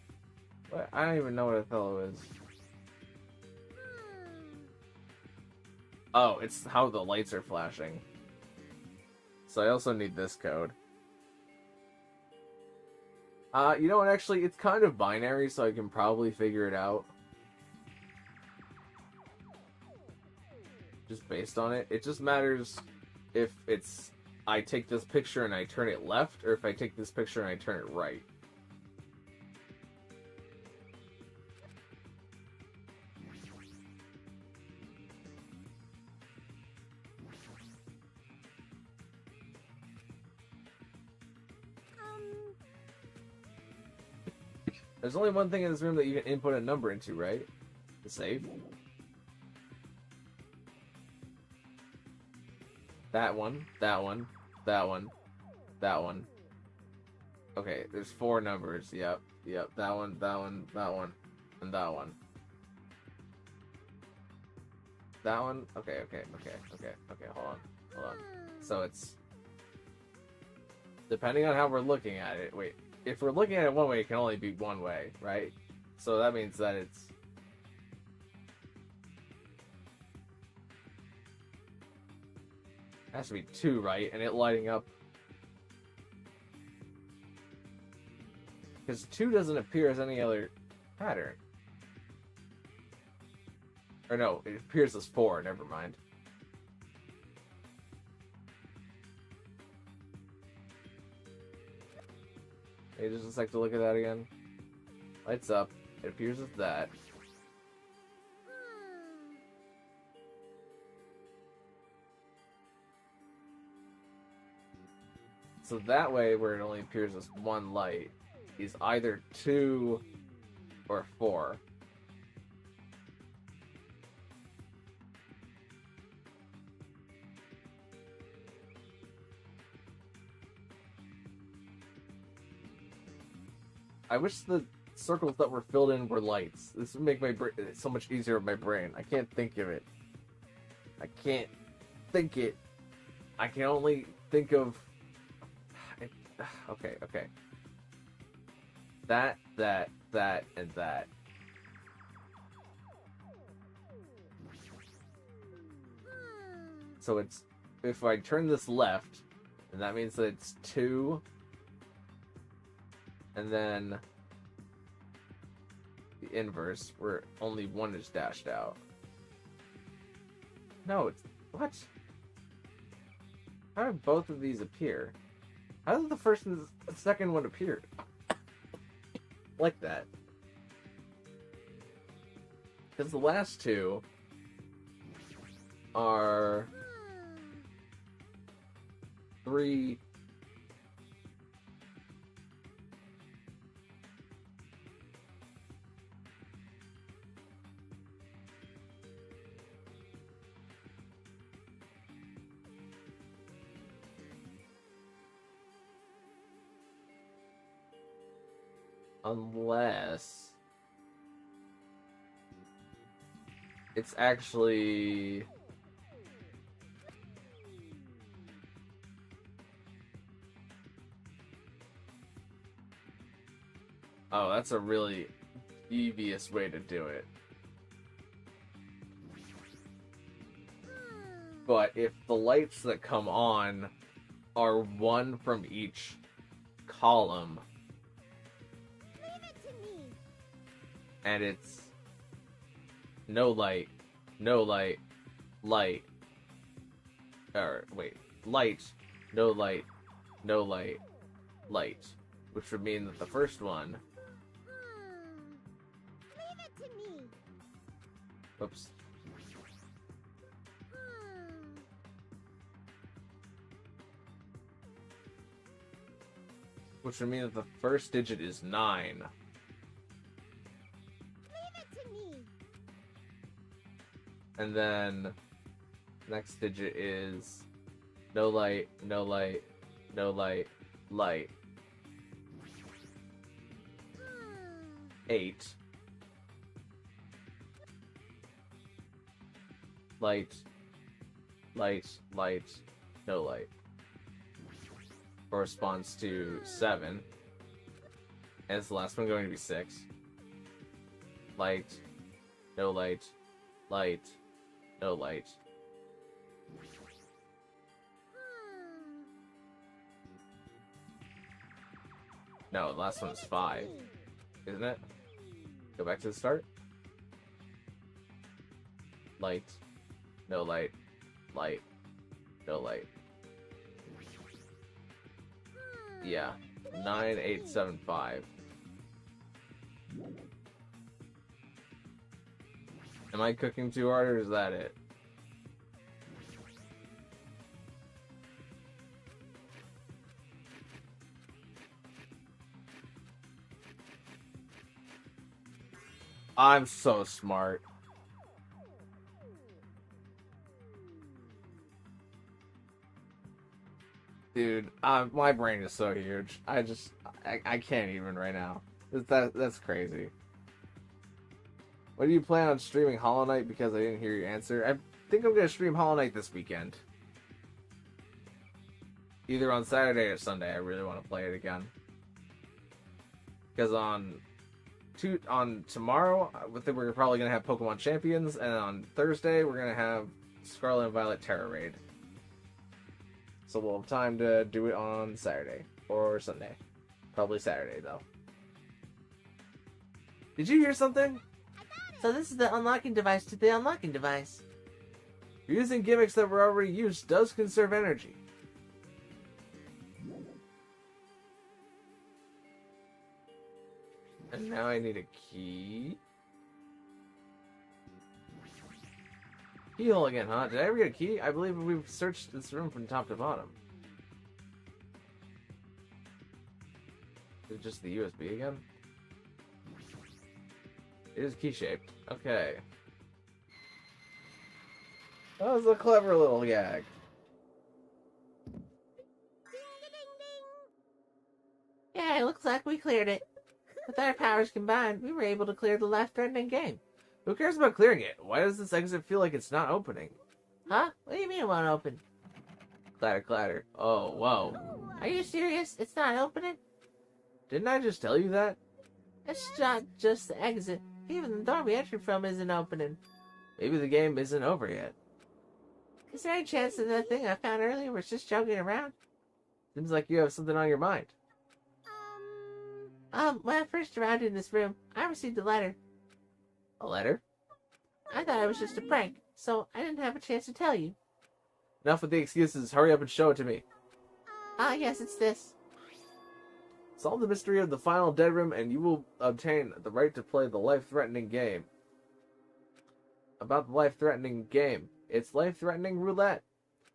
S4: What? I don't even know what Othello is. Oh, it's how the lights are flashing. So I also need this code. You know what, actually, it's kind of binary, so I can probably figure it out. Just based on it. It just matters if it's... I take this picture and I turn it left, or if I take this picture and I turn it right. There's only one thing in this room that you can input a number into, right? The save. That one, that one, that one, that one. Okay, there's 4 numbers. Yep. That one, that one, that one, and that one. That one? Okay, hold on. So it's... Depending on how we're looking at it, wait. If we're looking at it one way, it can only be one way, right? So that means that it's... It has to be 2, right? And it lighting up... Because 2 doesn't appear as any other pattern. Or no, it appears as 4, never mind. Hey, just like to look at that again. Lights up. It appears as that. So that way, where it only appears as one light, is either 2 or 4. I wish the circles that were filled in were lights. This would make my brain so much easier with my brain. I can't think of it. I can't think it. I can only think of... Okay. That, and that. So it's... If I turn this left, then that means that it's 2... And then the inverse, where only 1 is dashed out. No, it's... What? How did both of these appear? How did the first and the second one appear? Like that. Because the last two are 3... Unless it's actually oh, that's a really devious way to do it. But if the lights that come on are 1 from each column, and it's no light, light, or wait, light, no light, light, which would mean that the first one,
S8: Leave it to me.
S4: oops, which would mean that the first digit is 9. And then next digit is no light, light. 8. Light, no light. Corresponds to 7. And is the last one going to be 6? Light, no light, no light. No, the last one is 5, isn't it? Go back to the start. Light, no light, no light. Yeah, 9, 8, 7, 5. Am I cooking too hard, or is that it? I'm so smart. Dude, my brain is so huge. I can't even right now. That's crazy. When do you plan on streaming Hollow Knight? Because I didn't hear your answer. I think I'm going to stream Hollow Knight this weekend. Either on Saturday or Sunday. I really want to play it again. Because on tomorrow, I think we're probably going to have Pokemon Champions. And on Thursday, we're going to have Scarlet and Violet Terra Raid. So we'll have time to do it on Saturday. Or Sunday. Probably Saturday, though. Did you hear something?
S7: So this is the unlocking device to the unlocking device.
S4: Using gimmicks that were already used does conserve energy. And now I need a key. Keyhole again, huh? Did I ever get a key? I believe we've searched this room from top to bottom. Is it just the USB again? It is key-shaped. Okay. That was a clever little gag.
S7: Yeah, it looks like we cleared it. With our powers combined, we were able to clear the life-threatening game.
S4: Who cares about clearing it? Why does this exit feel like it's not opening?
S7: Huh? What do you mean it won't open?
S4: Clatter, clatter. Oh, whoa.
S7: Are you serious? It's not opening?
S4: Didn't I just tell you that?
S7: It's not just the exit. Even the door we entered from isn't opening.
S4: Maybe the game isn't over yet.
S7: Is there any chance that that thing I found earlier was just joking around?
S4: Seems like you have something on your mind.
S7: When I first arrived in this room, I received a letter.
S4: A letter?
S7: I thought it was just a prank, so I didn't have a chance to tell you.
S4: Enough with the excuses. Hurry up and show it to me.
S7: Yes, it's this.
S4: Solve the mystery of the final dead room and you will obtain the right to play the life-threatening game. About the life-threatening game. It's life-threatening roulette.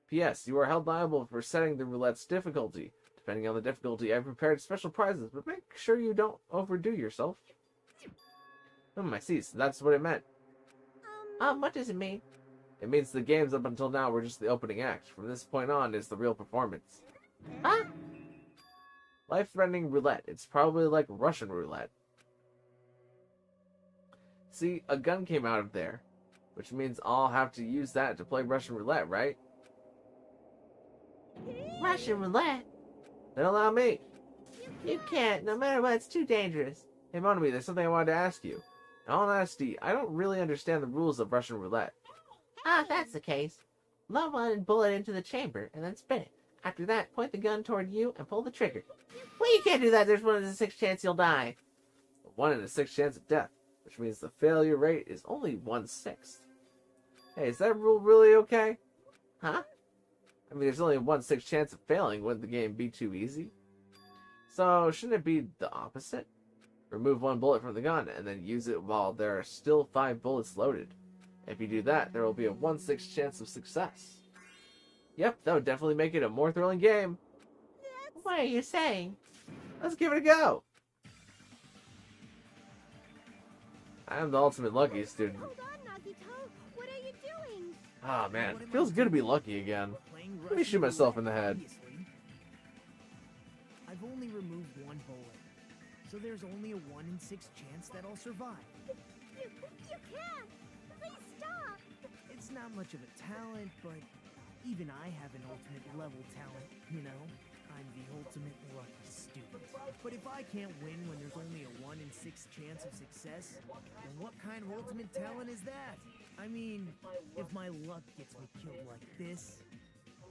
S4: P.S. You are held liable for setting the roulette's difficulty. Depending on the difficulty, I've prepared special prizes, but make sure you don't overdo yourself. I see. So that's what it meant.
S7: What does it mean?
S4: It means the games up until now were just the opening act. From this point on is the real performance.
S7: Huh?
S4: Life-threatening roulette. It's probably like Russian roulette. See, a gun came out of there, which means I'll have to use that to play Russian roulette, right?
S7: Russian roulette?
S4: Then allow me.
S7: You can't. No matter what, it's too dangerous.
S4: Hey, Monomi, there's something I wanted to ask you. In all honesty, I don't really understand the rules of Russian roulette.
S7: If that's the case, load one bullet into the chamber and then spin it. After that, point the gun toward you and pull the trigger. Well, you can't do that. There's 1 in 6 chance you'll die.
S4: 1 in 6 chance of death, which means the failure rate is only 1/6. Hey, is that rule really okay?
S7: Huh?
S4: I mean, there's only a 1/6 chance of failing. Wouldn't the game be too easy? So, shouldn't it be the opposite? Remove 1 bullet from the gun and then use it while there are still 5 bullets loaded. If you do that, there will be a 1/6 chance of success. Yep, that would definitely make it a more thrilling game.
S7: What are you saying?
S4: Let's give it a go. I am the ultimate lucky student.
S8: Hold on, Nagito. What are you doing?
S4: Ah, man, it feels good to be lucky again. Let me shoot myself in the head.
S5: I've only removed 1 bullet, so there's only a 1 in 6 chance that I'll survive.
S8: You can't. Please stop.
S5: It's not much of a talent, but even I have an ultimate level talent, you know? I'm the ultimate lucky student. But if I can't win when there's only a 1 in 6 chance of success, then what kind of ultimate talent is that? I mean, if my luck gets me killed like this,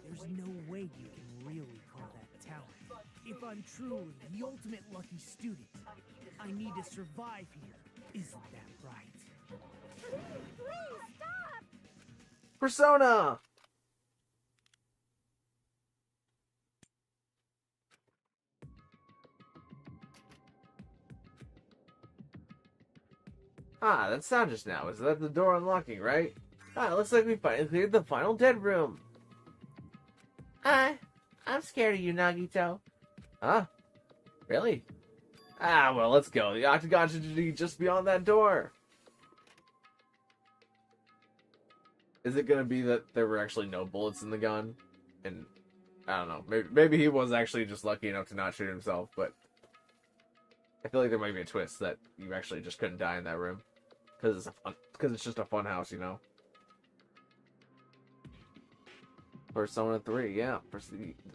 S5: there's no way you can really call that talent. If I'm truly the ultimate lucky student, I need to survive here. Isn't that right?
S8: Please stop.
S4: Persona! Ah, that sound just now. Is that the door unlocking, right? Ah, it looks like we finally cleared the final dead room.
S7: I'm scared of you, Nagito.
S4: Huh? Really? Ah, well, let's go. The octagon should be just beyond that door. Is it gonna be that there were actually no bullets in the gun? And, I don't know. Maybe he was actually just lucky enough to not shoot himself, but I feel like there might be a twist that you actually just couldn't die in that room. Because it's just a fun house, you know? Persona 3, yeah.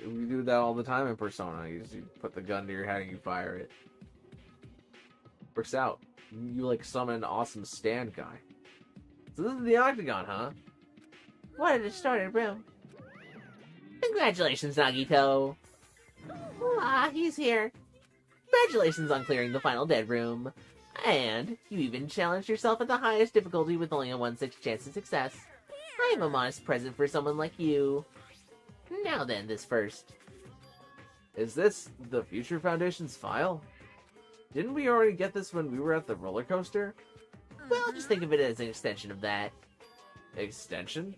S4: We do that all the time in Persona. You put the gun to your head and you fire it. Works out. You, like, summon an awesome stand guy. So this is the octagon, huh?
S7: What a distorted room. Congratulations, Nagito. He's here. Congratulations on clearing the final dead room. And you even challenged yourself at the highest difficulty with only a 1/6 chance of success. I am a modest present for someone like you. Now then, this first.
S4: Is this the Future Foundation's file? Didn't we already get this when we were at the roller coaster?
S7: Well, just think of it as an extension of that.
S4: Extension?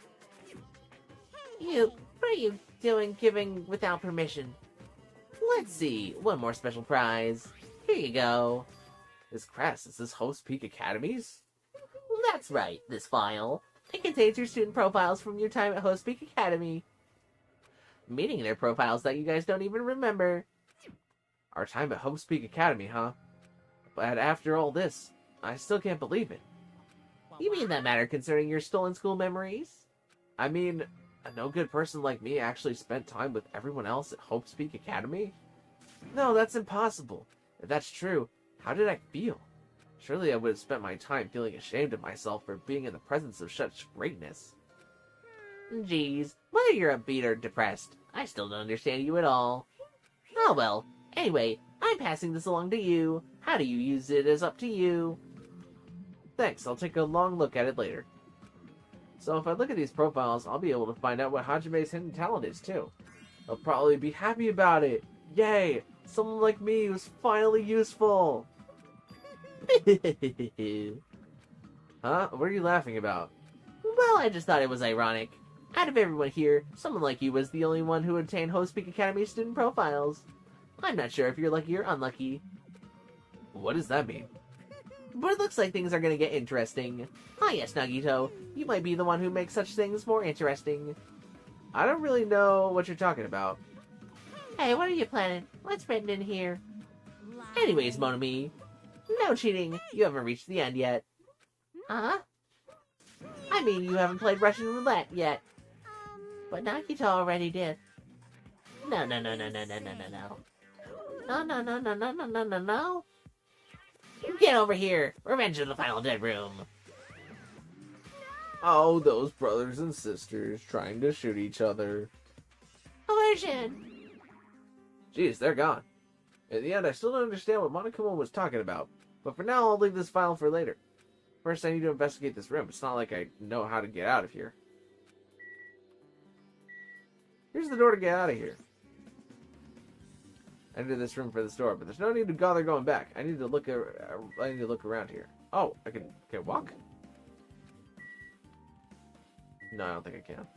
S7: What are you doing giving without permission? Let's see, one more special prize. Here you go.
S4: This crest, is this Host Peak Academies?
S7: That's right, this file. It contains your student profiles from your time at Host Peak Academy. Meaning their profiles that you guys don't even remember.
S4: Our time at Host Peak Academy, huh? But after all this, I still can't believe it.
S7: You mean that matter concerning your stolen school memories?
S4: I mean, a no good person like me actually spent time with everyone else at Hope's Peak Academy? No, that's impossible. If that's true, how did I feel? Surely I would have spent my time feeling ashamed of myself for being in the presence of such greatness.
S7: Geez, whether you're upbeat or depressed, I still don't understand you at all. Oh well, anyway, I'm passing this along to you. How do you use it is up to you.
S4: Thanks, I'll take a long look at it later. So if I look at these profiles, I'll be able to find out what Hajime's hidden talent is, too. He'll probably be happy about it. Yay! Someone like me who's finally useful! Huh? What are you laughing about?
S7: Well, I just thought it was ironic. Out of everyone here, someone like you was the only one who obtained Host Peak Academy student profiles. I'm not sure if you're lucky or unlucky.
S4: What does that mean?
S7: But it looks like things are going to get interesting. Ah yes, Nagito, you might be the one who makes such things more interesting.
S4: I don't really know what you're talking about.
S7: Hey, what are you planning? What's written in here? Anyways, Monami, no cheating. You haven't reached the end yet. Huh? I mean, you haven't played Russian roulette yet. But Nagito already did. No. No. Get over here! Revenge of the Final Dead Room!
S4: Oh, those brothers and sisters trying to shoot each other.
S7: Illusion!
S4: Jeez, they're gone. In the end, I still don't understand what Monokuma was talking about, but for now, I'll leave this file for later. First, I need to investigate this room. It's not like I know how to get out of here. Here's the door to get out of here. I enter this room for this door, but there's no need to bother going back. I need to look around here. Oh, I can walk? No, I don't think I can.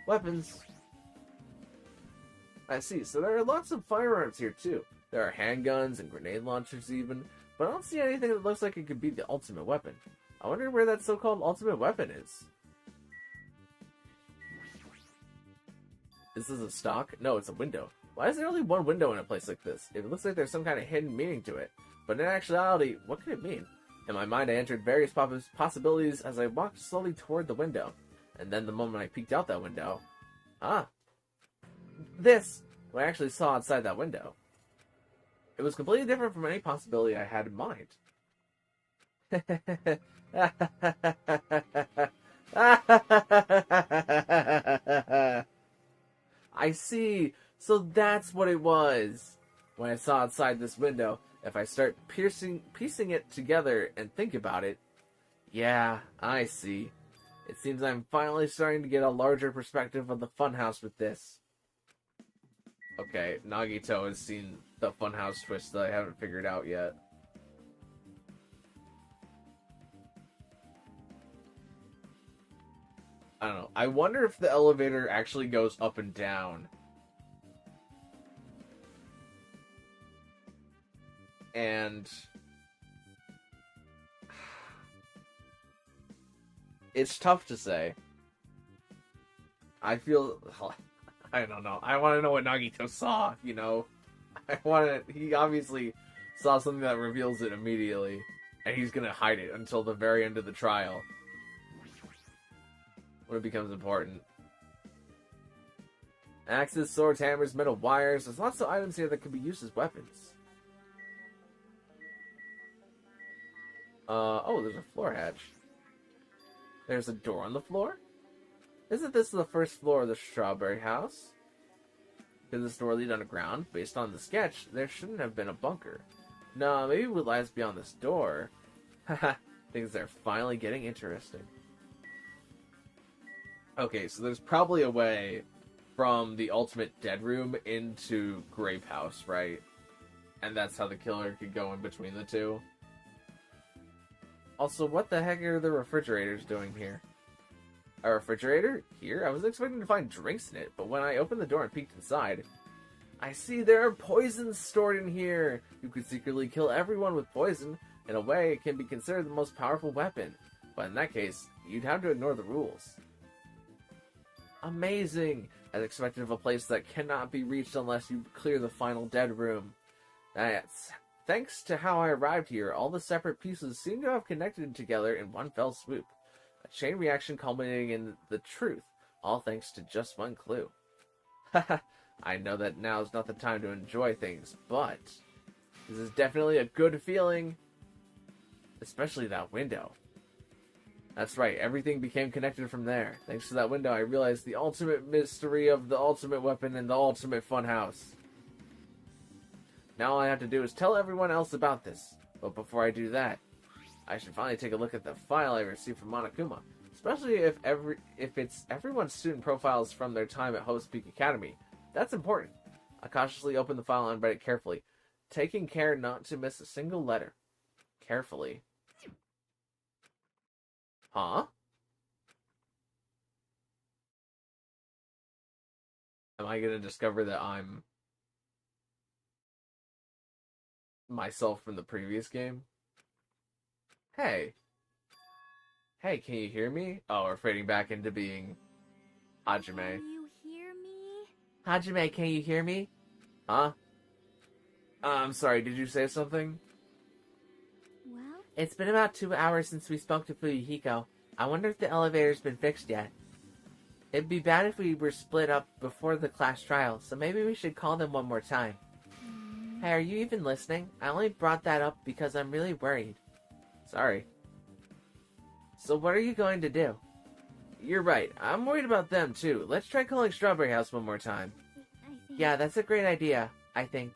S4: Weapons. I see. So there are lots of firearms here too. There are handguns and grenade launchers even, but I don't see anything that looks like it could be the ultimate weapon. I wonder where that so-called ultimate weapon is. Is this a stock? No, it's a window. Why is there only one window in a place like this? It looks like there's some kind of hidden meaning to it. But in actuality, what could it mean? In my mind, I entered various possibilities as I walked slowly toward the window. And then the moment I peeked out that window... This! What I actually saw outside that window. It was completely different from any possibility I had in mind. I see. So that's what it was. When I saw outside this window, if I start piecing it together and think about it, yeah, I see. It seems I'm finally starting to get a larger perspective of the funhouse with this. Okay, Nagito has seen the funhouse twist that I haven't figured out yet. I don't know. I wonder if the elevator actually goes up and down. And it's tough to say. I feel... I don't know. I want to know what Nagito saw, you know? He obviously saw something that reveals it immediately. And he's gonna hide it until the very end of the trial. When it becomes important. Axes, swords, hammers, metal wires. There's lots of items here that could be used as weapons. Oh, there's a floor hatch. There's a door on the floor? Isn't this the first floor of the Strawberry House? Could this door lead underground? Based on the sketch, there shouldn't have been a bunker. No, maybe what lies beyond this door. Haha, things are finally getting interesting. Okay, so there's probably a way from the ultimate dead room into Grape House, right? And that's how the killer could go in between the two. Also, what the heck are the refrigerators doing here? A refrigerator? Here? I was expecting to find drinks in it, but when I opened the door and peeked inside, I see there are poisons stored in here. You could secretly kill everyone with poison. In a way, it can be considered the most powerful weapon. But in that case, you'd have to ignore the rules. Amazing! As expected of a place that cannot be reached unless you clear the final dead room. That's thanks to how I arrived here, all the separate pieces seem to have connected together in one fell swoop. A chain reaction culminating in the truth, all thanks to just one clue. Haha, I know that now is not the time to enjoy things, but this is definitely a good feeling. Especially that window. That's right, everything became connected from there. Thanks to that window, I realized the ultimate mystery of the ultimate weapon and the ultimate funhouse. Now all I have to do is tell everyone else about this. But before I do that, I should finally take a look at the file I received from Monokuma. Especially if it's everyone's student profiles from their time at Host Peak Academy. That's important. I cautiously opened the file and read it carefully, taking care not to miss a single letter. Carefully. Huh? Am I going to discover that I'm myself from the previous game? Hey. Hey, can you hear me? Oh, we're fading back into being Hajime.
S8: Can you hear me?
S4: Hajime, can you hear me? Huh? I'm sorry, did you say something?
S8: Well,
S4: It's been about 2 hours since we spoke to Fuyuhiko. I wonder if the elevator's been fixed yet. It'd be bad if we were split up before the class trial, so maybe we should call them one more time. Hey, are you even listening? I only brought that up because I'm really worried. Sorry. So what are you going to do? You're right, I'm worried about them too. Let's try calling Strawberry House one more time.
S8: I think...
S4: Yeah, that's a great idea, I think.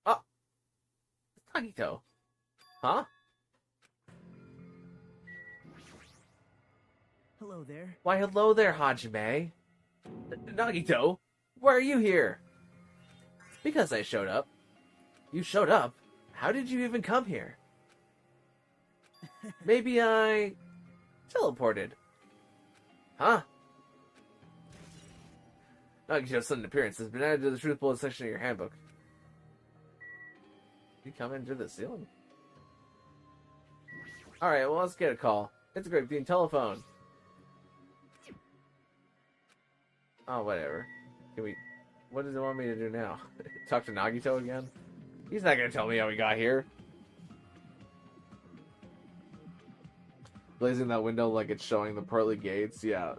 S4: Oh! Nagito. Huh?
S5: Hello there.
S4: Why, hello there, Hajime. Nagito, why are you here? Because I showed up. You showed up? How did you even come here? Maybe I teleported. Huh? Nagito's sudden appearance has been added to the truth bullet section of your handbook. You come into the ceiling? Alright, well, let's get a call. It's a great being telephone. Oh, whatever. Can we... What does it want me to do now? Talk to Nagito again? He's not gonna tell me how we got here. Blazing that window like it's showing the pearly gates. Yeah.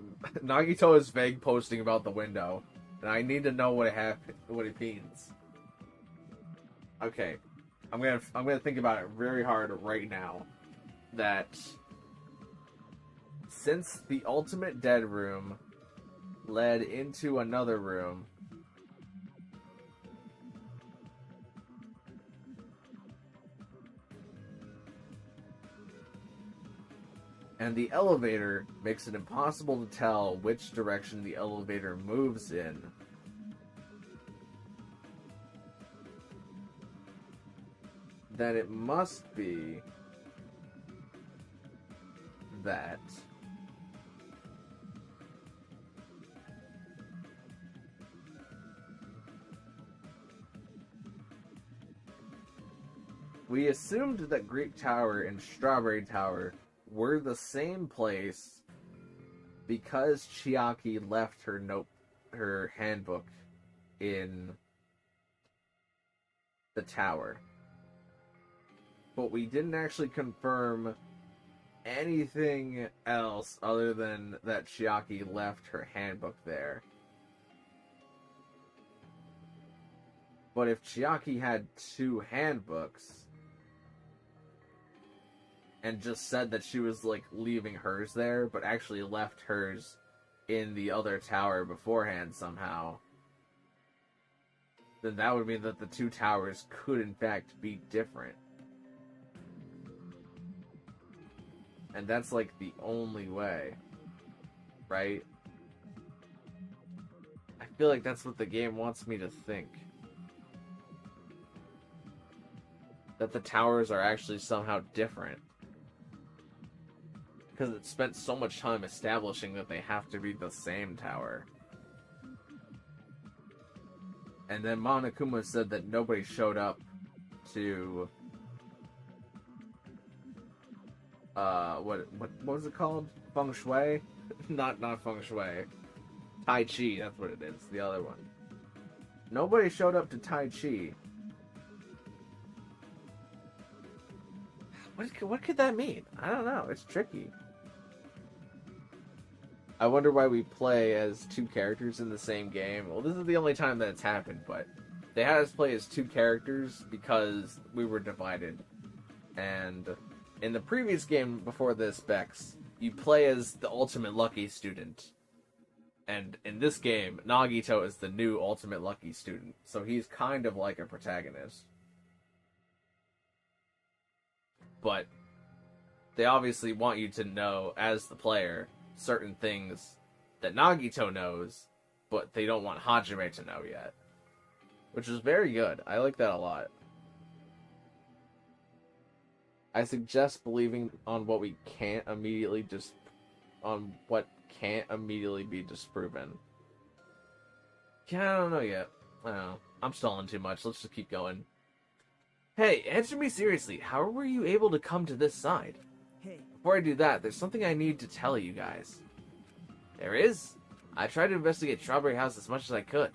S4: Nagito is vague posting about the window. And I need to know what it means. Okay. I'm gonna think about it very hard right now. That since the ultimate dead room led into another room, and the elevator makes it impossible to tell which direction the elevator moves in, then it must be that we assumed that Greek Tower and Strawberry Tower were the same place because Chiaki left her handbook in the tower. But we didn't actually confirm anything else other than that Chiaki left her handbook there. But if Chiaki had 2 handbooks and just said that she was, like, leaving hers there, but actually left hers in the other tower beforehand somehow, then that would mean that the 2 towers could, in fact, be different. And that's, like, the only way. Right? I feel like that's what the game wants me to think. That the towers are actually somehow different. Because it spent so much time establishing that they have to be the same tower. And then Monokuma said that nobody showed up to what was it called? Feng Shui? not Feng Shui. Tai Chi, that's what it is, the other one. Nobody showed up to Tai Chi. What could that mean? I don't know. It's tricky. I wonder why we play as two characters in the same game. Well, this is the only time that it's happened, but they had us play as two characters because we were divided. And in the previous game before this, Bex, you play as the ultimate lucky student. And in this game, Nagito is the new ultimate lucky student. So he's kind of like a protagonist. But they obviously want you to know, as the player, certain things that Nagito knows, but they don't want Hajime to know yet. Which is very good. I like that a lot. I suggest believing on what we can't immediately on what can't immediately be disproven. Yeah, I don't know yet. I don't know. I'm stalling too much. Let's just keep going. Hey, answer me seriously. How were you able to come to this side?
S5: Hey.
S4: Before I do that, there's something I need to tell you guys. There is? I tried to investigate Strawberry House as much as I could.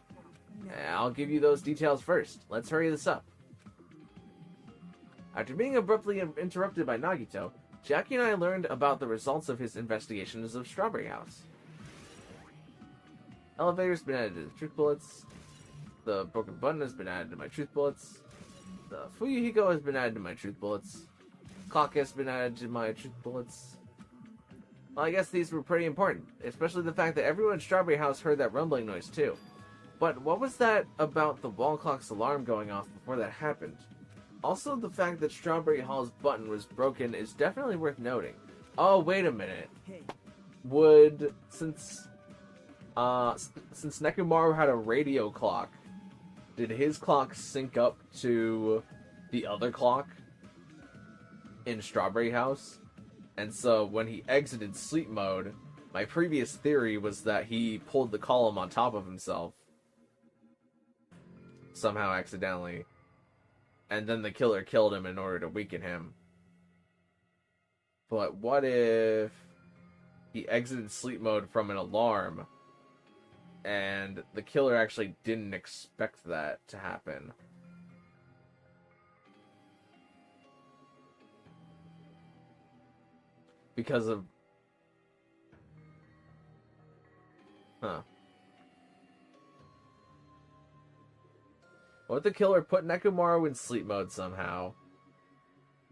S4: I'll give you those details first. Let's hurry this up. After being abruptly interrupted by Nagito, Jackie and I learned about the results of his investigations of Strawberry House. Elevator's been added to the truth bullets. The broken button has been added to my truth bullets. The Fuyuhiko has been added to my truth bullets. Clock has been added to my truth bullets. Well, I guess these were pretty important, especially the fact that everyone in Strawberry House heard that rumbling noise too. But what was that about the wall clock's alarm going off before that happened? Also, the fact that Strawberry Hall's button was broken is definitely worth noting. Oh, wait a minute.
S5: Hey.
S4: Since Nekomaru had a radio clock, did his clock sync up to the other clock in Strawberry House? And so when he exited sleep mode, my previous theory was that he pulled the column on top of himself. Somehow accidentally. And then the killer killed him in order to weaken him. But what if he exited sleep mode from an alarm and the killer actually didn't expect that to happen? Because of... Huh. What if the killer put Nekomaru in sleep mode somehow,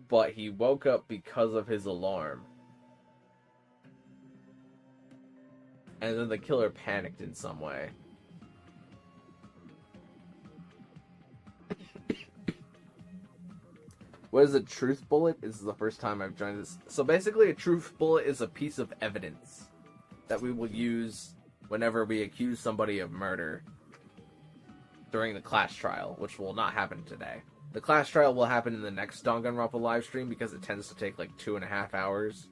S4: but he woke up because of his alarm? And then the killer panicked in some way. What is a truth bullet? This is the first time I've joined this. So basically a truth bullet is a piece of evidence that we will use whenever we accuse somebody of murder during the class trial, which will not happen today. The class trial will happen in the next Danganronpa live stream because it tends to take like 2.5 hours.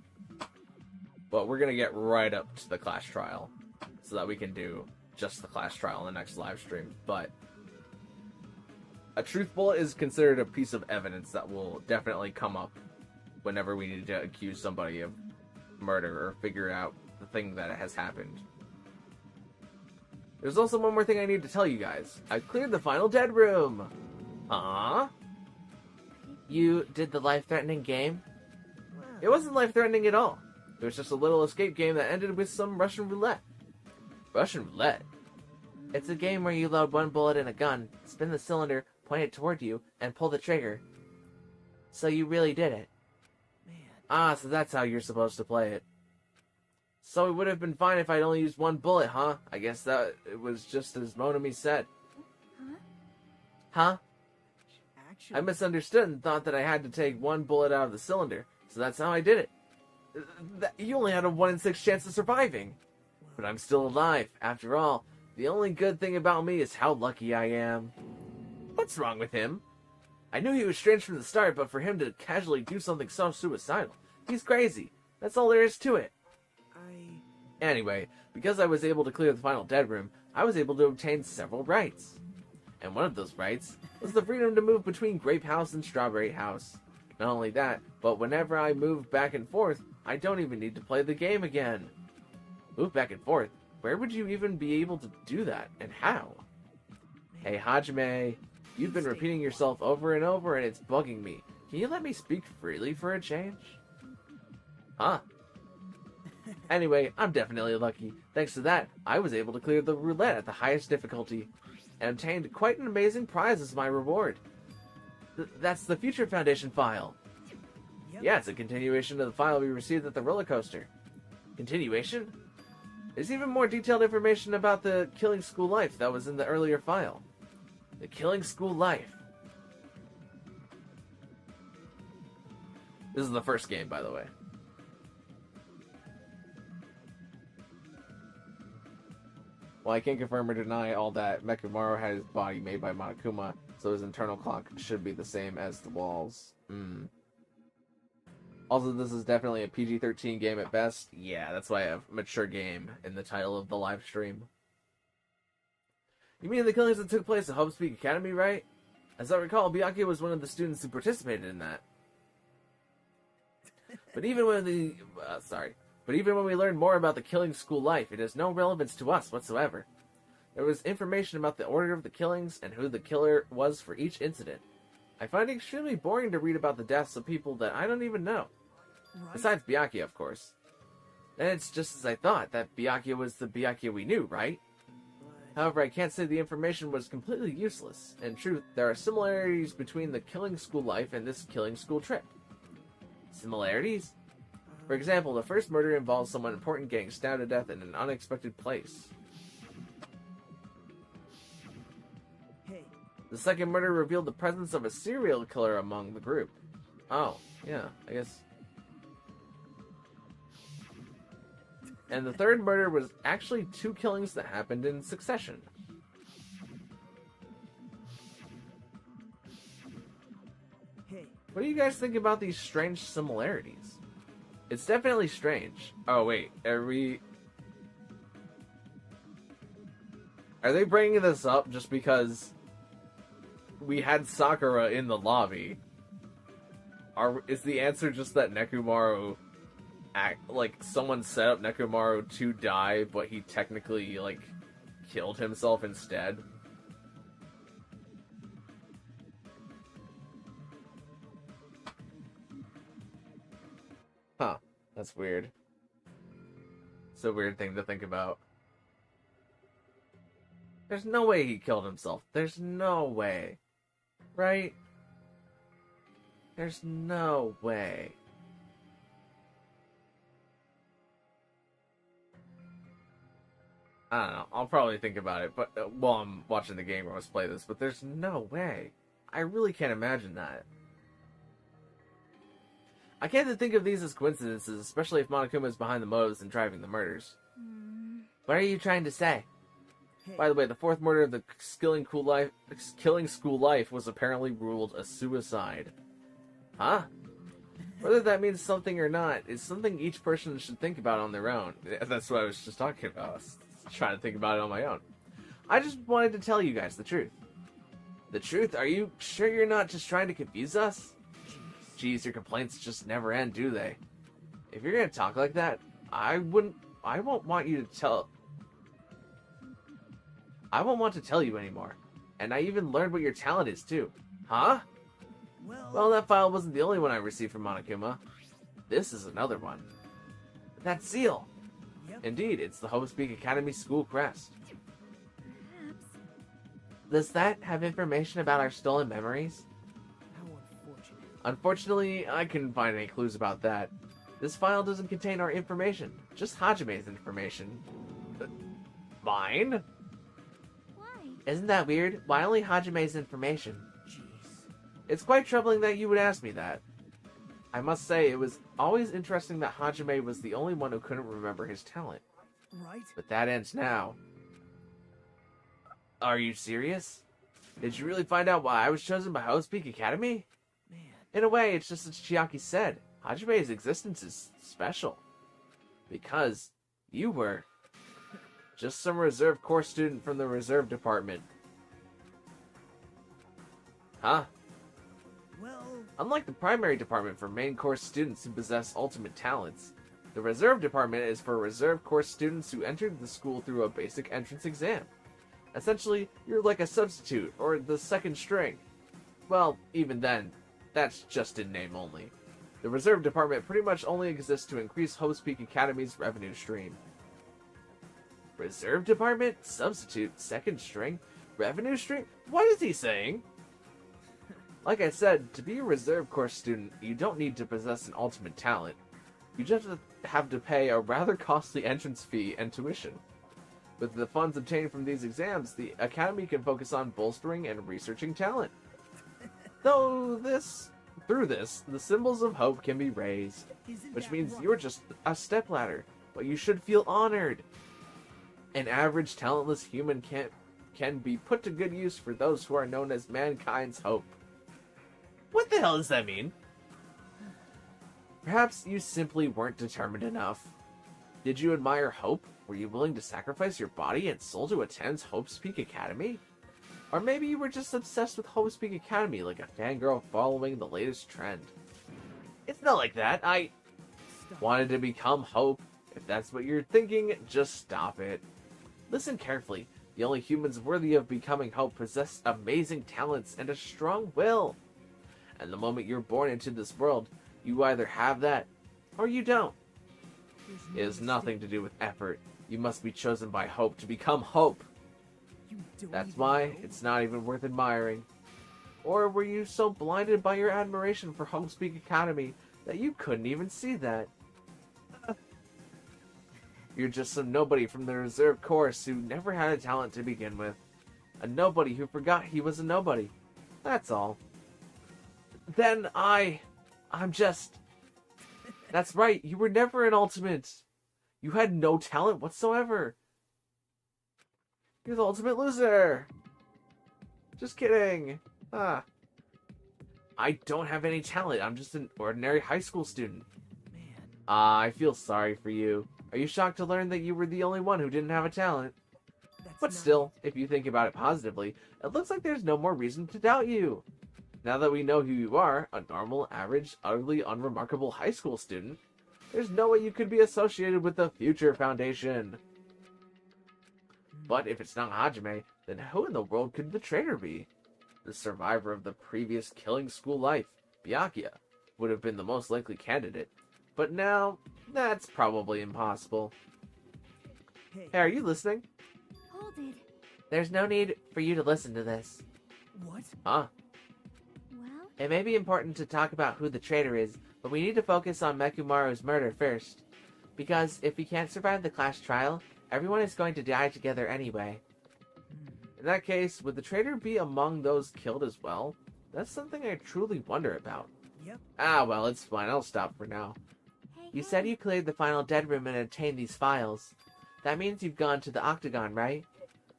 S4: But we're going to get right up to the class trial so that we can do just the class trial in the next live stream. But a truth bullet is considered a piece of evidence that will definitely come up whenever we need to accuse somebody of murder or figure out the thing that has happened. There's also one more thing I need to tell you guys. I cleared the final dead room. Huh? You did the life-threatening game? It wasn't life-threatening at all. It was just a little escape game that ended with some Russian roulette. Russian roulette? It's a game where you load one bullet in a gun, spin the cylinder, point it toward you, and pull the trigger. So you really did it.
S5: Man.
S4: Ah, so that's how you're supposed to play it. So it would have been fine if I'd only used one bullet, huh? I guess that it was just as Monami said. Huh?
S5: Actually,
S4: I misunderstood and thought that I had to take one bullet out of the cylinder, so that's how I did it. You only had a 1 in 6 chance of surviving. But I'm still alive. After all, the only good thing about me is how lucky I am. What's wrong with him? I knew he was strange from the start, but for him to casually do something so suicidal, he's crazy. That's all there is to it. Anyway, because I was able to clear the final dead room, I was able to obtain several rights. And one of those rights was the freedom to move between Grape House and Strawberry House. Not only that, but whenever I move back and forth, I don't even need to play the game again. Move back and forth? Where would you even be able to do that, and how? Hey Hajime, you've been repeating yourself over and over and it's bugging me. Can you let me speak freely for a change? Huh? Anyway, I'm definitely lucky. Thanks to that, I was able to clear the roulette at the highest difficulty, and obtained quite an amazing prize as my reward. That's the Future Foundation file. Yeah, it's a continuation of the file we received at the roller coaster. Continuation? There's even more detailed information about the Killing School Life that was in the earlier file. The Killing School Life. This is the first game, by the way. Well, I can't confirm or deny all that. Mechamaru had his body made by Monokuma, so his internal clock should be the same as the walls. Also, this is definitely a PG-13 game at best. Yeah, that's why I have mature game in the title of the live stream. You mean the killings that took place at Hope Speak Academy, right? As I recall, Byakuya was one of the students who participated in that. But even when we learned more about the Killing School Life, it has no relevance to us whatsoever. There was information about the order of the killings and who the killer was for each incident. I find it extremely boring to read about the deaths of people that I don't even know. Right. Besides Byakuya, of course. And it's just as I thought, that Byakuya was the Byakuya we knew, right? However, I can't say the information was completely useless. In truth, there are similarities between the Killing School Life and this Killing School trip. Similarities? For example, the first murder involves someone important getting stabbed to death in an unexpected place. The second murder revealed the presence of a serial killer among the group. Oh, yeah, I guess. And the third murder was actually 2 killings that happened in succession. What do you guys think about these strange similarities? It's definitely strange. Oh wait, are they bringing this up just because we had Sakura in the lobby? Is the answer just that Nekomaru someone set up Nekomaru to die, but he technically killed himself instead? Huh, that's weird. It's a weird thing to think about. There's no way he killed himself. There's no way. Right? There's no way. I don't know. I'll probably think about it, but while I'm watching the game or let's play this, but there's no way. I really can't imagine that. I can't think of these as coincidences, especially if Monokuma is behind the motives and driving the murders. What are you trying to say? By the way, the fourth murder of the Killing School Life was apparently ruled a suicide. Huh? Whether that means something or not is something each person should think about on their own. That's what I was just talking about. I was trying to think about it on my own. I just wanted to tell you guys the truth. The truth? Are you sure you're not just trying to confuse us? Jeez, your complaints just never end, do they? If you're gonna talk like that, I won't want to tell you anymore. And I even learned what your talent is, too. Huh? Well, that file wasn't the only one I received from Monokuma. This is another one. That seal! Indeed, it's the Hope Speak Academy school crest.
S3: Perhaps.
S4: Does that have information about our stolen memories?
S5: How unfortunate.
S4: Unfortunately, I couldn't find any clues about that. This file doesn't contain our information, just Hajime's information. Mine?
S8: Why?
S4: Isn't that weird? Why only Hajime's information?
S5: Jeez.
S4: It's quite troubling that you would ask me that. I must say, it was always interesting that Hajime was the only one who couldn't remember his talent.
S5: Right?
S4: But that ends now. Are you serious? Did you really find out why I was chosen by Hope Speak Academy?
S5: Man.
S4: In a way, it's just as Chiaki said. Hajime's existence is special. Because you were just some reserve corps student from the reserve department. Huh?
S5: Well,
S4: Unlike the primary department for main course students who possess ultimate talents, the reserve department is for reserve course students who entered the school through a basic entrance exam. Essentially, you're like a substitute, or the second string. Well, even then, that's just in name only. The reserve department pretty much only exists to increase Hope's Peak Academy's revenue stream. Reserve department? Substitute? Second string? Revenue stream? What is he saying? Like I said, to be a reserve course student, you don't need to possess an ultimate talent. You just have to pay a rather costly entrance fee and tuition. With the funds obtained from these exams, the Academy can focus on bolstering and researching talent. Through this, the symbols of hope can be raised, which means you're just a stepladder, but you should feel honored. An average, talentless human can be put to good use for those who are known as mankind's hope. What the hell does that mean? Perhaps you simply weren't determined enough. Did you admire Hope? Were you willing to sacrifice your body and soul to attend Hope's Peak Academy? Or maybe you were just obsessed with Hope's Peak Academy like a fangirl following the latest trend. It's not like that. I wanted to become Hope. If that's what you're thinking, just stop it. Listen carefully. The only humans worthy of becoming Hope possess amazing talents and a strong will. And the moment you're born into this world, you either have that, or you don't. It has nothing to do with effort. You must be chosen by Hope to become Hope. That's why it's not even worth admiring. Or were you so blinded by your admiration for Hope's Peak Academy that you couldn't even see that? You're just some nobody from the reserve course who never had a talent to begin with. A nobody who forgot he was a nobody. That's all. Then I'm just... That's right, you were never an ultimate. You had no talent whatsoever. You're the ultimate loser. Just kidding. I don't have any talent. I'm just an ordinary high school student. Man. I feel sorry for you. Are you shocked to learn that you were the only one who didn't have a talent? But still, if you think about it positively, it looks like there's no more reason to doubt you. Now that we know who you are, a normal, average, utterly unremarkable high school student, there's no way you could be associated with the Future Foundation. But if it's not Hajime, then who in the world could the traitor be? The survivor of the previous killing school life, Byakuya, would have been the most likely candidate. But now, that's probably impossible. Hey, are you listening?
S8: Hold it.
S4: There's no need for you to listen to this.
S5: What?
S4: Huh?
S8: Well?
S4: It may be important to talk about who the traitor is, but we need to focus on Mekumaru's murder first. Because if he can't survive the class trial, everyone is going to die together anyway. In that case, would the traitor be among those killed as well? That's something I truly wonder about.
S5: Yep.
S4: Well, it's fine. I'll stop for now. You said you cleared the final dead room and obtained these files. That means you've gone to the Octagon, right?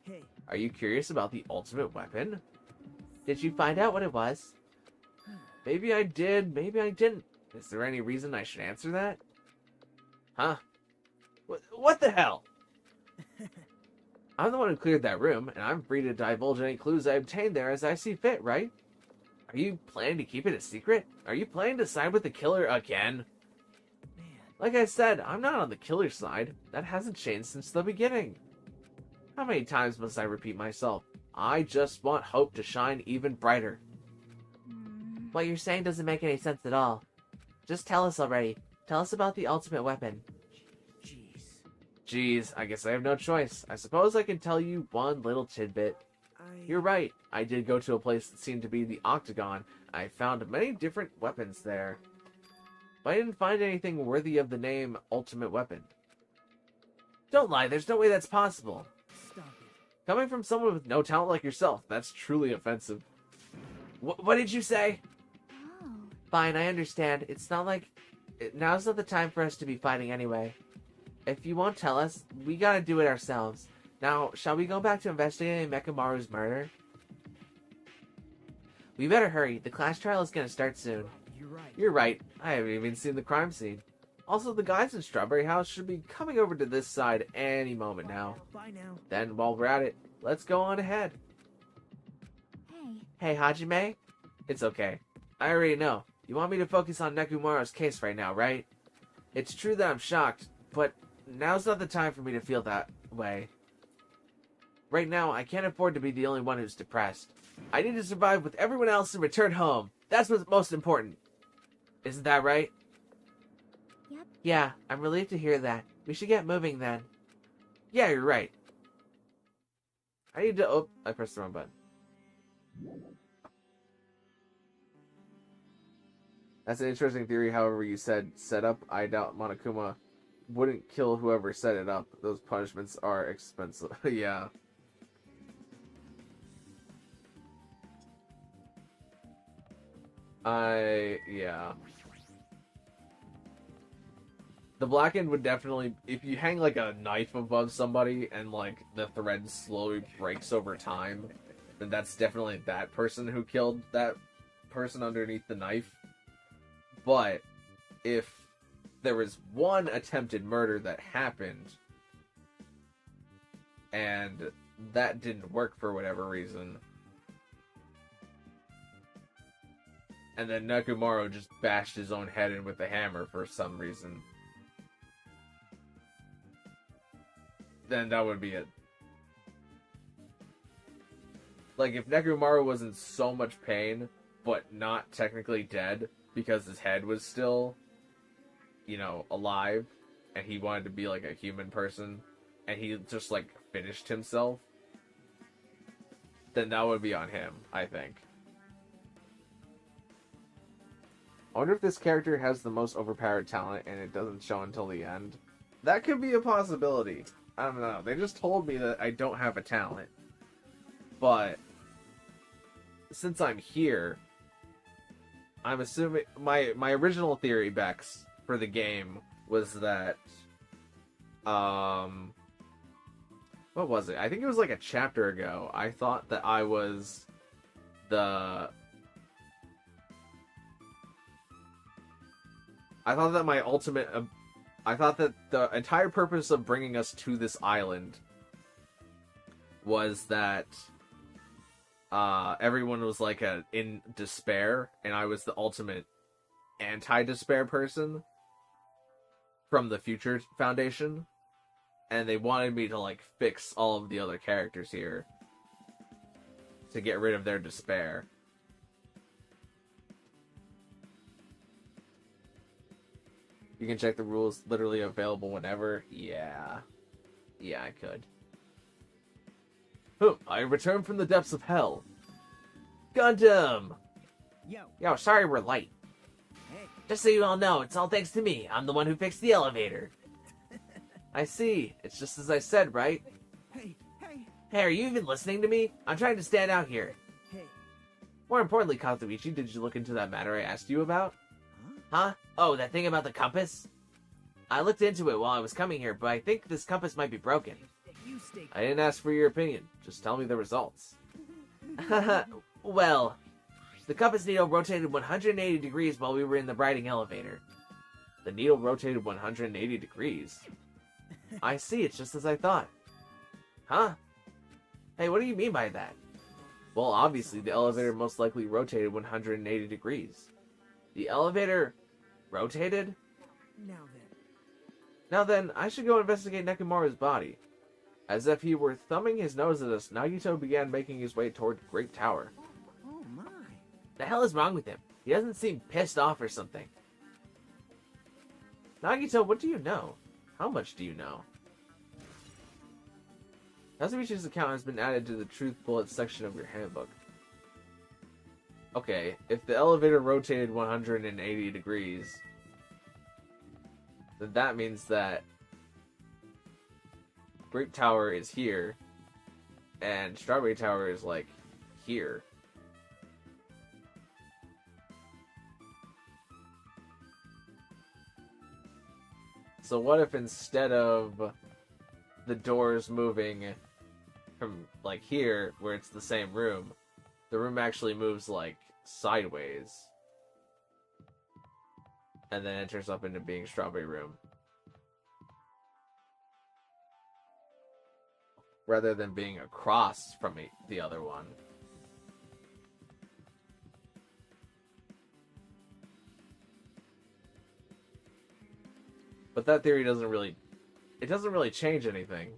S5: Hey.
S4: Are you curious about the ultimate weapon? Did you find out what it was? Maybe I did, maybe I didn't. Is there any reason I should answer that? Huh? What the hell? I'm the one who cleared that room, and I'm free to divulge any clues I obtained there as I see fit, right? Are you planning to keep it a secret? Are you planning to side with the killer again? Man. Like I said, I'm not on the killer's side. That hasn't changed since the beginning. How many times must I repeat myself? I just want Hope to shine even brighter. What you're saying doesn't make any sense at all. Just tell us already. Tell us about the ultimate weapon. Jeez, I guess I have no choice. I suppose I can tell you one little tidbit. You're right. I did go to a place that seemed to be the Octagon. I found many different weapons there. But I didn't find anything worthy of the name Ultimate Weapon. Don't lie, there's no way that's possible.
S5: Stop it.
S4: Coming from someone with no talent like yourself, that's truly offensive. What did you say?
S8: Oh.
S4: Fine, I understand. It's not like... Now's not the time for us to be fighting anyway. If you won't tell us, we gotta do it ourselves. Now, shall we go back to investigating Mekumaru's murder? We better hurry. The class trial is gonna start soon. You're right. I haven't even seen the crime scene. Also, the guys in Strawberry House should be coming over to this side any moment now.
S5: Bye now.
S4: Then, while we're at it, let's go on ahead.
S8: Hey.
S4: Hey, Hajime? It's okay. I already know. You want me to focus on Nekumaru's case right now, right? It's true that I'm shocked, but now's not the time for me to feel that way. Right now, I can't afford to be the only one who's depressed. I need to survive with everyone else and return home. That's what's most important. Isn't that right?
S8: Yep.
S4: Yeah, I'm relieved to hear that. We should get moving then. Yeah, you're right. I need to... Oh, I pressed the wrong button. That's an interesting theory, however you said set up. I doubt Monokuma wouldn't kill whoever set it up. Those punishments are expensive. Yeah. Yeah. The blackened would definitely, if you hang like a knife above somebody and like the thread slowly breaks over time, then that's definitely that person who killed that person underneath the knife. But if there was one attempted murder that happened and that didn't work for whatever reason, and then Nekomaru just bashed his own head in with a hammer for some reason, then that would be it. Like, if Nekomaru was in so much pain, but not technically dead, because his head was still, you know, alive, and he wanted to be like a human person, and he just, like, finished himself, then that would be on him, I think. I wonder if this character has the most overpowered talent and it doesn't show until the end. That could be a possibility. I don't know. They just told me that I don't have a talent. But since I'm here, I'm assuming my original theory, Bex, for the game was that what was it? I think it was like a chapter ago. I thought that I was the I thought that my ultimate I thought that the entire purpose of bringing us to this island was that everyone was like in despair, and I was the ultimate anti-despair person from the Future Foundation, and they wanted me to like fix all of the other characters here to get rid of their despair. You can check the rules, literally available whenever. Yeah, I could. I returned from the depths of hell. Gundam! Yo, sorry we're late.
S5: Hey.
S4: Just so you all know, it's all thanks to me. I'm the one who fixed the elevator. I see. It's just as I said, right?
S5: Hey.
S4: Hey, are you even listening to me? I'm trying to stand out here.
S5: Hey.
S4: More importantly, Kazuichi, did you look into that matter I asked you about? Huh? Oh, that thing about the compass? I looked into it while I was coming here, but I think this compass might be broken.
S5: You stay.
S4: I didn't ask for your opinion. Just tell me the results. Well, the compass needle rotated 180 degrees while we were in the riding elevator. The needle rotated 180 degrees? I see, it's just as I thought. Huh? Hey, what do you mean by that? Well, obviously, the elevator most likely rotated 180 degrees. The elevator rotated? Now then, I should go investigate Nekomaru's body. As if he were thumbing his nose at us, Nagito began making his way toward the Great Tower.
S5: Oh my.
S4: The hell is wrong with him? He doesn't seem pissed off or something. Nagito, what do you know? How much do you know? Kazuichi's account has been added to the Truth Bullet section of your handbook. Okay, if the elevator rotated 180 degrees, then that means that Great Tower is here, and Strawberry Tower is, like, here. So what if instead of the doors moving from, like, here, where it's the same room, the room actually moves, like, sideways, and then enters up into being Strawberry Room, rather than being across from the other one. But that theory doesn't really change anything.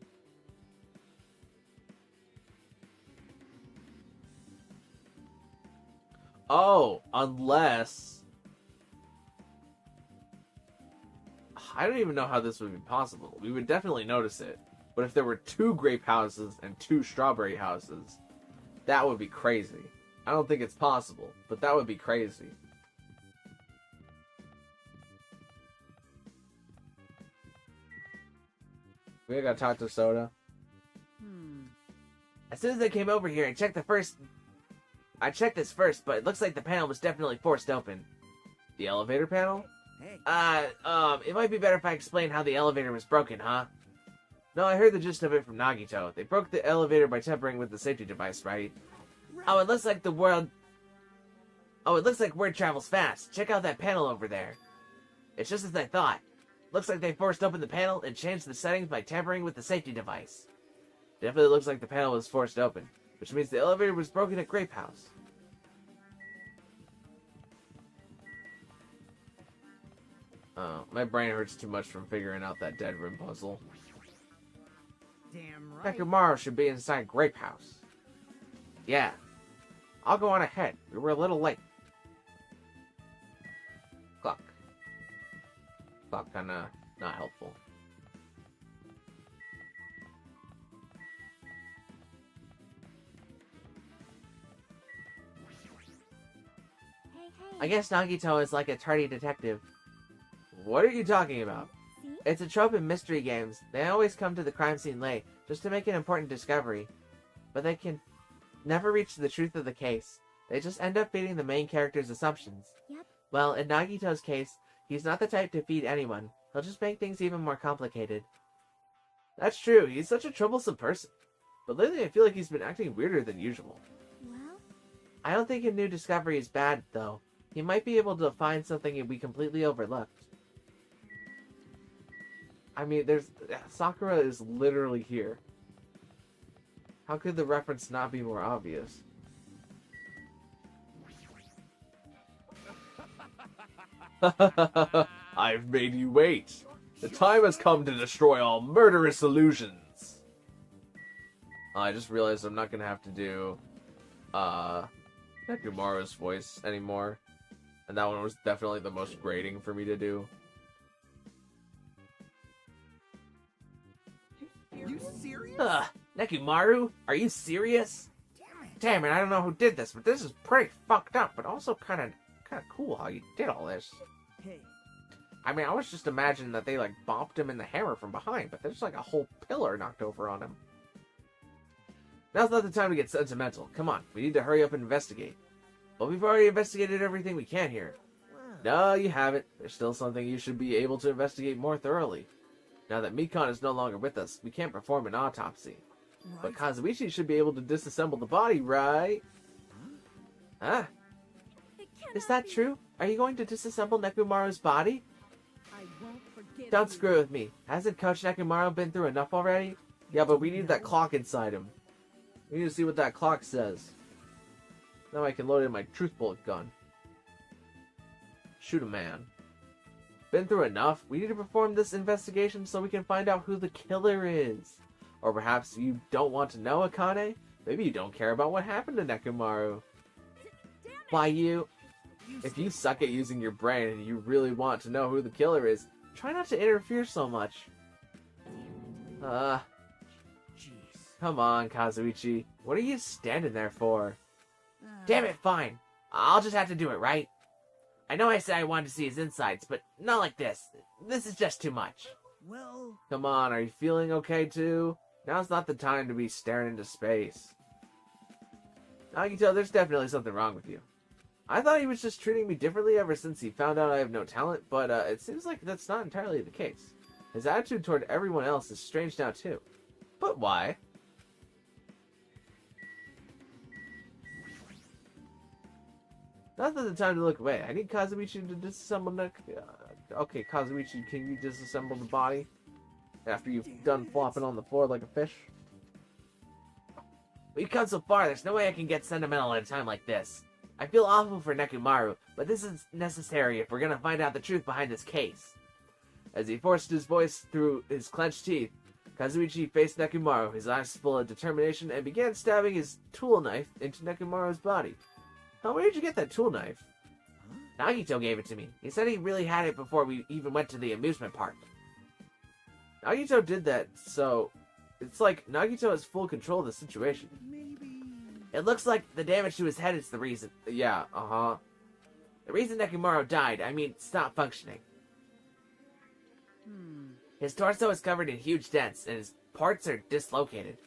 S4: Oh, unless... I don't even know how this would be possible. We would definitely notice it. But if there were 2 grape houses and 2 strawberry houses, that would be crazy. I don't think it's possible, but that would be crazy. We gotta talk to Soda. As soon as I came over here, I checked this first, but it looks like the panel was definitely forced open. The elevator panel?
S5: Hey.
S4: It might be better if I explain how the elevator was broken, huh? No, I heard the gist of it from Nagito. They broke the elevator by tampering with the safety device, right? Oh, it looks like word travels fast. Check out that panel over there. It's just as I thought. Looks like they forced open the panel and changed the settings by tampering with the safety device. Definitely looks like the panel was forced open, which means the elevator was broken at Grape House. Oh, my brain hurts too much from figuring out that dead room puzzle.
S5: Damn right.
S4: Nekumaro should be inside Grape House. Yeah. I'll go on ahead. We were a little late. Clock. Clock kinda not helpful.
S8: Hey, hey.
S4: I guess Nagito is like a tardy detective. What are you talking about?
S8: See?
S4: It's a trope in mystery games. They always come to the crime scene late, just to make an important discovery. But they can never reach the truth of the case. They just end up feeding the main character's assumptions.
S8: Yep.
S4: Well, in Nagito's case, he's not the type to feed anyone. He'll just make things even more complicated. That's true, he's such a troublesome person. But lately I feel like he's been acting weirder than usual.
S8: Well,
S4: I don't think a new discovery is bad, though. He might be able to find something we completely overlooked. I mean, Sakura is literally here. How could the reference not be more obvious? I've made you wait. The time has come to destroy all murderous illusions. I just realized I'm not gonna have to do Nekumaru's voice anymore. And that one was definitely the most grating for me to do.
S5: You serious?
S4: Nekumaru? Are you serious? Damn it, I don't know who did this, but this is pretty fucked up, but also kind of cool how you did all this.
S5: Hey.
S4: I mean, I was just imagining that they, like, bopped him in the hammer from behind, but there's, like, a whole pillar knocked over on him. Now's not the time to get sentimental. Come on, we need to hurry up and investigate. But we've already investigated everything we can here. No, you haven't. There's still something you should be able to investigate more thoroughly. Now that Mikon is no longer with us, we can't perform an autopsy. But Kazuichi should be able to disassemble the body, right? Huh? Is that true? Are you going to disassemble Nekumaru's body?
S3: I won't forget
S4: Don't
S3: you.
S4: screw with me. Hasn't Coach Nekumaru been through enough already? Yeah, but we need that clock inside him. We need to see what that clock says. Now I can load in my truth bullet gun. Shoot a man. Been through enough? We need to perform this investigation so we can find out who the killer is. Or perhaps you don't want to know, Akane? Maybe you don't care about what happened to Nekumaru. Why you... If you suck at using your brain and you really want to know who the killer is, try not to interfere so much.
S5: Jeez.
S4: Come on, Kazuichi. What are you standing there for? Damn it, fine. I'll just have to do it, right? I know I said I wanted to see his insides, but not like this. This is just too much.
S5: Well...
S4: Come on, are you feeling okay too? Now's not the time to be staring into space. I can tell there's definitely something wrong with you. I thought he was just treating me differently ever since he found out I have no talent, but it seems like that's not entirely the case. His attitude toward everyone else is strange now too. But why? Now's not the time to look away. I need Kazuichi to disassemble okay, Kazuichi, can you disassemble the body? After you've done flopping on the floor like a fish? We've come so far, there's no way I can get sentimental at a time like this. I feel awful for Nekumaru, but this is necessary if we're gonna find out the truth behind this case. As he forced his voice through his clenched teeth, Kazuichi faced Nekomaru, his eyes full of determination, and began stabbing his tool knife into Nekomaru's body. Oh, where did you get that tool knife? Nagito gave it to me. He said he really had it before we even went to the amusement park. Nagito did that, so it's like Nagito has full control of the situation.
S5: Maybe.
S4: It looks like the damage to his head is the reason. Yeah, The reason Nekomaru died, stopped functioning. His torso is covered in huge dents, and his parts are dislocated.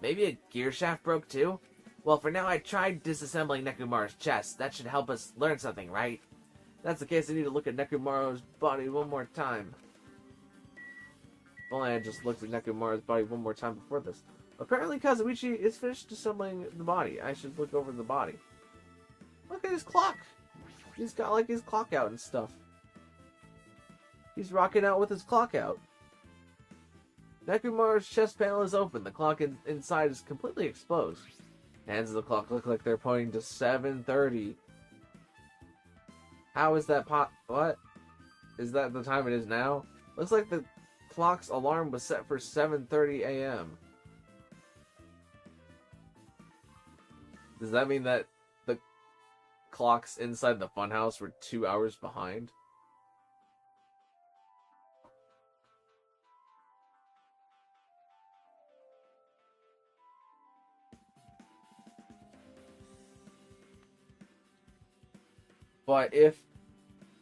S4: Maybe a gear shaft broke too? Well, for now I tried disassembling Nekomaru's chest. That should help us learn something, right? If that's the case, I need to look at Nekomaru's body one more time. If only I just looked at Nekomaru's body one more time before this. Apparently Kazuichi is finished assembling the body. I should look over the body. Look at his clock! He's got like his clock out and stuff. He's rocking out with his clock out. Nekomaru's chest panel is open. The clock inside is completely exposed. The hands of the clock look like they're pointing to 7:30. How is that what? Is that the time it is now? Looks like the clock's alarm was set for 7:30 a.m. Does that mean that the clocks inside the funhouse were 2 hours behind? But if...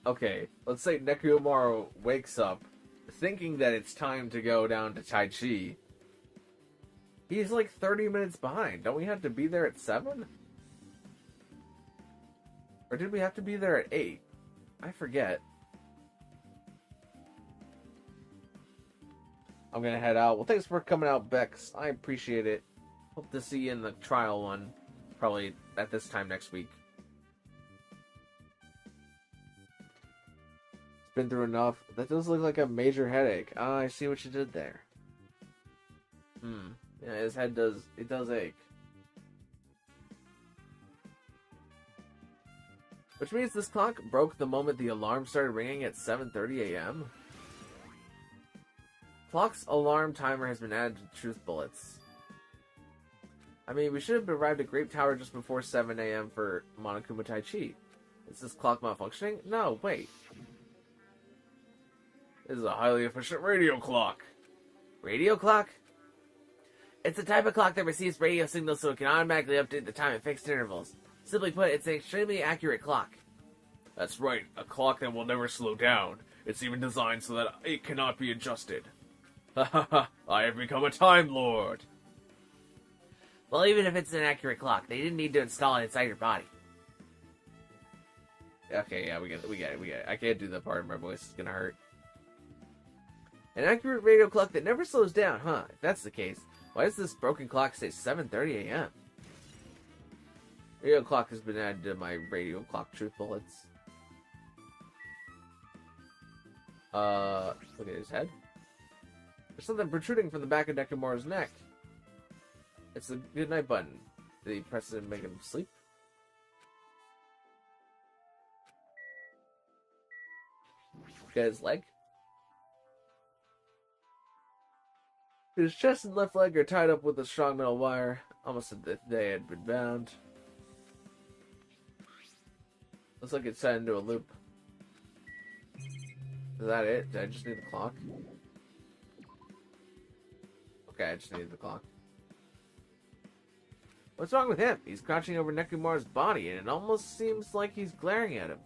S4: Okay, let's say Nekomaru wakes up thinking that it's time to go down to Tai Chi. He's like 30 minutes behind. Don't we have to be there at 7? Or did we have to be there at 8? I forget. I'm gonna head out. Well, thanks for coming out, Bex. I appreciate it. Hope to see you in the trial one. Probably at this time next week. Been through enough. That does look like a major headache. Ah, I see what you did there. Yeah, his head does ache. Which means this clock broke the moment the alarm started ringing at 7:30 a.m. Clock's alarm timer has been added to truth bullets. We should have arrived at Grape Tower just before 7 a.m. for Monokuma Tai Chi. Is this clock malfunctioning? No, wait. This is a highly efficient radio clock. Radio clock? It's a type of clock that receives radio signals so it can automatically update the time at fixed intervals. Simply put, it's an extremely accurate clock.
S7: That's right, a clock that will never slow down. It's even designed so that it cannot be adjusted. Ha ha ha, I have become a Time Lord.
S4: Well, even if it's an accurate clock, they didn't need to install it inside your body. Okay, yeah, we get it. I can't do that part. My voice is gonna hurt. An accurate radio clock that never slows down, huh? If that's the case, why does this broken clock say 7:30 a.m.? Radio clock has been added to my radio clock truth bullets. Look at his head. There's something protruding from the back of Nekomaru's neck. It's the goodnight button. Did he press it and make him sleep? Got his leg. His chest and left leg are tied up with a strong metal wire, almost as if they had been bound. Looks like it's set into a loop. Is that it? Did I just need the clock? Okay, I just need the clock. What's wrong with him? He's crouching over Nekomaru's body, and it almost seems like he's glaring at him.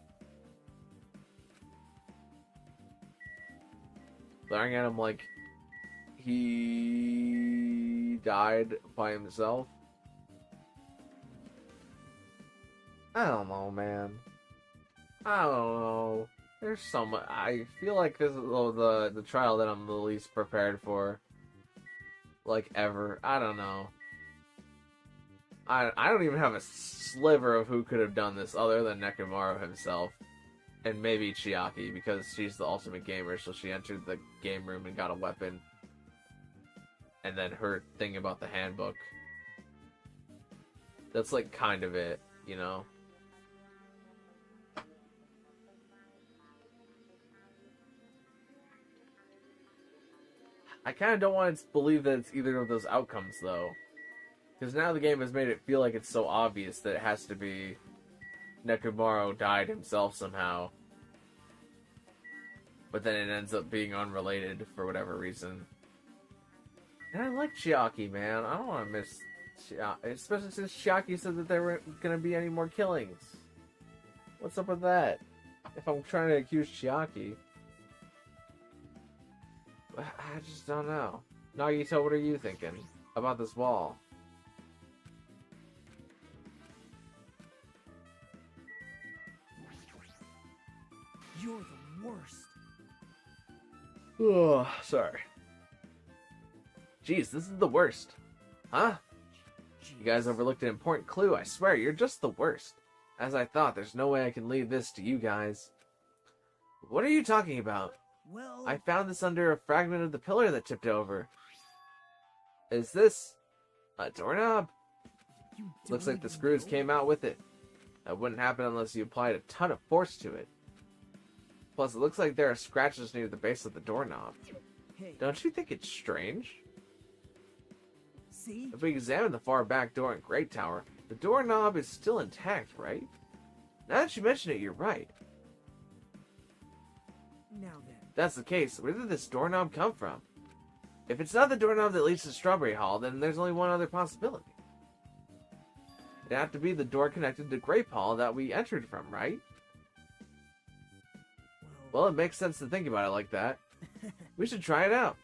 S4: Glaring at him like he died by himself? I don't know, man. I don't know. There's so much. I feel like this is the trial that I'm the least prepared for. Like, ever. I don't know. I don't even have a sliver of who could have done this other than Nekomaru himself. And maybe Chiaki, because she's the ultimate gamer, so she entered the game room and got a weapon. And then her thing about the handbook. That's like kind of it, you know? I kind of don't want to believe that it's either of those outcomes, though. Because now the game has made it feel like it's so obvious that it has to be Nekomaru died himself somehow. But then it ends up being unrelated for whatever reason. And I like Chiaki, man. I don't want to miss Chiaki. Especially since Chiaki said that there weren't going to be any more killings. What's up with that? If I'm trying to accuse Chiaki. I just don't know. Nagito, what are you thinking about this wall?
S5: You're the worst.
S4: Oh, sorry. Jeez, this is the worst. Huh? You guys overlooked an important clue. I swear, you're just the worst. As I thought, there's no way I can leave this to you guys. What are you talking about?
S5: Well,
S4: I found this under a fragment of the pillar that tipped over. Is this a doorknob?
S5: you
S4: Looks
S5: don't
S4: like the
S5: even
S4: screws
S5: know.
S4: came out with it. That wouldn't happen unless you applied a ton of force to it. Plus, it looks like there are scratches near the base of the doorknob.
S5: Hey,
S4: Don't you think it's strange?
S5: see?
S4: If we examine the far back door in Great Tower, the doorknob is still intact, right? Now that you mention it, you're right.
S5: Now then.
S4: If that's the case, where did this doorknob come from? If it's not the doorknob that leads to Strawberry Hall, then there's only one other possibility. It'd have to be the door connected to Grape Hall that we entered from, right? Well, it makes sense to think about it like that. We should try it out.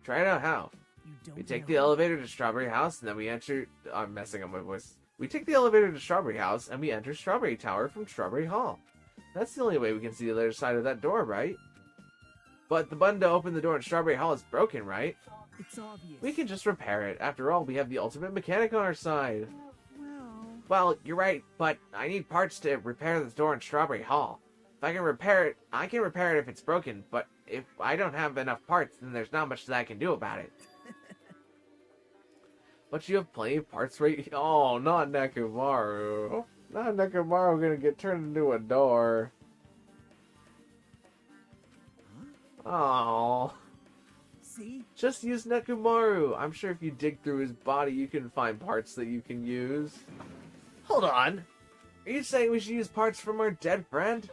S4: Try it out how?
S5: You don't
S4: We take
S5: know.
S4: the elevator to Strawberry House, and then we enter... I'm messing up my voice. We take the elevator to Strawberry House, and we enter Strawberry Tower from Strawberry Hall. That's the only way we can see the other side of that door, right? But the button to open the door in Strawberry Hall is broken, right?
S5: It's obvious.
S4: We can just repair it. After all, we have the ultimate mechanic on our side.
S5: Well,
S4: Well, you're right, but I need parts to repair this door in Strawberry Hall. If I can repair it, I can repair it if it's broken, but if I don't have enough parts, then there's not much that I can do about it. But you have plenty of parts right... Oh, not Nekomaru. Not Nekomaru gonna get turned into a door. Oh,
S5: see?
S4: just use Nekomaru. I'm sure if you dig through his body, you can find parts that you can use. Hold on. Are you saying we should use parts from our dead friend?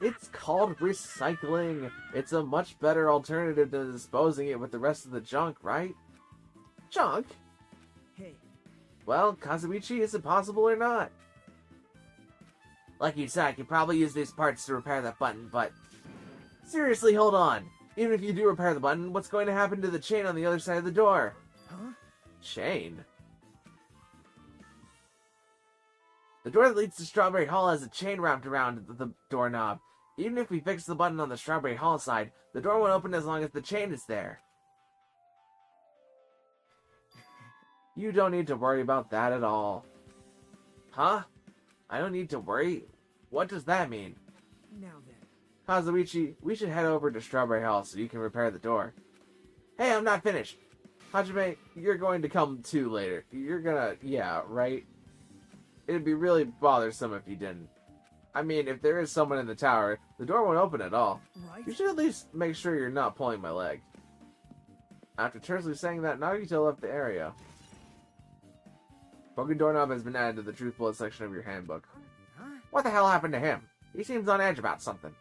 S4: It's called recycling. It's a much better alternative than disposing it with the rest of the junk, right? Junk?
S5: Hey,
S4: Well, Kazuichi, is it possible or not? Like you said, I could probably use these parts to repair that button, but... Seriously, hold on. Even if you do repair the button, what's going to happen to the chain on the other side of the door?
S5: huh?
S4: Chain? The door that leads to Strawberry Hall has a chain wrapped around the doorknob. Even if we fix the button on the Strawberry Hall side, the door won't open as long as the chain is there. You don't need to worry about that at all. Huh? I don't need to worry? What does that mean?
S5: Now then.
S4: Kazuichi, we should head over to Strawberry Hall so you can repair the door. Hey, I'm not finished. Hajime, you're going to come too later. You're gonna... Yeah, right? It'd be really bothersome if you didn't. I mean, if there is someone in the tower, the door won't open at all.
S5: Right?
S4: You should at least make sure you're not pulling my leg. After tersely saying that, Nagito left the area. Broken doorknob has been added to the truth bullet section of your handbook.
S5: Huh?
S4: What the hell happened to him? He seems on edge about something.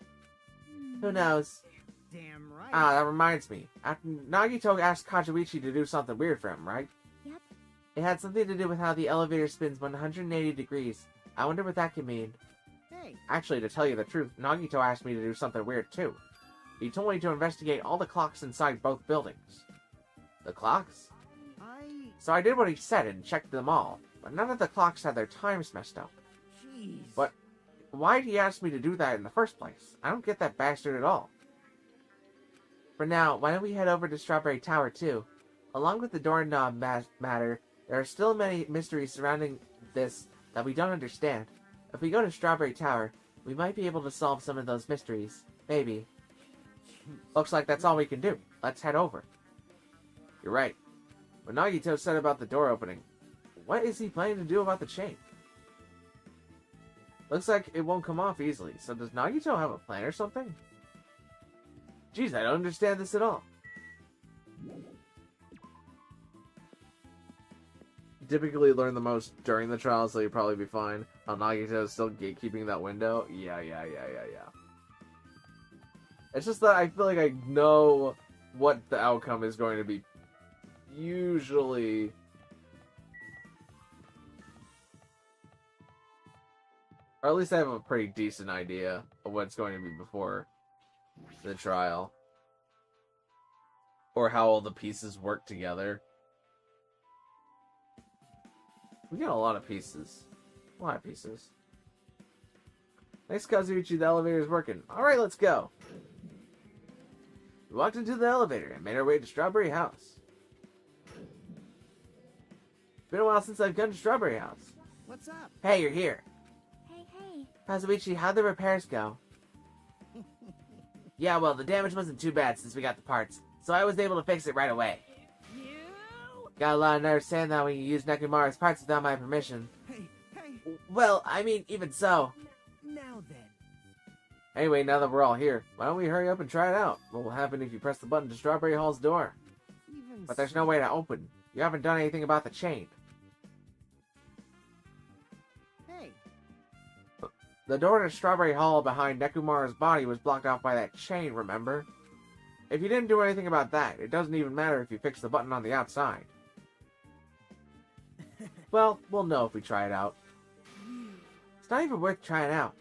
S4: Who knows?
S5: Damn right.
S4: Ah, that reminds me. After Nagito asked Kazuichi to do something weird for him, right?
S8: Yep.
S4: It had something to do with how the elevator spins 180 degrees. I wonder what that could mean.
S5: Hey,
S4: Actually, to tell you the truth, Nagito asked me to do something weird too. He told me to investigate all the clocks inside both buildings. The clocks? So I did what he said and checked them all, but none of the clocks had their times messed up.
S5: Jeez.
S4: But why'd he ask me to do that in the first place? I don't get that bastard at all. For now, why don't we head over to Strawberry Tower too? Along with the doorknob matter, there are still many mysteries surrounding this that we don't understand. If we go to Strawberry Tower, we might be able to solve some of those mysteries. Maybe. Looks like that's all we can do. Let's head over. You're right. What Nagito said about the door opening, what is he planning to do about the chain? Looks like it won't come off easily, so does Nagito have a plan or something? Jeez, I don't understand this at all. typically learn the most during the trial, so you'll probably be fine. How Nagito is still gatekeeping that window. Yeah. It's just that I feel like I know what the outcome is going to be. Usually... Or at least I have a pretty decent idea of what's going to be before the trial. Or how all the pieces work together. We got a lot of pieces. A lot of pieces. Thanks, Kazuichi. The elevator is working. Alright, let's go. We walked into the elevator and made our way to Strawberry House. Been a while since I've gone to Strawberry House.
S5: What's up?
S4: Hey, you're here.
S8: Hey.
S4: Kazuichi, how'd the repairs go? Yeah, well, the damage wasn't too bad since we got the parts, so I was able to fix it right away. Got a lot of nerve saying that when you use Nekumara's parts without my permission.
S5: Hey.
S4: Well, I mean, even so.
S5: Now then.
S4: Anyway, now that we're all here, why don't we hurry up and try it out? What will happen if you press the button to Strawberry Hall's door? But there's no way to open. You haven't done anything about the chain.
S5: Hey.
S4: The door to Strawberry Hall behind Nekumara's body was blocked off by that chain, remember? If you didn't do anything about that, it doesn't even matter if you fix the button on the outside. Well, we'll know if we try it out. It's not even worth trying out.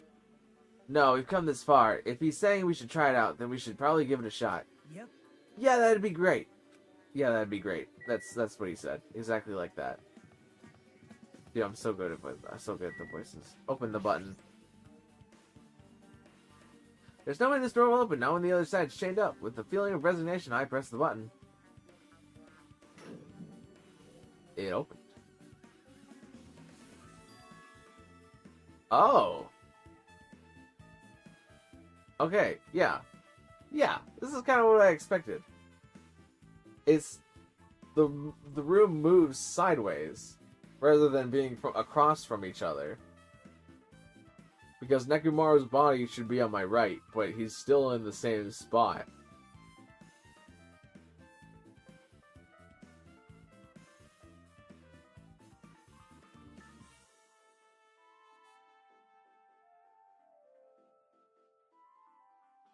S4: No, we've come this far. If he's saying we should try it out, then we should probably give it a shot.
S5: Yep.
S4: Yeah, that'd be great. That's what he said. Exactly like that. Dude, I'm so good at the voices. Open the button. There's no way this door will open, not when the other side's chained up. With the feeling of resignation, I press the button. It opened. Oh! Okay, yeah. Yeah, this is kind of what I expected. It's... The room moves sideways, rather than being across from each other. Because Nekumara's body should be on my right, but he's still in the same spot.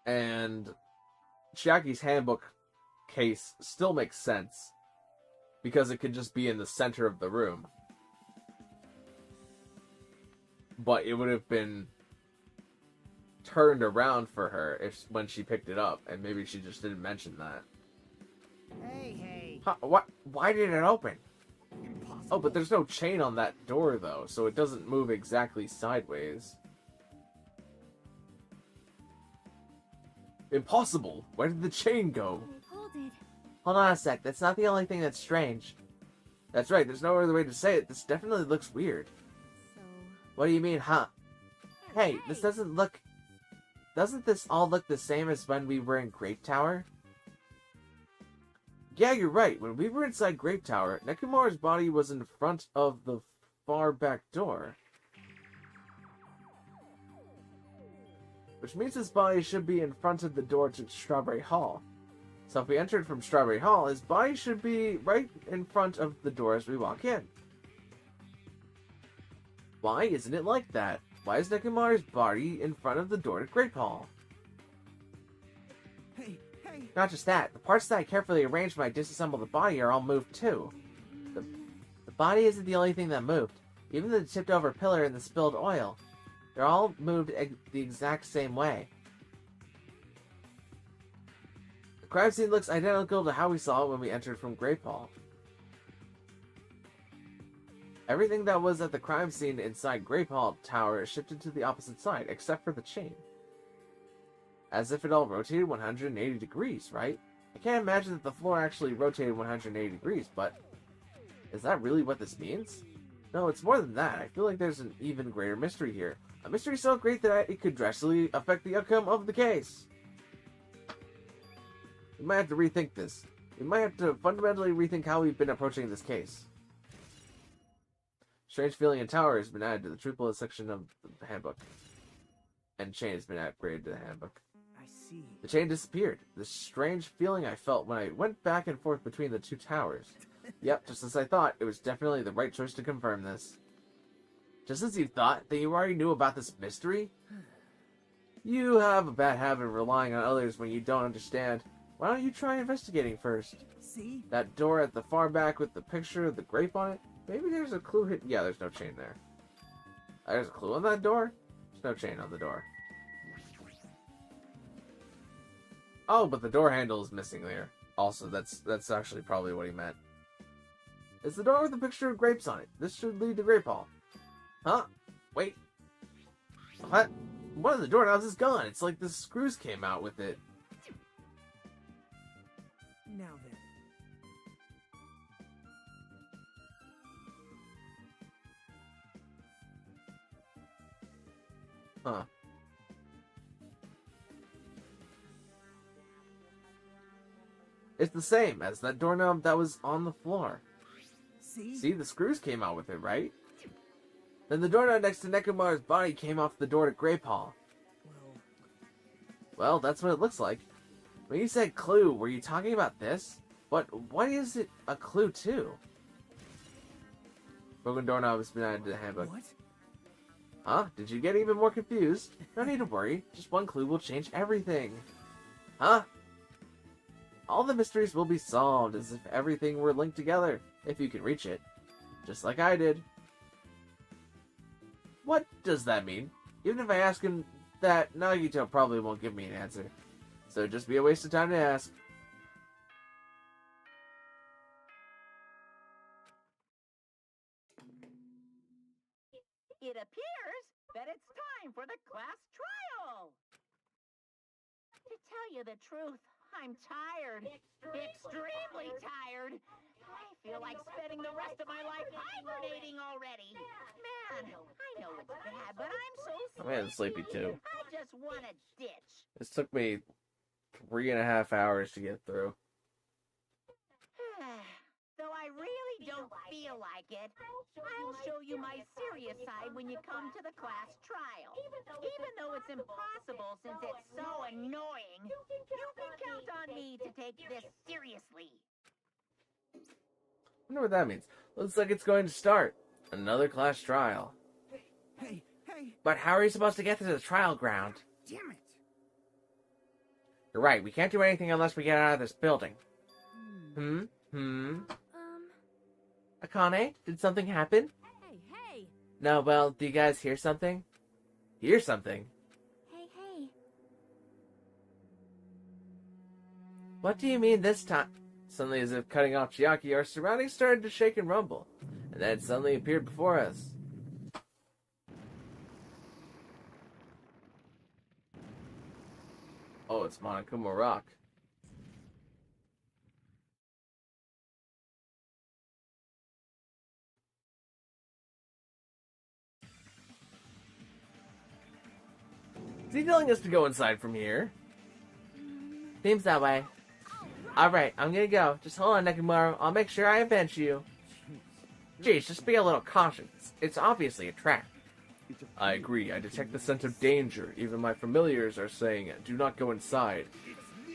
S4: And Chiaki's handbook case still makes sense, because it could just be in the center of the room. But it would have been turned around for her when she picked it up, and maybe she just didn't mention that.
S5: Hey.
S4: Huh, what? Why did it open?
S5: Impossible.
S4: Oh, but there's no chain on that door, though, so it doesn't move exactly sideways. Impossible! Where did the chain go?
S8: Hold it.
S4: Hold on a sec, that's not the only thing that's strange. That's right, there's no other way to say it. This definitely looks weird.
S8: So...
S4: What do you mean, huh? Hey, this doesn't look... Doesn't this all look the same as when we were in Grape Tower? Yeah, you're right. When we were inside Grape Tower, Nekumara's body was in front of the far back door. Which means his body should be in front of the door to Strawberry Hall. So if we entered from Strawberry Hall, his body should be right in front of the door as we walk in. Why isn't it like that? Why is Nekumara's body in front of the door to Grape Hall?
S5: Hey.
S4: Not just that, the parts that I carefully arranged when I disassembled the body are all moved too. The body isn't the only thing that moved. Even the tipped over pillar and the spilled oil. They're all moved the exact same way. The crime scene looks identical to how we saw it when we entered from Grape Hall. Everything that was at the crime scene inside Grape Hall Tower shifted to the opposite side, except for the chain. As if it all rotated 180 degrees, right? I can't imagine that the floor actually rotated 180 degrees, but... Is that really what this means? No, it's more than that. I feel like there's an even greater mystery here. A mystery so great that it could drastically affect the outcome of the case. We might have to rethink this. We might have to fundamentally rethink how we've been approaching this case. Strange Feeling in Tower has been added to the truth bullet section of the handbook. And chain has been upgraded to the handbook.
S5: I see.
S4: The chain disappeared. This strange feeling I felt when I went back and forth between the two towers. Yep, just as I thought, it was definitely the right choice to confirm this. Just as you thought, then you already knew about this mystery? You have a bad habit of relying on others when you don't understand. Why don't you try investigating first?
S5: See?
S4: That door at the far back with the picture of the grape on it? Maybe there's a clue hidden. Yeah, there's no chain there. There's a clue on that door? There's no chain on the door. Oh, but the door handle is missing there. Also, that's actually probably what he meant. It's the door with the picture of grapes on it. This should lead to Grape Hall. Huh? Wait. What? One of the doorknobs is gone. It's like the screws came out with it.
S5: Now then.
S4: Huh. It's the same as that doorknob that was on the floor. See, the screws came out with it, right? Then the doorknob next to Nekomaru's body came off the door to Grape Hall. Well, that's what it looks like. When you said clue, were you talking about this? But what is it a clue to? Broken doorknob has been added to the handbook.
S5: What?
S4: Huh? Did you get even more confused? No need to worry. Just one clue will change everything. Huh? All the mysteries will be solved as if everything were linked together, if you can reach it. Just like I did. What does that mean? Even if I ask him that, Nagito probably won't give me an answer. So it'd just be a waste of time to ask.
S2: It appears that it's time for the class trial. To tell you the truth, I'm tired. Extremely tired. I feel like spending the rest of my life hibernating already. Man, I know it's bad, but I'm so
S4: I'm sleepy too.
S2: I just want a ditch.
S4: This took me 3.5 hours to get through.
S2: Though I really don't feel like it, I'll show you my serious side when you come to the class trial. Even though it's impossible since it's so annoying, you can count on me to take this seriously.
S4: I wonder what that means. Looks like it's going to start. Another class trial.
S5: Hey!
S7: But how are you supposed to get to the trial ground?
S5: Damn it!
S7: You're right, we can't do anything unless we get out of this building.
S4: Akane, did something happen?
S3: Hey!
S4: No, well, do you guys hear something? Hear something?
S8: Hey!
S4: What do you mean this time? Suddenly, as if cutting off Chiaki, our surroundings started to shake and rumble, and then it suddenly appeared before us. Oh, it's Monokuma Rock. Is he telling us to go inside from here? Seems that way. Alright, I'm gonna go. Just hold on, Nekomaru. I'll make sure I avenge you. Jeez, just be a little cautious. It's obviously a trap. I agree. I detect the scent of danger. Even my familiars are saying, do not go inside.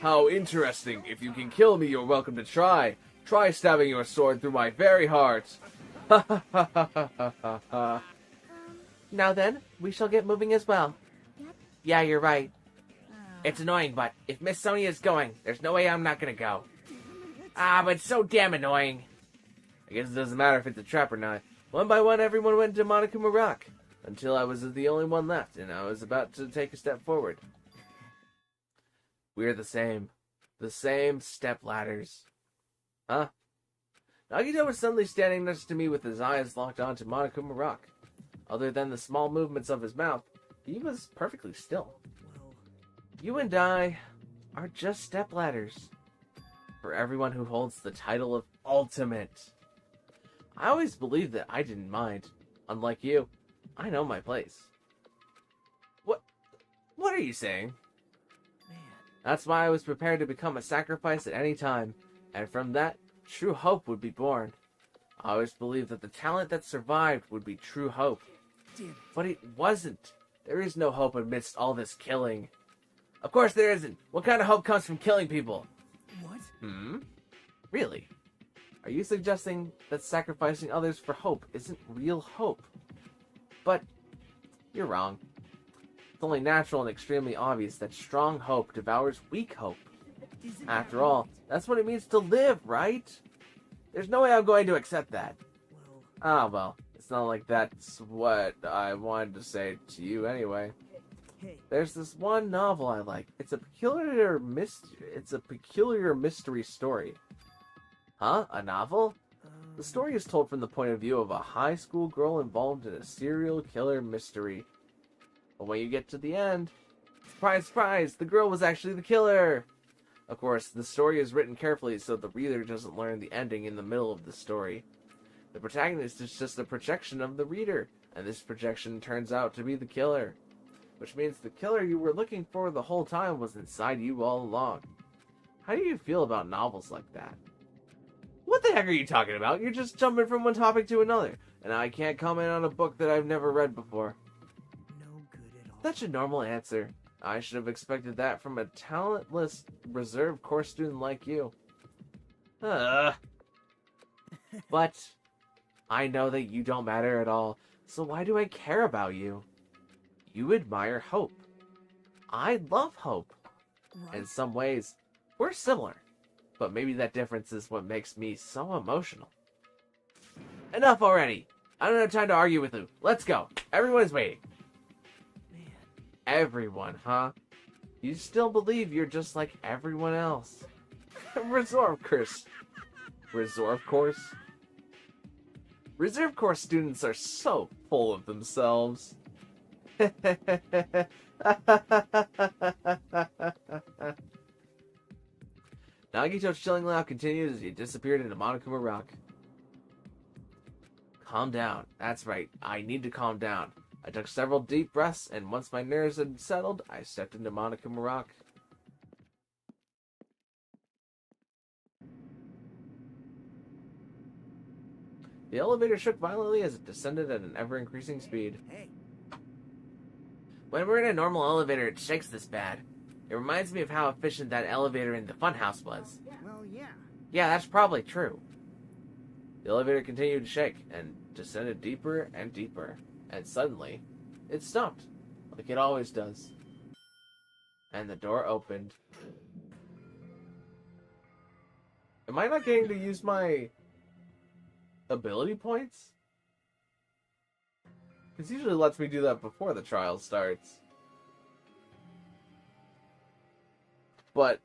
S4: How interesting. If you can kill me, you're welcome to try. Try stabbing your sword through my very heart. Ha ha ha ha ha ha ha. Now then, we shall get moving as well.
S8: Yep.
S7: Yeah, you're right. It's annoying, but if Miss Sonia's going, there's no way I'm not gonna go. But it's so damn annoying.
S4: I guess it doesn't matter if it's a trap or not. One by one, everyone went to Monokuma Rock, until I was the only one left, and I was about to take a step forward. We're the same. The same step ladders. Huh? Nagito was suddenly standing next to me with his eyes locked onto Monokuma Rock. Other than the small movements of his mouth, he was perfectly still. You and I are just step ladders for everyone who holds the title of Ultimate. I always believed that I didn't mind. Unlike you, I know my place. What are you saying?
S5: Man.
S4: That's why I was prepared to become a sacrifice at any time, and from that, true hope would be born. I always believed that the talent that survived would be true hope.
S5: Damn it.
S4: But it wasn't. There is no hope amidst all this killing.
S7: Of course there isn't. What kind of hope comes from killing people?
S5: What?
S4: Really? Are you suggesting that sacrificing others for hope isn't real hope? But you're wrong. It's only natural and extremely obvious that strong hope devours weak hope.
S5: Isn't
S4: After
S5: that
S4: all, that's what it means to live, right? There's no way I'm going to accept that.
S5: Well,
S4: Ah, well, it's not like that's what I wanted to say to you anyway.
S5: hey,
S4: There's this one novel I like. It's a peculiar mystery story. Huh? A novel? The story is told from the point of view of a high school girl involved in a serial killer mystery. But when you get to the end, surprise, surprise, the girl was actually the killer! Of course, the story is written carefully so the reader doesn't learn the ending in the middle of the story. The protagonist is just a projection of the reader, and this projection turns out to be the killer. Which means the killer you were looking for the whole time was inside you all along. How do you feel about novels like that? What the heck are you talking about? You're just jumping from one topic to another, and I can't comment on a book that I've never read before.
S5: no good at all.
S4: That's a normal answer. I should have expected that from a talentless, reserved course student like you. But I know that you don't matter at all, so why do I care about you? You admire hope. I love hope.
S5: Right?
S4: In some ways, we're similar. But maybe that difference is what makes me so emotional. Enough already! I don't have time to argue with you. Let's go. Everyone is waiting.
S5: Man,
S4: Everyone, huh? You still believe you're just like everyone else. Reserve course. Reserve course? Reserve course students are so full of themselves. Nagito's chilling laugh continued as he disappeared into Monokuma Rock. Calm down. That's right. I need to calm down. I took several deep breaths, and once my nerves had settled, I stepped into Monokuma Rock. The elevator shook violently as it descended at an ever-increasing speed.
S5: hey,
S7: When we're in a normal elevator, it shakes this bad. It reminds me of how efficient that elevator in the funhouse was.
S5: well, yeah.
S7: Yeah, that's probably true.
S4: The elevator continued to shake and descended deeper and deeper, and suddenly, it stopped, like it always does. And the door opened. Am I not getting to use my ability points? It usually lets me do that before the trial starts. But,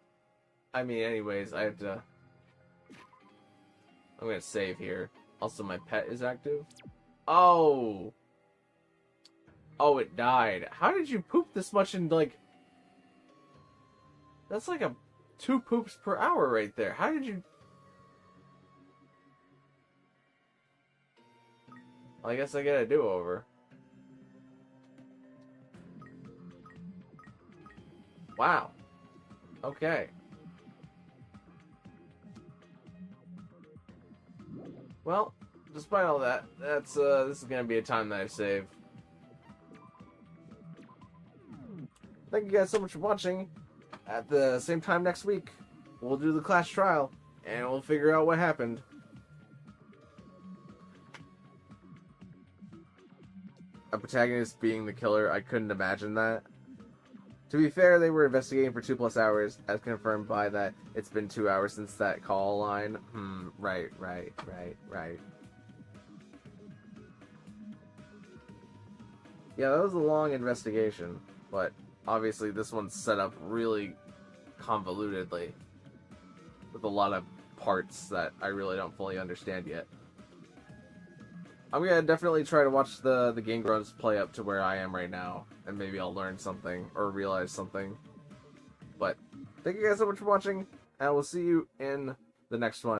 S4: I mean, anyways, I have to... I'm gonna save here. Also, my pet is active. Oh! Oh, it died. How did you poop this much in, like... That's like 2 poops per hour right there. How did you... Well, I guess I get a do-over. Wow. Okay. Well, despite all that, this is gonna be a time that I save. Thank you guys so much for watching. At the same time next week, we'll do the class trial, and we'll figure out what happened. A protagonist being the killer, I couldn't imagine that. To be fair, they were investigating for 2+ hours, as confirmed by that it's been 2 hours since that call line. Right. Yeah, that was a long investigation, but obviously this one's set up really convolutedly, with a lot of parts that I really don't fully understand yet. I'm gonna definitely try to watch the Game Grunts play up to where I am right now, and maybe I'll learn something, or realize something. But, thank you guys so much for watching, and I will see you in the next one.